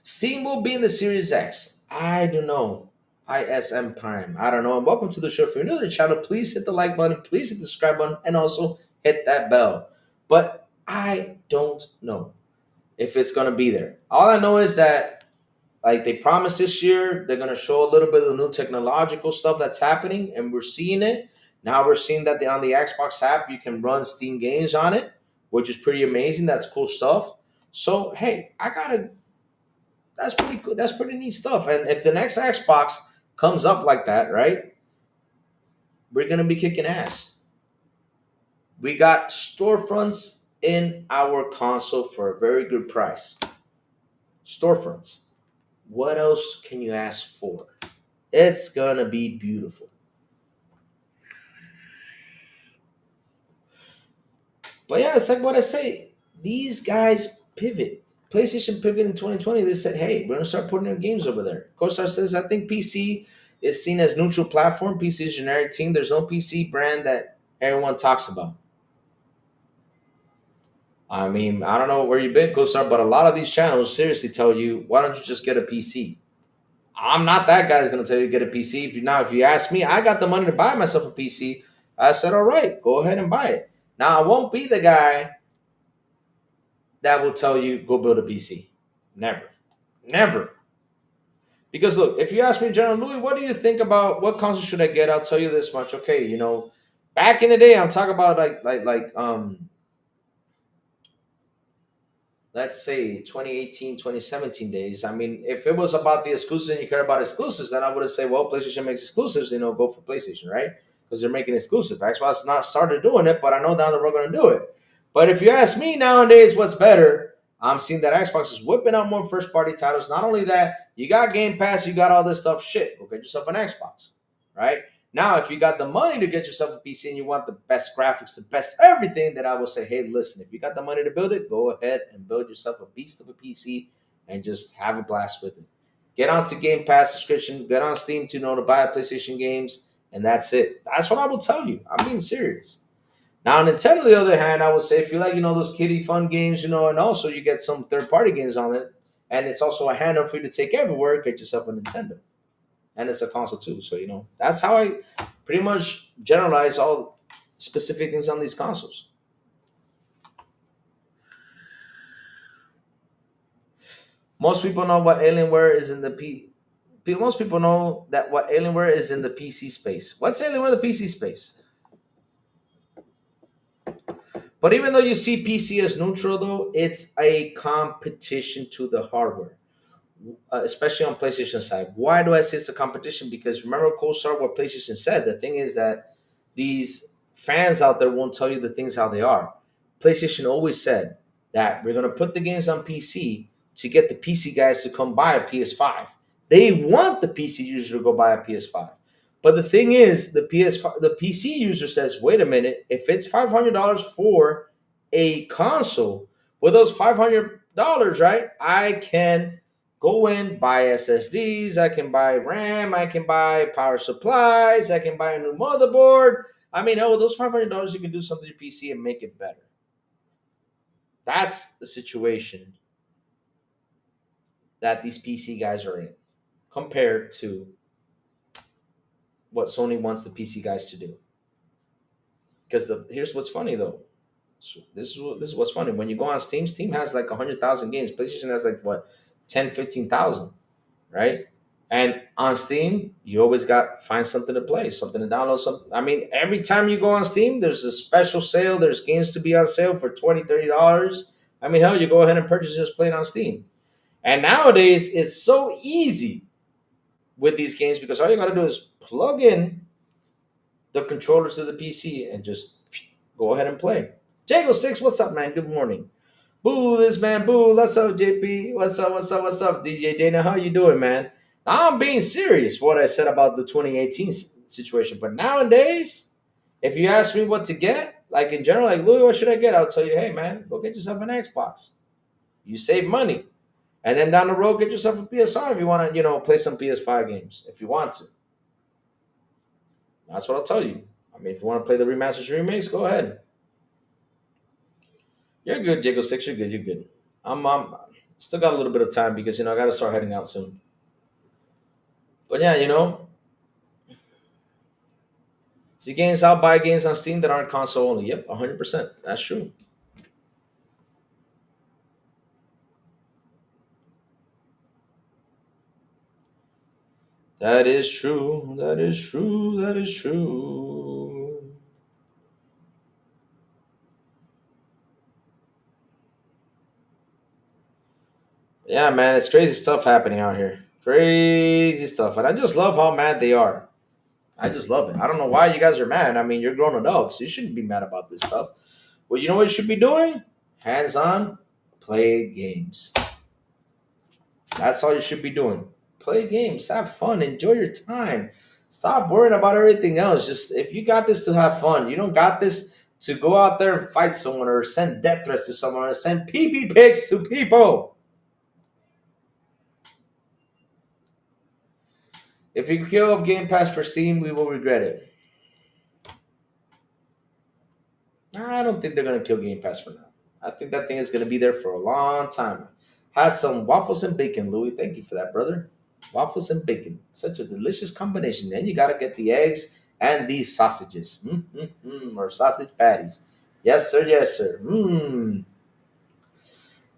Steam will be in the Series X. I don't know. ISM Prime. I don't know. And welcome to the show. If you're new to the channel, please hit the like button, please hit the subscribe button, and also hit that bell. But I don't know if it's going to be there. All I know is that, like they promised this year, they're going to show a little bit of the new technological stuff that's happening, and we're seeing it. Now we're seeing that on the Xbox app, you can run Steam games on it, which is pretty amazing. That's cool stuff. So, hey, that's pretty cool. That's pretty neat stuff. And if the next Xbox comes up like that, right, we're going to be kicking ass. We got storefronts in our console for a very good price. Storefronts. What else can you ask for? It's going to be beautiful. But yeah, it's like what I say. These guys pivot. PlayStation pivot in 2020. They said, hey, we're going to start putting our games over there. CoStar says, I think PC is seen as neutral platform. PC is generic team. There's no PC brand that everyone talks about. I mean, I don't know where you've been, CoStar, but a lot of these channels seriously tell you, why don't you just get a PC? I'm not that guy who's going to tell you to get a PC. If you ask me, I got the money to buy myself a PC. I said, all right, go ahead and buy it. Now, I won't be the guy that will tell you, go build a PC. Never. Never. Because look, if you ask me, General Louis, what do you think about what console should I get? I'll tell you this much. Okay, back in the day, I'm talking about let's say 2018, 2017 days. I mean, if it was about the exclusives and you care about exclusives, then I would have said, well, PlayStation makes exclusives, go for PlayStation, right? Because they're making exclusive. Xbox not started doing it, but I know down the road we're going to do it. But if you ask me nowadays what's better, I'm seeing that Xbox is whipping out more first-party titles. Not only that, you got Game Pass, you got all this stuff. Shit, go get yourself an Xbox, right? Now, if you got the money to get yourself a PC and you want the best graphics, the best everything, then I will say, hey, listen, if you got the money to build it, go ahead and build yourself a beast of a PC and just have a blast with it. Get onto Game Pass subscription, get on Steam to buy PlayStation games, and that's it. That's what I will tell you. I'm being serious. Now, Nintendo, on the other hand, I would say if you like, those kiddie fun games, and also you get some third-party games on it, and it's also a handle for you to take everywhere, get yourself a Nintendo. And it's a console too. So, that's how I pretty much generalize all specific things on these consoles. Most people know what Alienware is in the Most people know that what Alienware is in the PC space. What's Alienware in the PC space? But even though you see PC as neutral, though, it's a competition to the hardware. especially on PlayStation side. Why do I say it's a competition? Because remember, Cold Start, what PlayStation said. The thing is that these fans out there won't tell you the things how they are. PlayStation always said that we're gonna put the games on PC to get the PC guys to come buy a PS5. They want the PC user to go buy a PS5. But the thing is, the PC user says, "Wait a minute! If it's $500 for a console, with those $500, right? I can go in, buy SSDs, I can buy RAM, I can buy power supplies, I can buy a new motherboard. I mean, with those $500, you can do something to your PC and make it better." That's the situation that these PC guys are in compared to what Sony wants the PC guys to do. Because here's what's funny though. So this is what's funny. When you go on Steam, Steam has like 100,000 games. PlayStation has like what, 10, 15,000, right? And on Steam, you always got find something to play, something to download. Something. I mean, every time you go on Steam, there's a special sale. There's games to be on sale for $20, $30. I mean, hell, you go ahead and purchase just play it on Steam. And nowadays, it's so easy with these games because all you got to do is plug in the controller to the PC and just go ahead and play. Jago6, what's up, man? Good morning. Boo, this man, boo. What's up, JP? What's up, what's up, what's up, DJ Dana? How you doing, man? I'm being serious what I said about the 2018 situation. But nowadays, if you ask me what to get, like in general, like, Louis, what should I get? I'll tell you, hey, man, go get yourself an Xbox. You save money. And then down the road, get yourself a PS5 if you want to, play some PS5 games, if you want to. That's what I'll tell you. I mean, if you want to play the remasters remakes, go ahead. You're good, Jago6. You're good. You're good. I'm still got a little bit of time because I got to start heading out soon. But yeah, see games. I'll buy games on Steam that aren't console only. Yep, 100%. That's true. That is true. That is true. That is true. Yeah, man, it's crazy stuff happening out here. Crazy stuff. And I just love how mad they are. I just love it. I don't know why you guys are mad. I mean, you're grown adults. You shouldn't be mad about this stuff. Well, you know what you should be doing? Hands on, play games. That's all you should be doing. Play games, have fun, enjoy your time. Stop worrying about everything else. Just if you got this to have fun, you don't got this to go out there and fight someone or send death threats to someone or send pee pics to people. If you kill off Game Pass for Steam, we will regret it. I don't think they're going to kill Game Pass for now. I think that thing is going to be there for a long time. Has some waffles and bacon, Louis. Thank you for that, brother. Waffles and bacon. Such a delicious combination. Then you got to get the eggs and these sausages. Or sausage patties. Yes, sir. Yes, sir.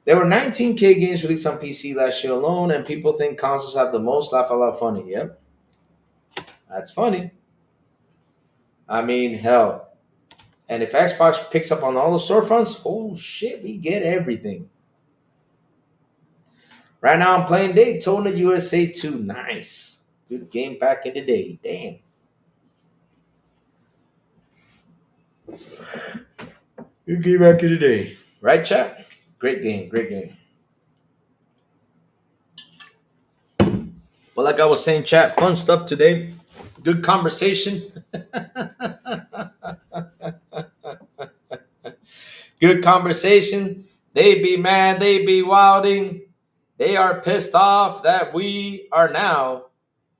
There were 19K games released on PC last year alone, and people think consoles have the most. Laugh out loud funny. Yep. That's funny. I mean, hell. And if Xbox picks up on all the storefronts, oh shit, we get everything. Right now I'm playing Daytona USA 2. Nice. Good game back in the day. Damn. Good game back in the day. Right, chat? Great game. Great game. Well, like I was saying, chat, fun stuff today. Good conversation. Good conversation. They be mad. They be wilding. They are pissed off that we are now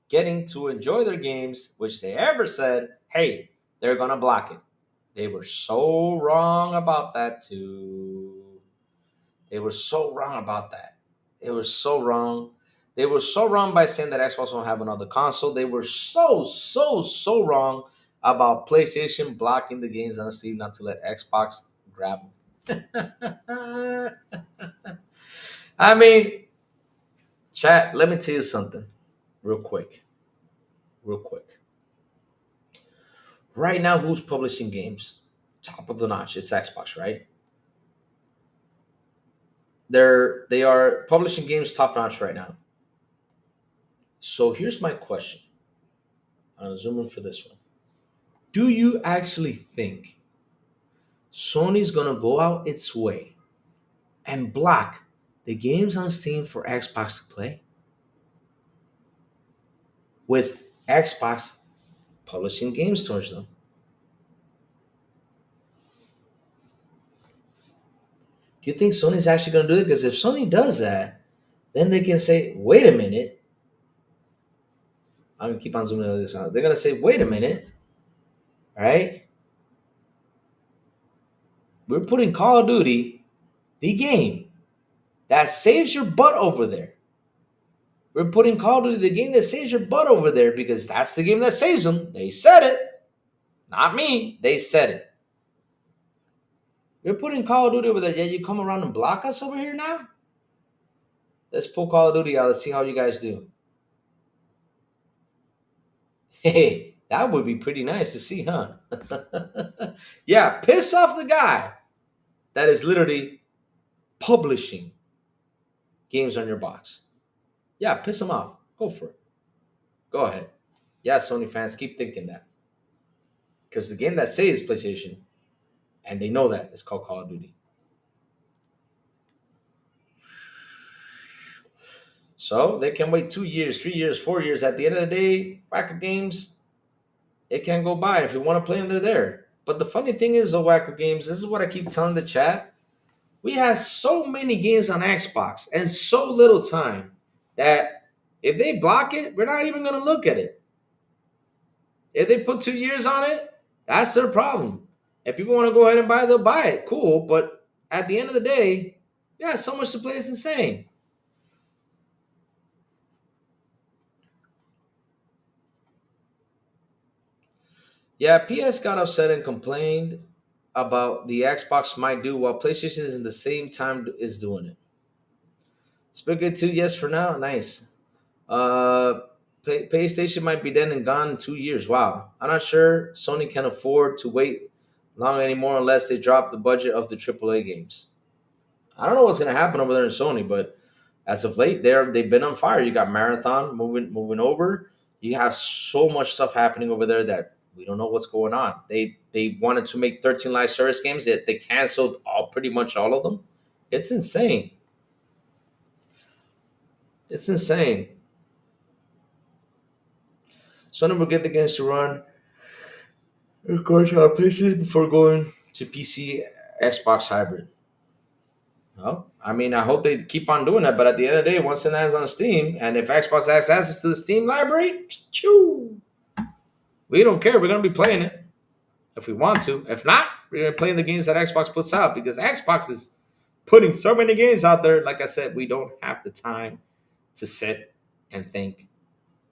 getting to enjoy their games, which they ever said, hey, they're going to block it. They were so wrong about that too. They were so wrong about that. They were so wrong. They were so wrong by saying that Xbox won't have another console. They were so wrong about PlayStation blocking the games on Steam not to let Xbox grab them. I mean, chat, let me tell you something real quick. Right now, who's publishing games? Top of the notch. It's Xbox, right? They are publishing games top notch right now. So here's my question. I'm gonna zoom in for this one. Do you actually think Sony's gonna go out its way and block the games on Steam for Xbox to play? With Xbox publishing games towards them. Do you think Sony's actually going to do it? Because if Sony does that, then they can say, wait a minute. I'm going to keep on zooming on this out. They're going to say, wait a minute. Right? We're putting Call of Duty, the game that saves your butt over there. We're putting Call of Duty, the game that saves your butt over there, because that's the game that saves them. They said it. Not me. They said it. We're putting Call of Duty over there. Yeah, you come around and block us over here now? Let's pull Call of Duty out. Let's see how you guys do. Hey, that would be pretty nice to see, huh? Yeah, piss off the guy that is literally publishing games on your box. Yeah, piss him off. Go for it. Go ahead. Yeah, Sony fans, keep thinking that. Because the game that saves PlayStation, and they know that, is called Call of Duty. So they can wait 2 years, 3 years, 4 years. At the end of the day, Wacko Games, it can go by. If you want to play them, they're there. But the funny thing is, Wacko Games, this is what I keep telling the chat. We have so many games on Xbox and so little time that if they block it, we're not even going to look at it. If they put 2 years on it, that's their problem. If people want to go ahead and buy it, they'll buy it. Cool. But at the end of the day, yeah, so much to play. It's insane. Yeah, PS got upset and complained about the Xbox might do while PlayStation is in the same time is doing it. Spigot 2, yes for now. Nice. PlayStation might be dead and gone in 2 years. Wow. I'm not sure Sony can afford to wait long anymore unless they drop the budget of the AAA games. I don't know what's going to happen over there in Sony, but as of late, they've been on fire. You got Marathon moving over. You have so much stuff happening over there that we don't know what's going on. They wanted to make 13 live service games. They canceled pretty much all of them. It's insane. It's insane. Sony will get the games to run, of course, on PlayStation before going to PC, Xbox hybrid. Well, I mean, I hope they keep on doing that. But at the end of the day, once it lands on Steam, and if Xbox has access to the Steam library, choo, we don't care. We're going to be playing it if we want to. If not, we're going to play the games that Xbox puts out because Xbox is putting so many games out there. Like I said, we don't have the time to sit and think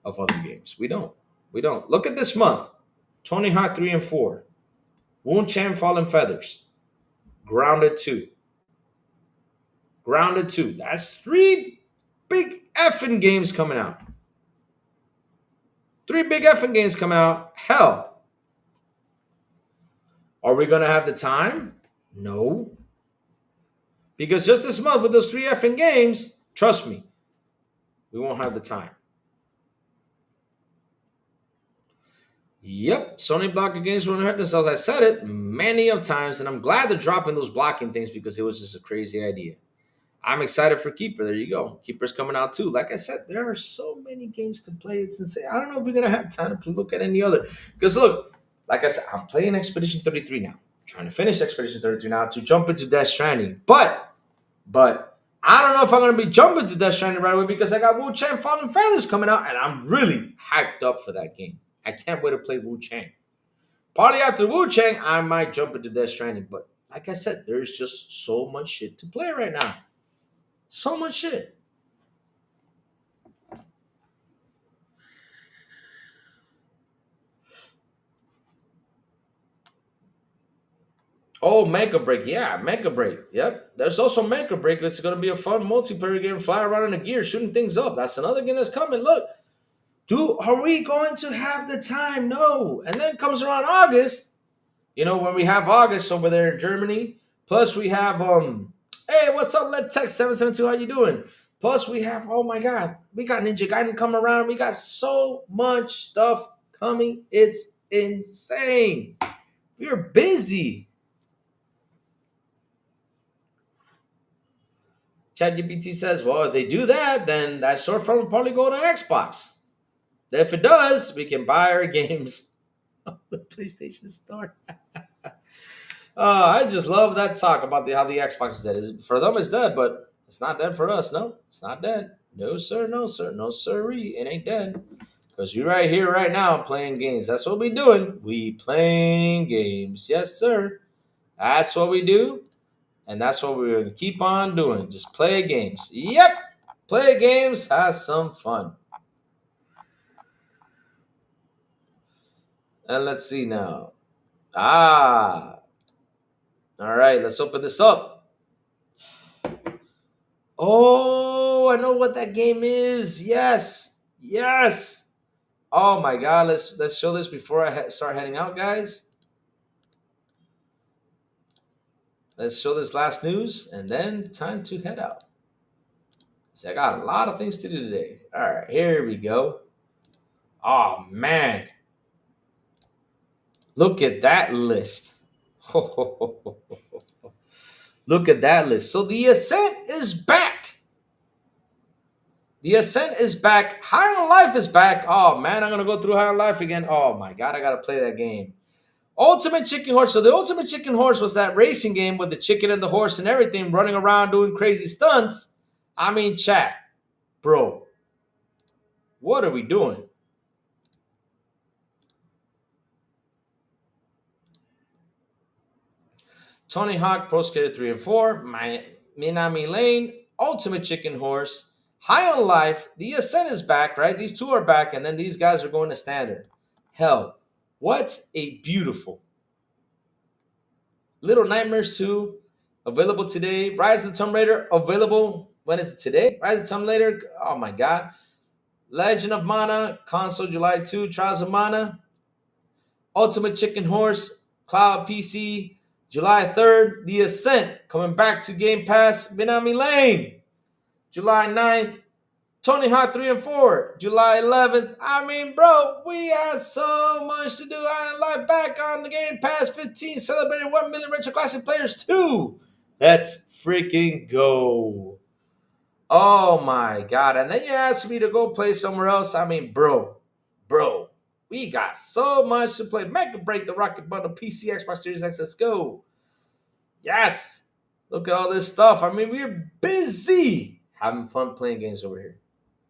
of other games. We don't. We don't. Look at this month. Tony Hawk 3 and 4. Woon Chan Fallen Feathers. Grounded 2. Grounded 2. That's 3 big effing games coming out. 3 big effing games coming out. Hell. Are we going to have the time? No. Because just this month with those 3 effing games, trust me, we won't have the time. Yep, Sony blocking games won't hurt themselves. I said it many of times, and I'm glad they're dropping those blocking things because it was just a crazy idea. I'm excited for Keeper. There you go. Keeper's coming out too. Like I said, there are so many games to play. It's insane. I don't know if we're going to have time to look at any other. Because look, like I said, I'm playing Expedition 33 now. I'm trying to finish Expedition 33 now to jump into Death Stranding. But I don't know if I'm going to be jumping to Death Stranding right away because I got Wu Chang Fallen Feathers coming out, and I'm really hyped up for that game. I can't wait to play Wu Chang. Probably after Wu Chang, I might jump into Death Stranding. But like I said, there's just so much shit to play right now. So much shit. Oh, Mega Break. Yeah, Mega Break. Yep. There's also Mega Break. It's going to be a fun multiplayer game. Fly around in a gear, shooting things up. That's another game that's coming. Look. Dude, are we going to have the time? No. And then comes around August. You know, when we have August over there in Germany. Plus we have, hey, what's up, Let's Text 772? How you doing? Plus, we have, oh my God, we got Ninja Gaiden coming around. We got so much stuff coming. It's insane. We're busy. ChatGPT says, well, if they do that, then that storefront will probably go to Xbox. If it does, we can buy our games on the PlayStation Store. I just love that talk about how the Xbox is dead. For them, it's dead, but it's not dead for us. No, it's not dead. No, sir. No, sir. No, sirree. It ain't dead. Because you're right here, right now, playing games. That's what we doing. We playing games. Yes, sir. That's what we do. And that's what we're going to keep on doing. Just play games. Yep. Play games. Have some fun. And let's see now. All right. Let's open this up. Oh, I know what that game is. Yes. Yes. Oh my God. Let's show this before I start heading out, guys. Let's show this last news and then time to head out. See, I got a lot of things to do today. All right, here we go. Oh man. Look at that list. Look at that list. So the Ascent is back. The Ascent is back. High on Life is back. Oh man, I'm gonna go through High on Life again. Oh my God, I gotta play that game. Ultimate Chicken Horse. So the Ultimate Chicken Horse was that racing game with the chicken and the horse and everything running around doing crazy stunts. I mean, chat, bro, what are we doing? Tony Hawk Pro Skater 3 and 4, Minami Lane, Ultimate Chicken Horse, High on Life, The Ascent is back, right? These two are back, and then these guys are going to Standard. Hell, what a beautiful. Little Nightmares 2, available today. Rise of the Tomb Raider, available, when is it today? Rise of the Tomb Raider, oh my God. Legend of Mana, console July 2, Trials of Mana. Ultimate Chicken Horse, Cloud PC, July 3rd. The Ascent, coming back to Game Pass, Minami Lane. July 9th, Tony Hawk 3 and 4, July 11th. I mean, bro, we have so much to do. I live back on the Game Pass 15, celebrating 1 million retro classic players too. Let's freaking go. Oh my God. And then you're asking me to go play somewhere else. I mean, bro, we got so much to play. Mega Break, the Rocket Bundle, PC, Xbox Series X. Let's go. Yes. Look at all this stuff. I mean, we're busy having fun playing games over here.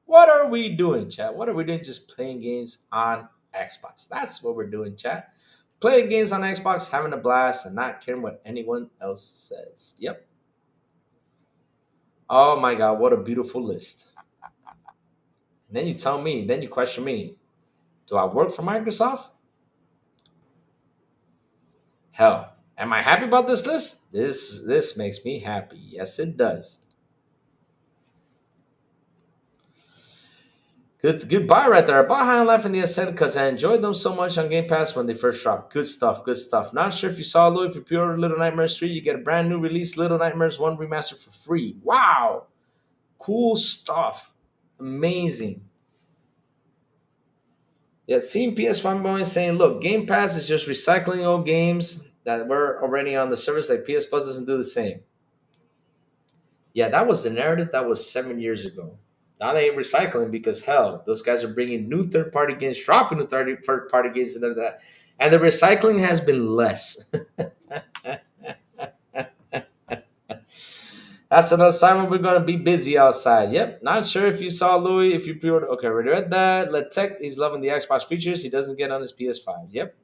What are we doing, chat? What are we doing? Just playing games on Xbox. That's what we're doing, chat. Playing games on Xbox, having a blast, and not caring what anyone else says. Yep. Oh my God, what a beautiful list. And then you tell me, then you question me, do I work for Microsoft? Hell, am I happy about this list? This makes me happy. Yes, it does. Goodbye right there. I bought High on Life and the Ascent because I enjoyed them so much on Game Pass when they first dropped. Good stuff, good stuff. Not sure if you saw, Lou, if you pre-ordered Little Nightmares 3, you get a brand new release, Little Nightmares 1 Remastered for free. Wow. Cool stuff. Amazing. Yeah, seeing PS5 boys saying, look, Game Pass is just recycling old games that were already on the service, like PS Plus doesn't do the same. Yeah, that was the narrative that was 7 years ago. Now they ain't recycling because, hell, those guys are bringing new third-party games, dropping new third-party games, and the recycling has been less. That's another sign we're going to be busy outside. Yep. Not sure if you saw Louis, if you pre-ordered. Okay, we read that. Let Tech, he's loving the Xbox features. He doesn't get on his PS5. Yep.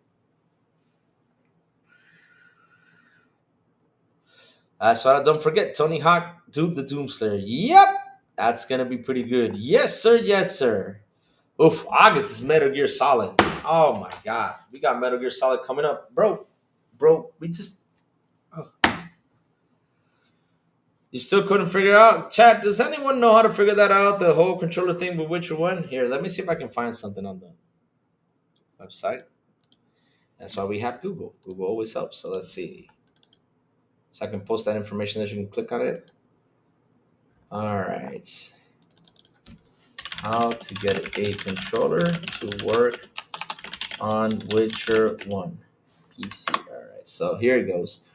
That's why don't forget Tony Hawk, Dude the Doomslayer. Yep. That's going to be pretty good. Yes, sir. Yes, sir. Oof. August is Metal Gear Solid. Oh, my God. We got Metal Gear Solid coming up. Bro, we just... Oh. You still couldn't figure out? Chat, does anyone know how to figure that out? The whole controller thing with Witcher 1? Here, let me see if I can find something on the website. That's why we have Google. Google always helps. So let's see. So I can post that information that you can click on it. All right. How to get a controller to work on Witcher 1 PC. All right, so here it goes.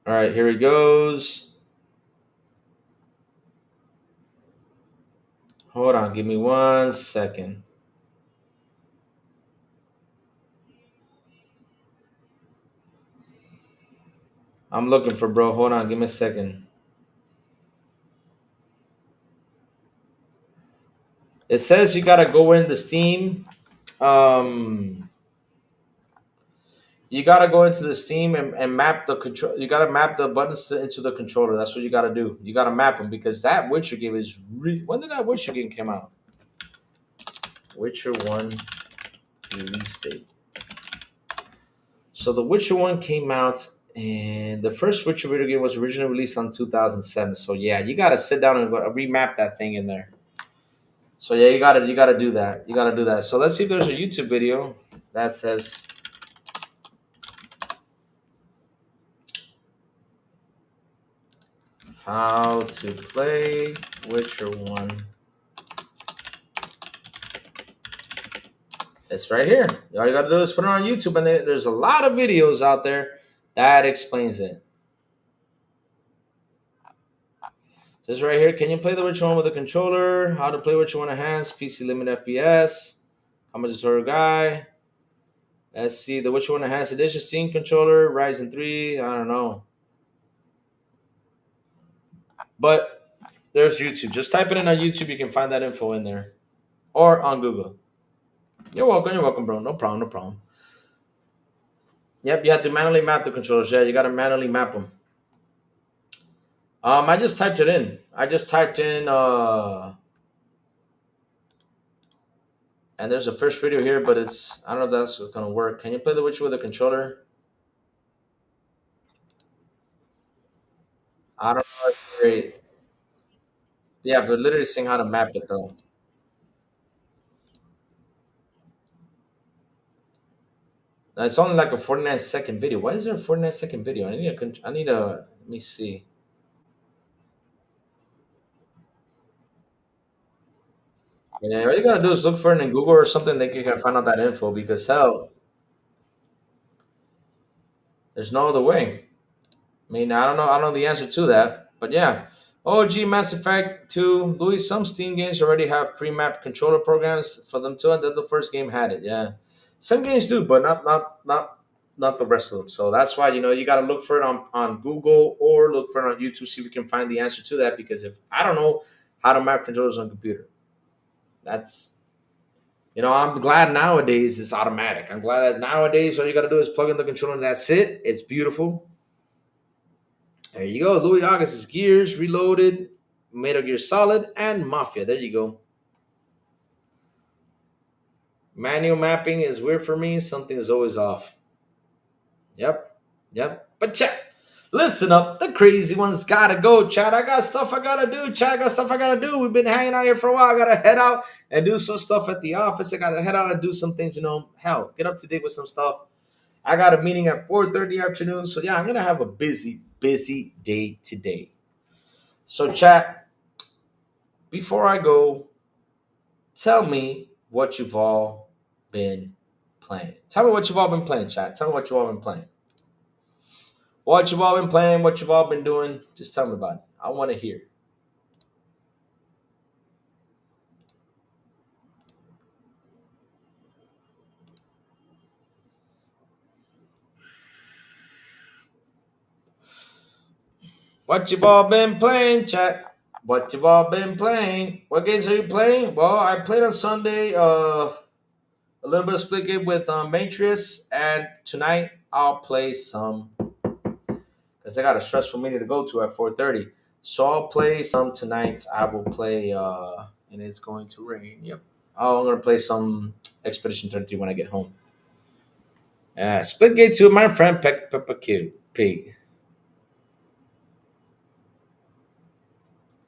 All right, here it goes. Hold on, give me 1 second. I'm looking for bro. Hold on, give me a second. It says you gotta go in the Steam. Um, you gotta go into the Steam and map the control. You gotta map the buttons into the controller. That's what you gotta do. You gotta map them because that Witcher game is. When did that Witcher game come out? Witcher 1 release date. So the Witcher 1 came out, and the first Witcher video game was originally released on 2007. So yeah, you gotta sit down and remap that thing in there. So yeah, you gotta do that. You gotta do that. So let's see if there's a YouTube video that says how to play Witcher 1. It's right here. All you gotta do is put it on YouTube, and there's a lot of videos out there that explains it. Just right here, can you play the Witcher 1 with a controller? How to play Witcher 1 enhanced, PC limit FPS, comment tutorial guy. Let's see, the Witcher 1 enhanced edition, Steam controller, Ryzen 3, I don't know. But there's YouTube. Just type it in on YouTube, you can find that info in there. Or on Google. You're welcome, bro. No problem, no problem. Yep, you have to manually map the controllers. Yeah, you gotta manually map them. I just typed it in. I just typed in and there's a first video here, but it's I don't know if that's gonna work. Can you play The Witcher with a controller? I don't know. If it's great. Yeah, but literally seeing how to map it though. It's only like a 49-second video. Why is there a 49-second video? I need a let me see. Yeah, all you gotta do is look for it in Google or something that you can find out that info because hell, there's no other way. I mean, I don't know the answer to that, but yeah. OG Mass Effect 2, Louis, some Steam games already have pre-mapped controller programs for them too, and then the first game had it. Yeah, some games do, but not the rest of them. So that's why you got to look for it on Google or look for it on YouTube, see if we can find the answer to that. Because if I don't know how to map controllers on computer, that's I'm glad nowadays it's automatic. I'm glad that nowadays all you got to do is plug in the controller and that's it. It's beautiful. There you go. Louis August's Gears, Reloaded, Metal Gear Solid, and Mafia. There you go. Manual mapping is weird for me. Something is always off. Yep. Yep. But check. Listen up. The crazy ones gotta go, Chad. I got stuff I gotta do, Chad. I got stuff I gotta do. We've been hanging out here for a while. I gotta head out and do some stuff at the office. I gotta head out and do some things, hell, get up to date with some stuff. I got a meeting at 4:30 afternoon. So yeah, I'm gonna have a busy, busy day today. So chat, before I go, tell me what you've all been playing. Tell me what you've all been playing, chat. Tell me what you've all been playing. What you've all been playing, what you've all been doing. Just tell me about it. I want to hear. What you've all been playing, chat. What you've all been playing. What games are you playing? Well, I played on Sunday a little bit of split game with Matrix, and tonight I'll play some because I got a stressful meeting to go to at 4:30. So I'll play some tonight. I will play, and it's going to rain. Yep. Oh, I'm gonna play some Expedition 33 when I get home. Split Gate 2, my friend Peppa Pig.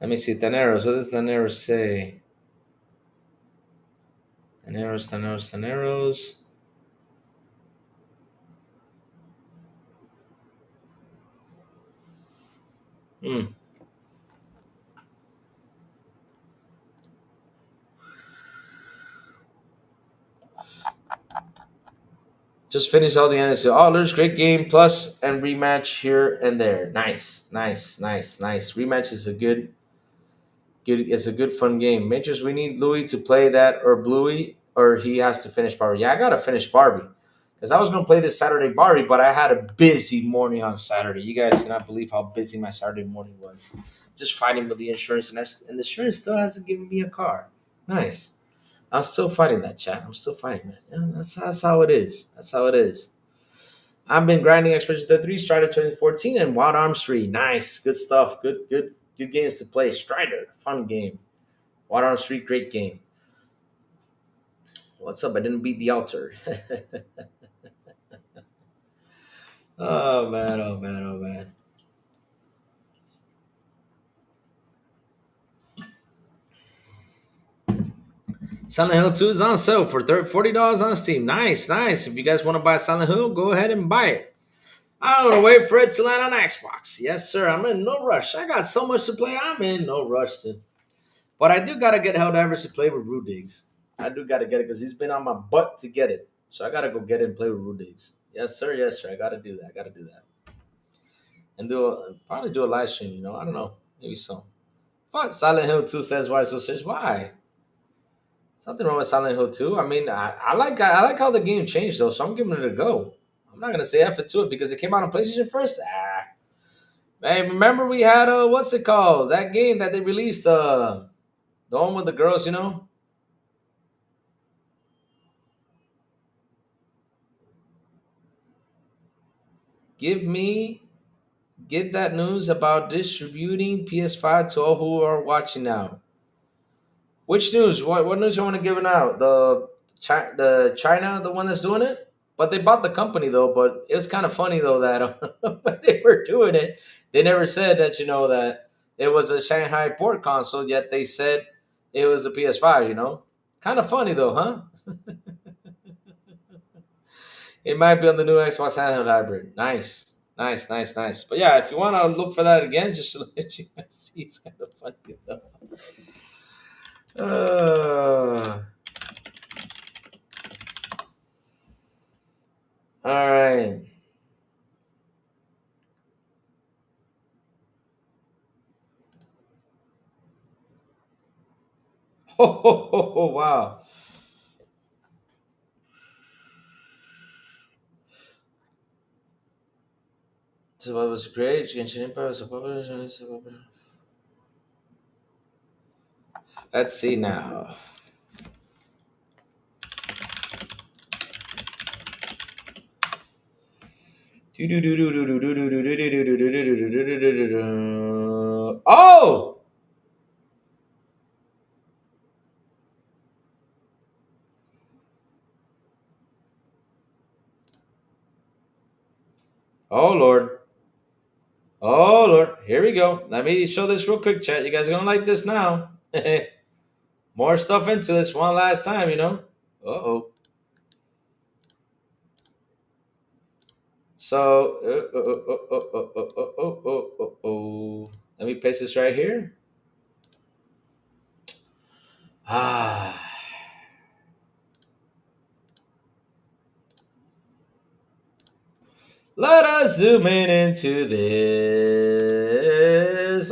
Let me see. Taneros. What does Taneros say? Taneros. Hmm. Just finished all the NSL. Oh, there's great game plus and rematch here and there. Nice. Rematch is a good. It's a good fun game. Majors, we need Louis to play that or Bluey, or he has to finish Barbie. Yeah, I gotta finish Barbie because I was gonna play this Saturday Barbie, but I had a busy morning on Saturday. You guys cannot believe how busy my Saturday morning was. Just fighting with the insurance, and the insurance still hasn't given me a car. Nice. I'm still fighting that, chat. I'm still fighting that. Yeah, that's how it is. That's how it is. I've been grinding Expedition 33, Strider 2014, and Wild Arms 3. Nice. Good stuff. Good games to play. Strider, fun game. Wild Arms 3, great game. What's up? I didn't beat the altar. Oh man. Silent Hill 2 is on sale for $40 on Steam. Nice. If you guys want to buy Silent Hill, go ahead and buy it. I'm gonna wait for it to land on Xbox. Yes, sir. I'm in no rush. I got so much to play. I'm in no rush to. But I do gotta get Helldivers to play with Rudigs. I do gotta get it because he's been on my butt to get it. So I gotta go get it and play with Rudigs. Yes, sir. I gotta do that. And probably do a live stream. I don't know. Maybe so. But Silent Hill 2 says why so serious. Why? Something wrong with Silent Hill 2. I mean, I like how the game changed though, so I'm giving it a go. I'm not gonna say F it to it because it came out on PlayStation first. Hey, remember we had what's it called? That game that they released, the one with the girls. Get that news about distributing PS5 to all who are watching now. Which news? What news you want to give it out? The China, the one that's doing it. But they bought the company though. But it was kind of funny though that when they were doing it, they never said that that it was a Shanghai port console. Yet they said it was a PS5. Kind of funny though, huh? It might be on the new Xbox handheld hybrid. Nice. But yeah, if you want to look for that again, just to let you guys see, it's kind of funny though. All right. Oh, wow. So what was great? Genshin Impact was a popular. Let's see now. Oh! Oh, Lord. Oh, Lord. Here we go. Let me show this real quick, chat. You guys are going to like this now. More stuff into this one last time. Uh-oh. So, let me paste this right here. Let us zoom in into this.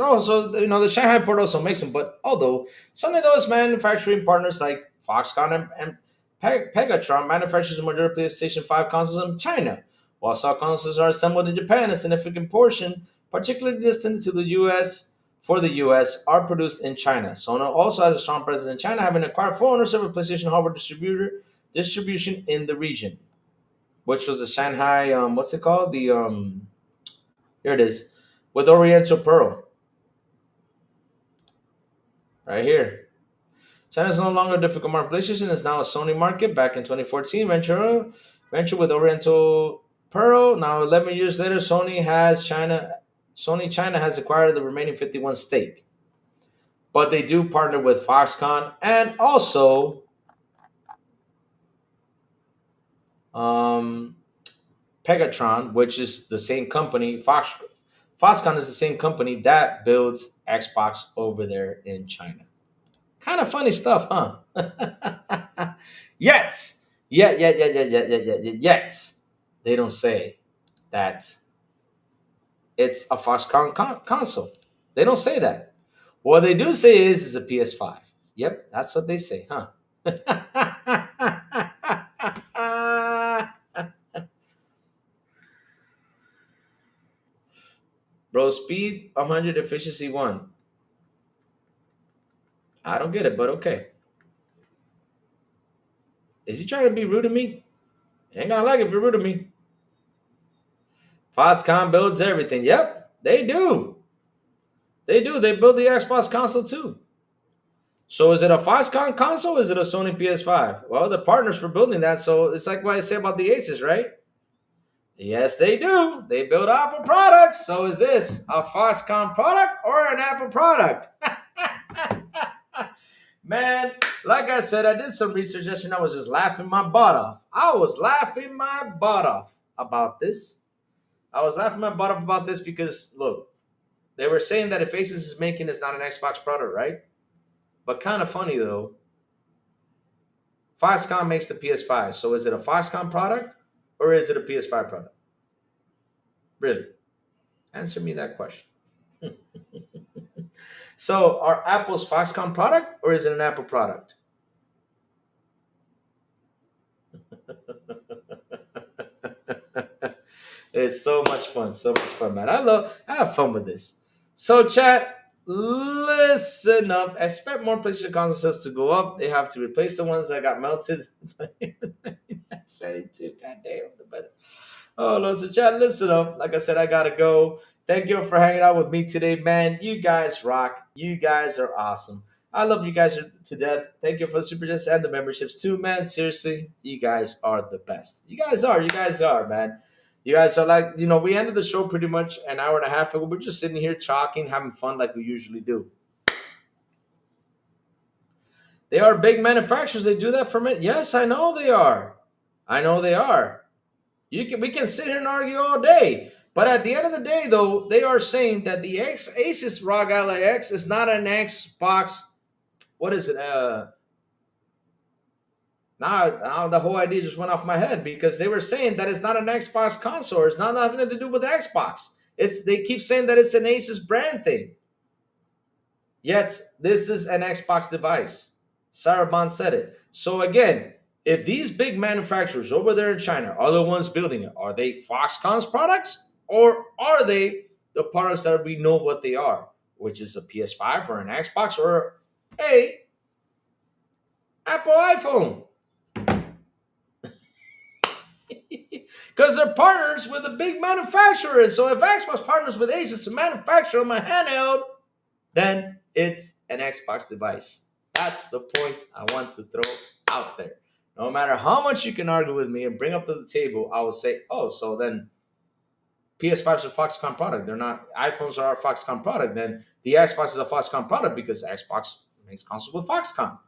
Also, the Shanghai port also makes them, but although some of those manufacturing partners like Foxconn and Pegatron manufactures the majority of PlayStation 5 consoles in China, while some consoles are assembled in Japan, a significant portion, particularly destined to the US, for the US, are produced in China. Sony also has a strong presence in China, having acquired full ownership of PlayStation hardware distribution in the region, which was the Shanghai, what's it called? Here it is, with Oriental Pearl, right here. China is no longer a difficult market. PlayStation is now a Sony market. Back in 2014, venture with Oriental Pearl. Now, 11 years later, Sony China has acquired the remaining 51 stake. but they do partner with Foxconn and also um, Pegatron, which is the same company. Foxconn is the same company that builds Xbox over there in China. Kind of funny stuff, huh? Yet, yet, they don't say that it's a Foxconn console. They don't say that. What they do say is a PS5. Yep, that's what they say, huh? Bro, speed 100, efficiency 1. I don't get it, but okay. Is he trying to be rude to me? Ain't gonna like it if you're rude to me. Foxconn builds everything. Yep, they do. They do. They build the Xbox console too. So is it a Foxconn console or is it a Sony PS5? Well, the partners for building that. So it's like what I say about the Aces, right? Yes, they do. They build Apple products. So is this a Foxconn product or an Apple product? Man, like I said, I did some research yesterday and I was just laughing my butt off. I was laughing my butt off about this. I was laughing my butt off about this because, look, they were saying that if Asus is making it's not an Xbox product, right? But kind of funny, though. Foxconn makes the PS5. So is it a Foxconn product or is it a PS5 product? Really? Answer me that question. So are Apple's Foxconn product or is it an Apple product? It's so much fun. So much fun, man. I have fun with this. So chat, listen up. Expect more PlayStation console sales to go up. They have to replace the ones that got melted. That's ready too. God damn the better. Oh no, so chat, listen up. Like I said, I gotta go. Thank you for hanging out with me today, man. You guys rock. You guys are awesome. I love you guys to death. Thank you for the super chats and the memberships too, man. Seriously, you guys are the best. You guys are. You guys are, man. You guys are like, we ended the show pretty much an hour and a half ago. We're just sitting here talking, having fun like we usually do. They are big manufacturers. They do that for me. Yes, I know they are. I know they are. We can sit here and argue all day. But at the end of the day, though, they are saying that the Asus ROG Ally X is not an Xbox. What is it? Now the whole idea just went off my head because they were saying that it's not an Xbox console. It's not nothing to do with Xbox. They keep saying that it's an Asus brand thing. Yet this is an Xbox device. Sarabon said it. So again, if these big manufacturers over there in China are the ones building it, are they Foxconn's products or are they the products that we know what they are, which is a PS5 or an Xbox or a Apple iPhone? Because they're partners with a big manufacturer. So if Xbox partners with Asus to manufacture my handheld, then it's an Xbox device. That's the point I want to throw out there. No matter how much you can argue with me and bring up to the table, I will say, oh, so then PS5 is a Foxconn product. They're not, iPhones are a Foxconn product. Then the Xbox is a Foxconn product because Xbox makes consoles with Foxconn.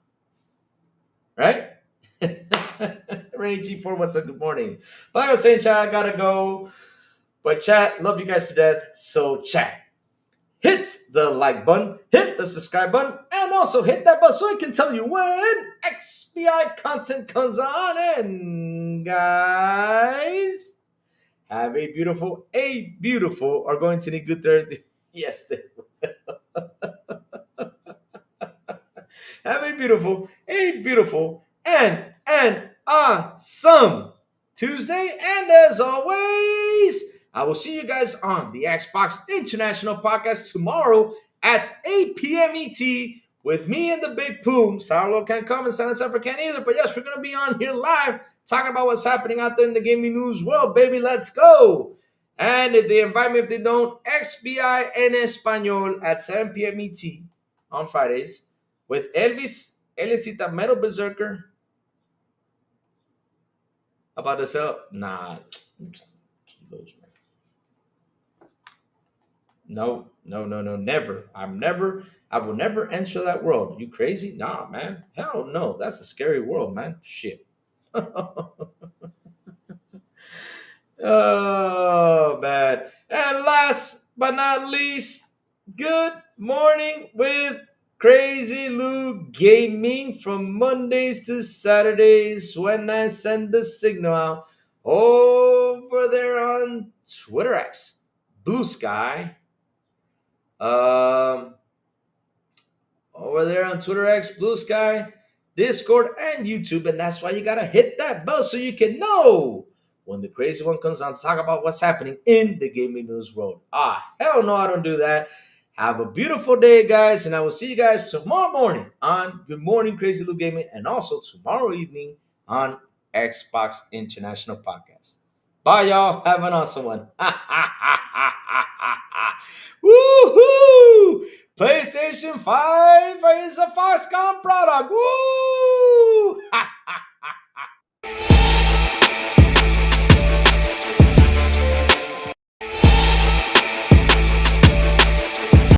Right? Ray G4, what's up? Good morning. Like I was saying, chat, I gotta go. But chat, love you guys to death. So chat, hit the like button, hit the subscribe button, and also hit that button so I can tell you when XBI content comes on. And guys, have a beautiful, are going to need good Thursday. Yes, they will. Have a beautiful, and awesome Tuesday. And as always, I will see you guys on the Xbox International Podcast tomorrow at 8 p.m. ET with me and the Big Poom. Saulo can't come and Santa Suffer can't either. But yes, we're going to be on here live talking about what's happening out there in the gaming news world, baby. Let's go. And if they invite me, if they don't, XBI en Español at 7 p.m. ET on Fridays with Elvis, Elisita Metal Berserker. About to sell? Nah. Kilos, man. No, no, no, no, never. I will never enter that world. You crazy? Nah, man. Hell no. That's a scary world, man. Shit. Oh, man. And last but not least, good morning with Crazy Lou Gaming from Mondays to Saturdays when I send the signal out over there on Twitter X, Blue Sky, um, over there on Twitter X, Blue Sky, Discord, and YouTube. And that's why you gotta hit that bell so you can know when the crazy one comes on to talk about what's happening in the gaming news world. Ah, hell no, I don't do that. Have a beautiful day, guys, and I will see you guys tomorrow morning on Good Morning Crazy Lou Gaming, and also tomorrow evening on Xbox International Podcast. Bye, y'all. Have an awesome one. Woohoo! PlayStation 5 is a Foxconn product. Woo!